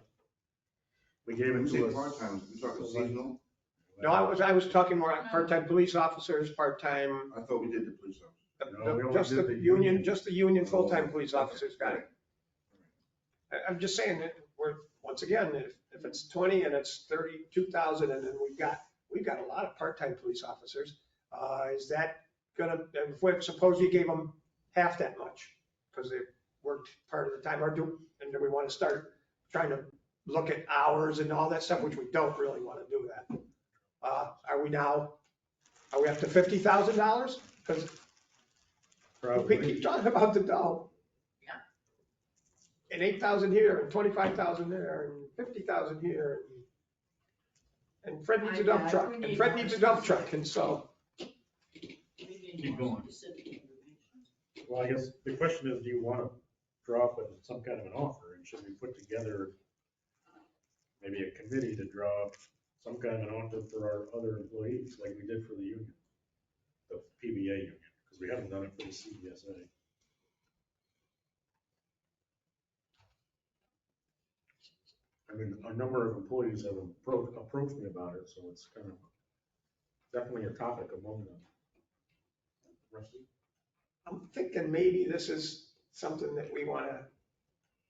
We gave it When you to say us. part-time, you talking seasonal? No, I was talking more on part-time police officers, part-time, I thought we did the police officer. No, we only just did the the union, union. just the union full-time police officers got it. I'm just saying that once again, if it's 20 and it's 32,000 and then we've got a lot of part-time police officers, is that gonna, suppose you gave them half that much because they worked part of the time, do we want to start trying to look at hours and all that stuff, which we don't really want to do that. Are we up to $50,000? Because we keep talking about the dough. And 8,000 here, and 25,000 there, and 50,000 here. And Fred needs a dump truck, and Fred needs a dump truck, and so. Keep going. Well, I guess the question is, do you want to draw up some kind of an offer? And should we put together maybe a committee to draw up some kind of an offer for our other employees, like we did for the union, the PBA union, because we haven't done it for the CBSA. I mean, a number of employees have approached me about it, so it's kind of definitely a topic among them. Rusty? I'm thinking maybe this is something that we want to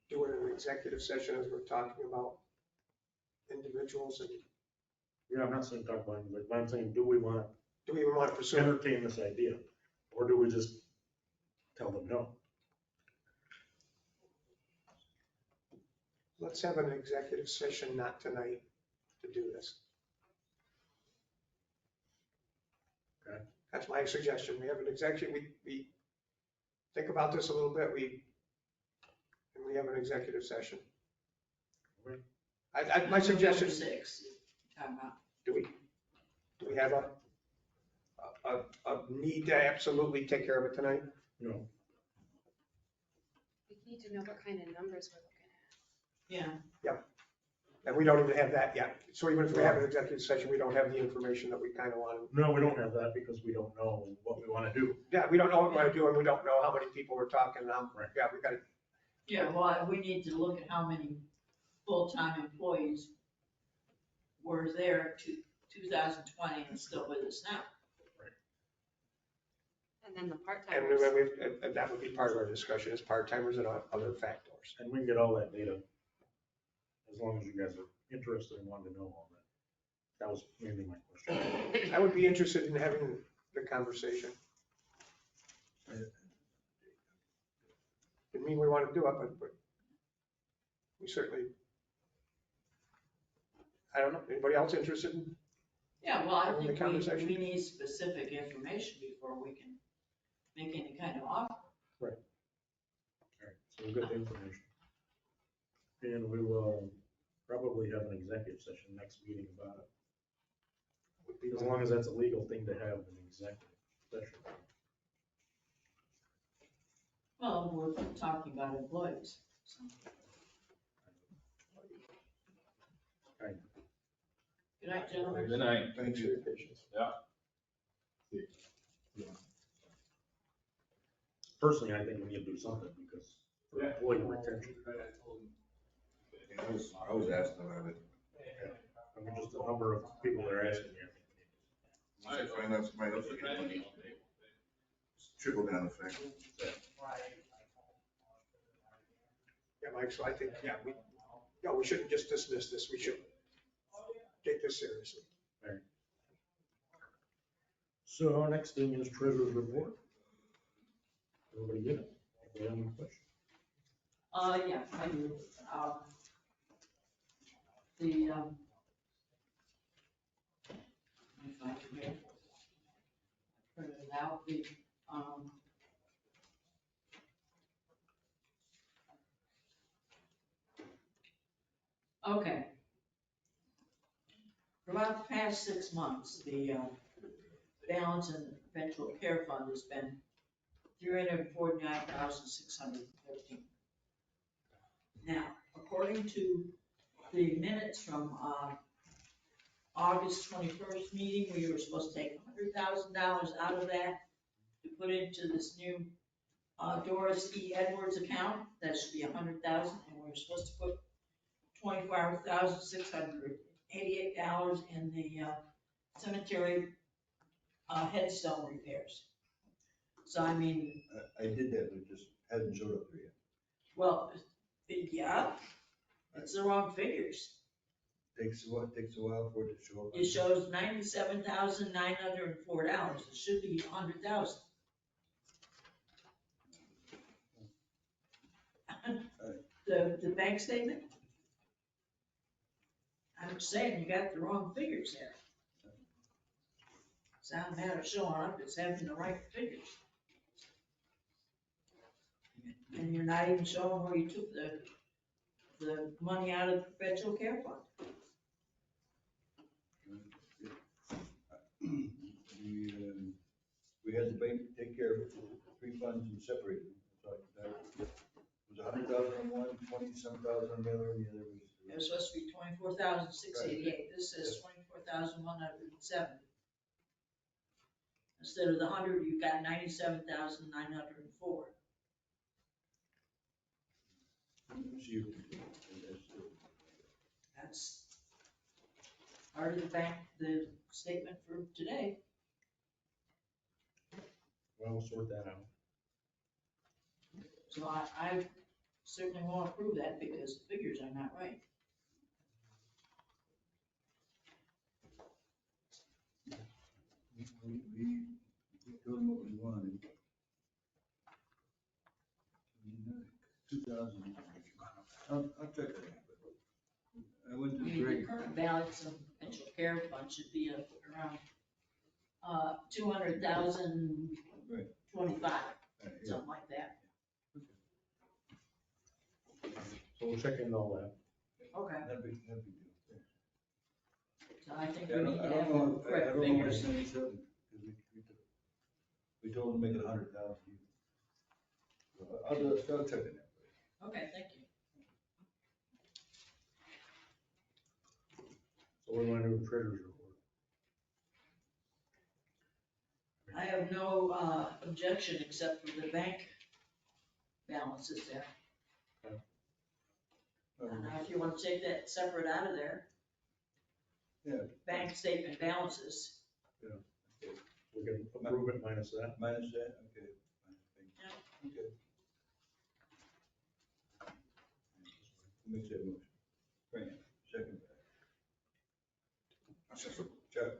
do in an executive session as we're talking about individuals and Yeah, I'm not saying talk about it, but I'm saying, do we want do we even want to pursue to it? entertain this idea? Or do we just tell them no? Let's have an executive session, not tonight, to do this. Okay. That's my suggestion. We have an executive, we think about this a little bit, and we have an executive session. My suggestion, November 6th, time out. do we have a need to absolutely take care of it tonight? No. We need to know what kind of numbers we're looking at. Yeah. And we don't even have that yet. So even if we have an executive session, we don't have the information that we kind of want. No, we don't have that because we don't know what we want to do. Yeah, we don't know what we want to do, and we don't know how many people we're talking. Right. Yeah, we got to. Yeah, well, we need to look at how many full-time employees were there to 2020 and still with us now. And then the And part-timers. and that would be part of our discussion, is part-timers and other factors. And we can get all that data, as long as you guys are interested and want to know all that. That was mainly my question. I would be interested in having the conversation. Didn't mean we want to do it, but we certainly, I don't know, anybody else interested in? Yeah, well, I Having the think conversation? we need specific information before we can make any kind of offer. All right, so we'll get the information. And we will probably have an executive session next meeting about it. As long as that's a legal thing to have an executive session. Well, we're talking about employees, so. Right. Good night, gentlemen. Good night. Thanks for your patience. Personally, I think we need to do something because for employee retention. I was asking about it. I mean, just the number of people that are asking you. I might find out somebody else will get money. Trickle down effect. Yeah, Mike, so I think, we shouldn't just dismiss this, we should take this seriously. Right. So our next thing is treasurer's report. Everybody get it? If they have any questions? Yeah, I do. Let me find it here. Printed it out, okay. For about the past 6 months, the balance in the perpetual care fund has been $349,613. Now, according to the minutes from August 21st meeting, we were supposed to take $100,000 out of that to put into this new Doris E. Edwards account. That should be $100,000, and we were supposed to put $24,688 in the cemetery headstone repairs. So I mean. I did that, but it just hasn't showed up there yet. Well, yeah, it's the wrong figures. Takes a while for it to show up. It shows $97,904. It should be $100,000. The bank statement? I'm saying you got the wrong figures there. It's not a matter of showing up, it's having the right figures. And you're not even showing where you took the money out of the perpetual care fund. We had the bank take care of it, 3 funds and separate them. So that was 100,000 on one, 20-some-thousand on the other, and the other was. It was supposed to be 24,688. This says 24,170. Instead of the 100, you've got 97,904. That's part of the statement for today. Well, we'll sort that out. So I certainly won't approve that because the figures are not right. We told them what we wanted. 2,000. I'll check that out. I went to The Greg. current balance of potential care fund should be around 200,025, something like that. So we'll check into all that. Okay, That'd be good. so I think Yeah, we I need to don't have know, the I correct don't know what figures. 77, because we told them to make it 100,000. I'll check it out. Okay, thank you. So what do I do with treasurer's report? I have no objection except for the bank balances there. I don't know if you want to take that separate out of there. Yeah. Bank statement balances. We can approve it minus that. Minus that, okay. Yeah. Okay. Who makes that motion? Frank, second. Chuck.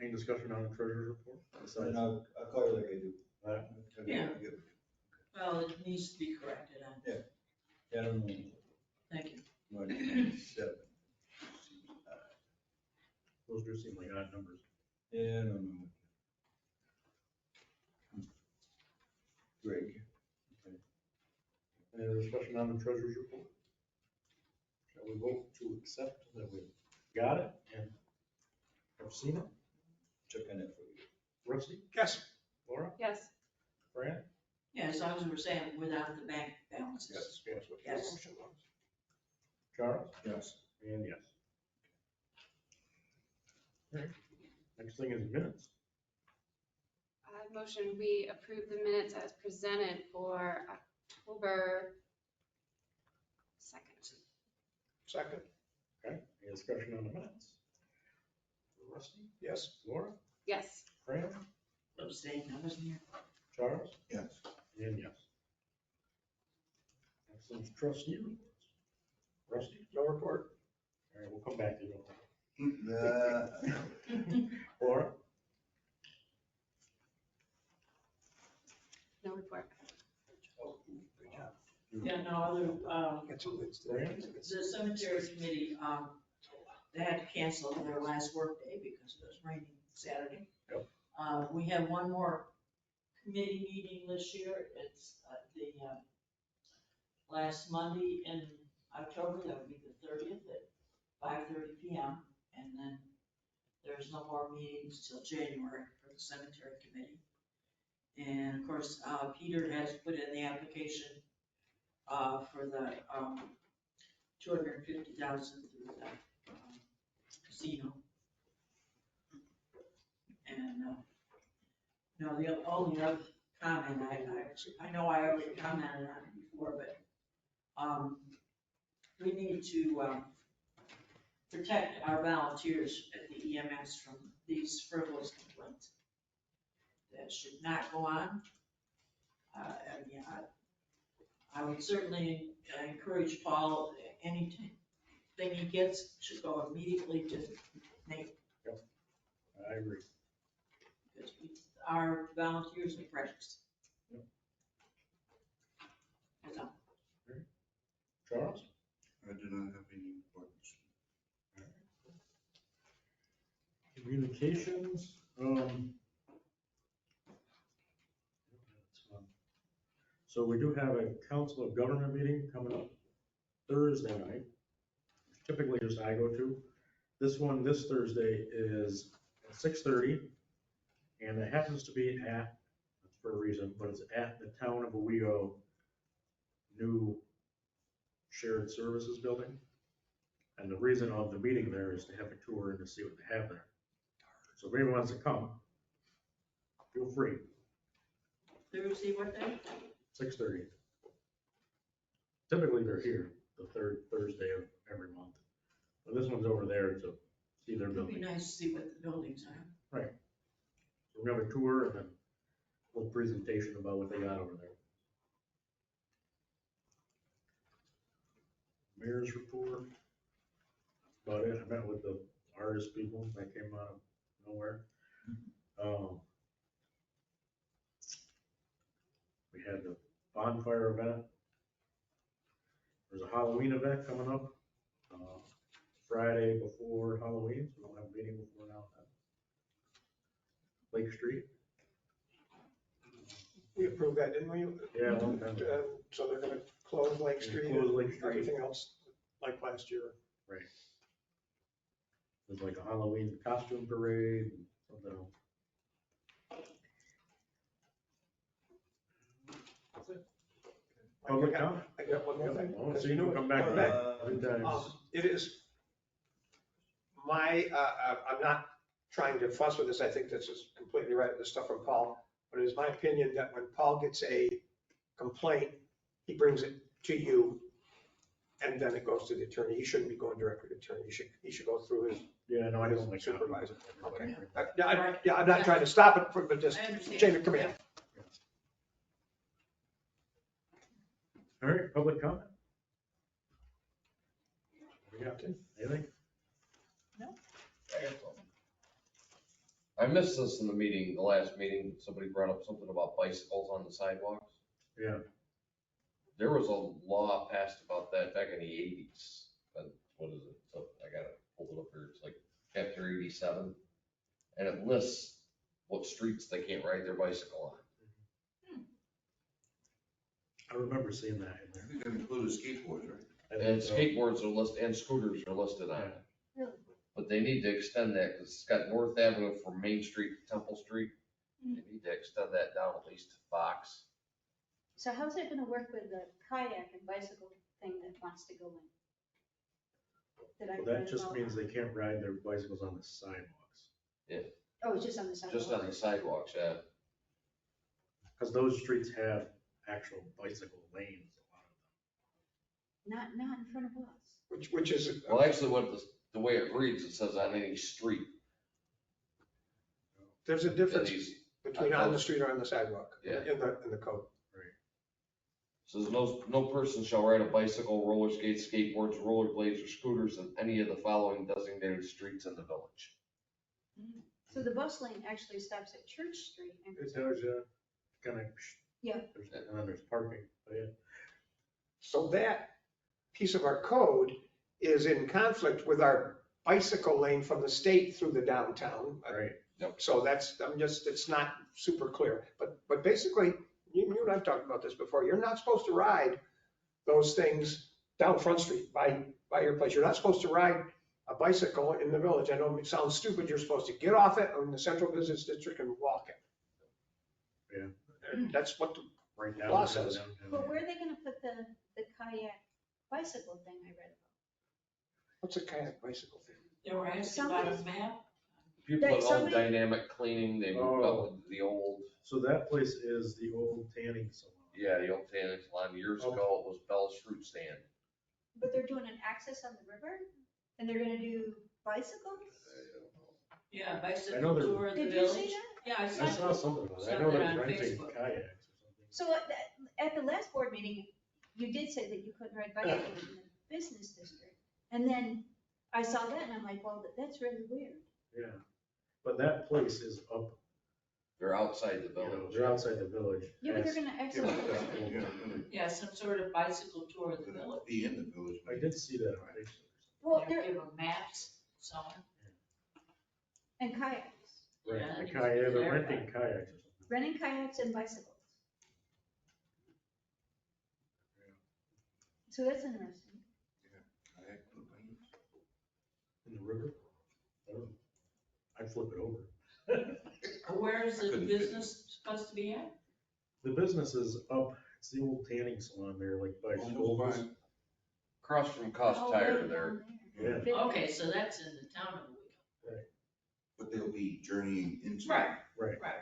Any discussion on the treasurer's report? Besides- And I'll call you like I do. Yeah. Well, it needs to be corrected. Yeah, I don't know. Thank you. 97. Those do seem like odd numbers. Yeah, no. Greg. Any other discussion on the treasurer's report? Shall we vote to accept that we got it and have seen it? Check on that for you. Rusty? Yes. Laura? Yes. Fran? Yeah, as long as we're saying without the bank balances. Yes. Yes. Charles? Yes. And yes. All right. Next thing is minutes. Motion, we approve the minutes as presented for October 2nd. Second. Okay, any discussion on the minutes? Rusty? Yes. Laura? Yes. Fran? Abstain, I wasn't here. Charles? Yes. And yes. Next is trustee reports. Rusty? No report. All right, we'll come back to you. Nah. Laura? No report. Oh, good job. Yeah, no other, Get two leads Fran? today. the cemetery committee, they had to cancel their last workday because it was raining Saturday. Yep. We have one more committee meeting this year. It's the last Monday in October, that would be the 30th at 5:30 PM. And then there's no more meetings till January for the cemetery committee. And of course, Peter has put in the application for the 250,000 through the casino. And no, the only other comment, I know I already commented on it before, but we need to protect our volunteers at the EMS from these frivolous complaints. That should not go on. I would certainly encourage Paul, anything he gets should go immediately to Nate. I agree. Because our volunteers are precious. Yep. That's all. Charles? I do not have any reports. Communications, so we do have a council of government meeting coming up Thursday night. Typically just I go to. This one, this Thursday is at 6:30. And it happens to be at, that's for a reason, but it's at the town of Owego new shared services building. And the reason of the meeting there is to have a tour and to see what they have there. So if anyone wants to come, feel free, Thursday, what day? 6:30. Typically they're here, the third Thursday of every month. But this one's over there to see their It'd be building. nice to see what the buildings are. Right. So we have a tour and then a little presentation about what they got over there. Mayor's report. About it. I met with the artist people that came out of nowhere. We had the bonfire event. There's a Halloween event coming up, Friday before Halloween, so we'll have a meeting before now. Lake Street. We approved that, didn't we? Yeah, a long time ago. So they're gonna close Lake Street Close Lake and Street. everything else like last year. Right. There's like a Halloween costume parade and something else. That's it. Public comment. I got one more thing. Oh, because so you know can it. come back Come every time. It is my, I'm not trying to fuss with this. I think this is completely right, the stuff from Paul. But it is my opinion that when Paul gets a complaint, he brings it to you and then it goes to the attorney. He shouldn't be going directly to the attorney. He should go through his Yeah, no, I don't like supervisor. Okay. Yeah, I'm not trying to stop it, but just I understand. chain of command. All right, public comment. We got anything? I missed this in the meeting, the last meeting, somebody brought up something about bicycles on the sidewalks. Yeah. There was a law passed about that back in the 80s. What is it? So I gotta pull it up here. It's like chapter 87. And it lists what streets they can't ride their bicycle on. I remember seeing that in there. I think that included skateboards, right? And skateboards are listed, and scooters are listed on it. Really? But they need to extend that, because it's got North Avenue from Main Street to Temple Street. They need to extend that down at least to Fox. So how's it gonna work with the kayak and bicycle thing that wants to go in? That I Well, that read just about? means they can't ride their bicycles on the sidewalks. Yeah, Oh, it's just on the sidewalk? just on the sidewalks, yeah. Because those streets have actual bicycle lanes, a lot of them. Not in front of us. Which is. Well, actually, what the way it reads, it says on any street. There's a difference These- between on the street or on the sidewalk. Yeah. In the code. Says no person shall ride a bicycle, roller skates, skateboards, rollerblades, or scooters in any of the following designated streets in the village. So the bus lane actually stops at Church Street. and It does, kind of. Yeah. And then there's parking, but yeah. So that piece of our code is in conflict with our bicycle lane from the state through the downtown. Right. So it's not super clear. But basically, you and I've talked about this before. You're not supposed to ride those things down Front Street by your place. You're not supposed to ride a bicycle in the village. I know it sounds stupid. You're supposed to get off it in the central business district and walk it. Yeah. And that's what the Right now. law says. But where are they gonna put the kayak bicycle thing I read about? What's a kayak bicycle thing? They were asking about a map. People at Somebody- Home Dynamic Cleaning, they moved up into the old, So that place is the old tanning salon. yeah, the old tanning salon. Years ago, it was Bell's Fruit Stand. But they're doing an access on the river and they're gonna do bicycles? Yeah, I know bicycle they're- tour of the Did you see village. that? Yeah, I I saw saw something about it. I know something they're on renting Facebook. kayaks or something. So at the last board meeting, you did say that you couldn't ride bicycles in the business district. And then I saw that and I'm like, well, that's really weird. Yeah. But that place is up, They're outside the you know, village. they're outside the village. Yeah, but they're As- gonna access. Yeah, some sort of bicycle tour of the village. Be in the village. I did see that on Facebook. Well, Yeah, they're, give them maps, so on. and kayaks, Right, Yeah, the it's kayak, they're clarify. renting kayaks or something. renting kayaks and bicycles. So that's interesting. In the river? I don't know. I'd flip it over. Where is the Couldn't fit. business supposed to be at? The business is up, it's the old tanning salon there, like by Almost Scoble's. Across from Cost Oh, Tire way there. down there. Yeah. Okay, so that's in the town of Owego. But they'll be journeying into. Right, Right. right.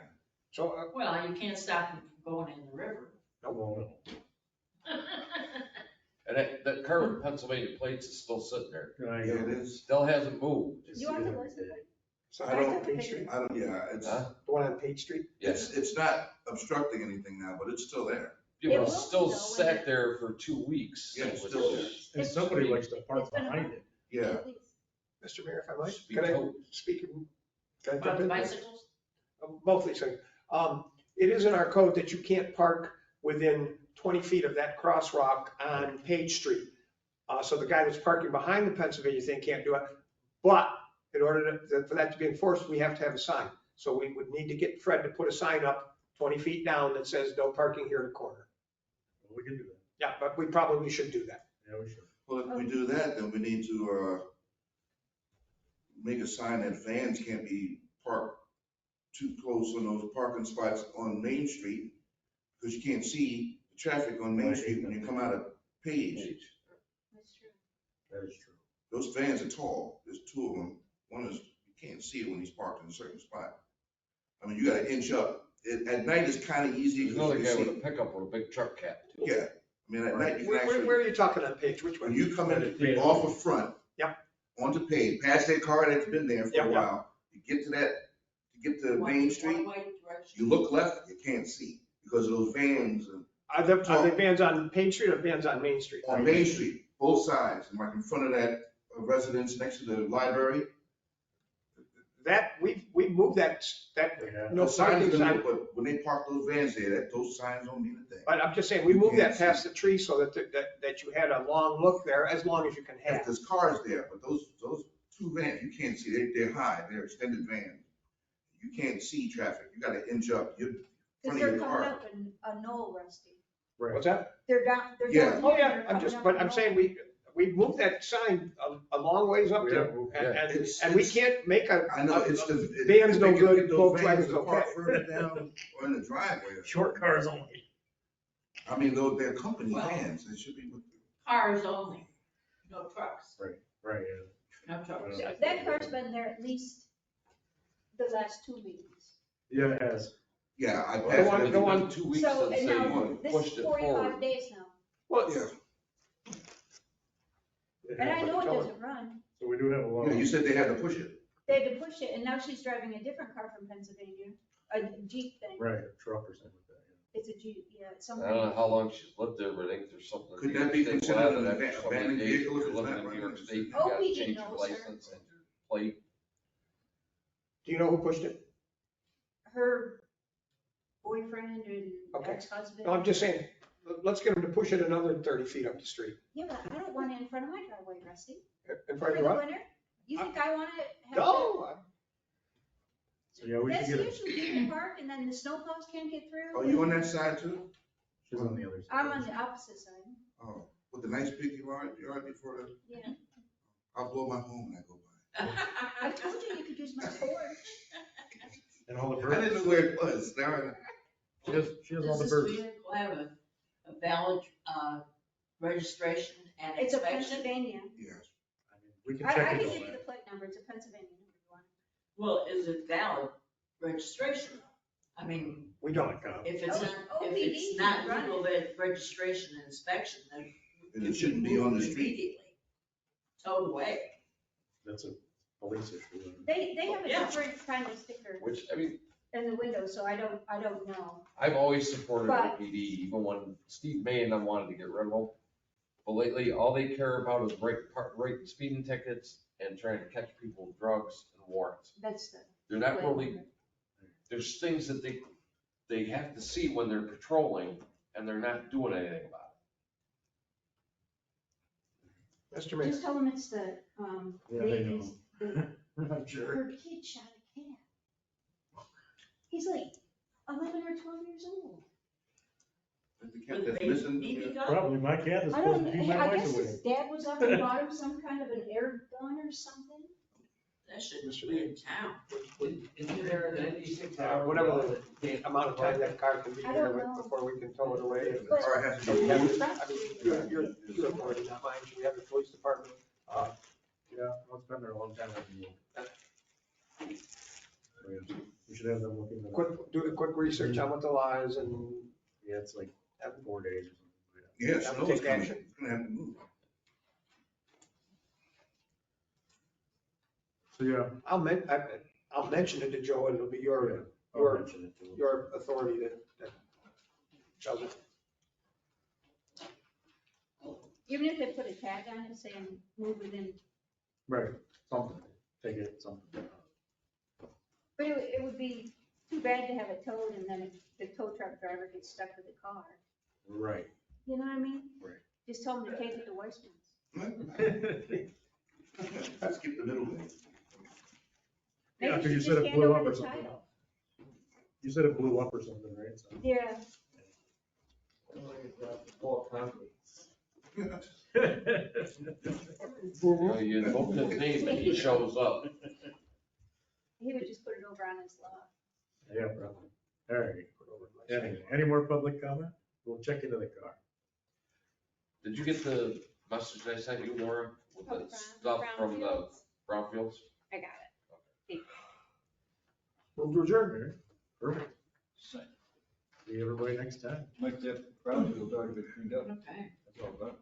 So, Well, you can't stop them from going in the river. Well, And that car with Pennsylvania plates is still sitting there. no. I Yeah, know. it is. Still hasn't moved. You want the license plate? so I that's don't- on Page Street, I don't, yeah, it's, Huh? the one on Page Street. Yes. it's not obstructing anything now, but it's still there. Yeah, It but will it's still be, though, when sat it- there for 2 weeks. Yeah, it's With still there. this. And somebody likes to park It's been a behind month. it. Yeah. At least. Mr. Mayor, if I might, Speak can I out. speak? Can I About jump the in? bicycles? Both these things. It is in our code that you can't park within 20 feet of that crosswalk on Page Street. So the guy that's parking behind the Pennsylvania thing can't do it. But in order for that to be enforced, we have to have a sign. So we would need to get Fred to put a sign up 20 feet down that says no parking here at the corner. We can do that. Yeah, but we probably should do that. Yeah, we should. Well, if we do that, then we need to, make a sign that vans can't be parked too close on those parking spots on Main Street, because you can't see the traffic on Main Street when you come out of Page. That's true. That is true. Those vans are tall. There's two of them. One is, you can't see it when he's parked in a certain spot. I mean, you gotta inch up. At night it's kind of easy. There's another guy with a pickup with a big truck cap too. Yeah, I mean, at night you can actually. Where are you talking on Page? Which When one? you come in off of Front. Yep. Onto Page, past that car that's been there for Yep, a yep. while, you get to Main Street, One-way direction. you look left, you can't see because of those vans and Are the vans on Page Street or vans on Main Street? on Main Street, both sides, and like in front of that residence next to the library. That, we moved that, Yeah. no The signs parking don't sign. look, but when they park those vans there, those signs don't mean a thing. But I'm just saying, we moved that past the tree so that you had a long look there, as long as you can If have. there's cars there, but those two vans, you can't see, they're high, they're extended vans. You can't see traffic, you gotta inch up, you're in Because front of they're your coming car. up a knoll, Rusty. Right. What's that? They're down, they're Yeah. down Oh, here, yeah, they're I'm coming just, up but a I'm knoll. saying we moved that sign a long ways up there. Yeah. And we can't make I know, it's the. Van's if no they can good, get those Volkswagen's vans to park okay. Further down or in the driveway. Short cars only. I mean, they're company Well- vans, they should be. Cars only, no trucks, Right, no trucks. Yeah. That car's been there at least the last 2 meetings. yeah. It has. Yeah, I Go passed on, it. go on. 2 weeks So, and and say now, you this pushed is it 45 forward. days now, Well, Yeah, and I know it Tell her. doesn't run. So we do have a lot. yeah, you said they had to push it. They had to push it, and now she's driving a different car from Pennsylvania, a Jeep thing. Right, a truck or something like that. It's a Jeep, yeah, it's I something. don't know how long she's lived there, but I think there's something. Could that be state considered law an that after so many abandoned days, vehicle if you're it's living not in New running? York State, you Oh, gotta we didn't change your know, sir. license and your plate. Do you know who pushed it? Her boyfriend and Okay. ex-husband. No, I'm just saying, let's get them to push it another 30 feet up the street. Yeah, but I don't want it in front of my driveway, Rusty. In For front of the your what? winter, you think I want to have No, So yeah, we That's should get it. usually people park and then the snowplows can't get through. Are you on that side too? She's on the other side. I'm on the opposite side, Oh, with the nice big yard before the, yeah. I'll blow my horn when I go by. I told you you could use my porch. And all the I birds. didn't know where it was, now She has all Does the this birds. vehicle have a valid, registration and It's a inspection? Pennsylvania. yes. I mean, we can I check can it give all you that. the plate number, it's a Pennsylvania number if you want. Well, is it valid registration? I mean, we don't. if it's not, if OPD it's not can run legal registration and inspection, then And it shouldn't be on the street. immediately. Towed away. That's a police issue. They have a Yeah. different kind of sticker Which, I mean, in the window, so I don't know. I've always supported But- OPD, even when Steve May and them wanted to get rid of them. But lately, all they care about is writing speeding tickets and trying to catch people with drugs and warrants. That's the. They're not really, there's things that they have to see when they're patrolling and they're not doing anything about Mr. Mayor. Just tell them it's the, Yeah, they know. the, I'm sure. her kid shot a cat. He's like 11 or 12 years old. The cat that's missing. Probably my cat is I supposed don't, to keep my I wife guess away. his dad was up and bought him some kind of an air gun or something. That shouldn't be in town. Isn't there an ND6 Whatever the amount of time that car can be I there don't know. before we can tow it away. But- Or it has to So be we have, moved. I mean, you're authority, not mine, we have the police department. Yeah, well, it's been there a long time. So, yeah, we should have them looking at it. Do the quick research on what the law is and Yeah, it's like 4 days or something like that. Yeah, Have to snow is take coming, action. it's gonna have to move. So, yeah. I'll mention it to Joe and it'll be your I'll mention it to him. your authority that does it. Even if they put a tag on it saying move within, Right, something, take it, something. but it would be too bad to have it towed and then the tow truck driver gets stuck with the car. Right. You know what I mean? Right. Just tell them to take it to Weissman's. Let's skip the middle way. Yeah, Maybe because you she said just it hand blew over up or the something. title. You said it blew up or something, right? So, Yeah, Full of concrete. You invoke his name and he shows up. He would just put it over on his lot. Yeah, probably. All right. Any more public comment? We'll check into the car. Did you get the message I sent you, Laura, with Oh, the stuff from the brownfields? brownfields? I got it. Move to adjourn, Mary. Perfect. See everybody next time. Like that brownfield already been cleaned up. Okay. That's all done.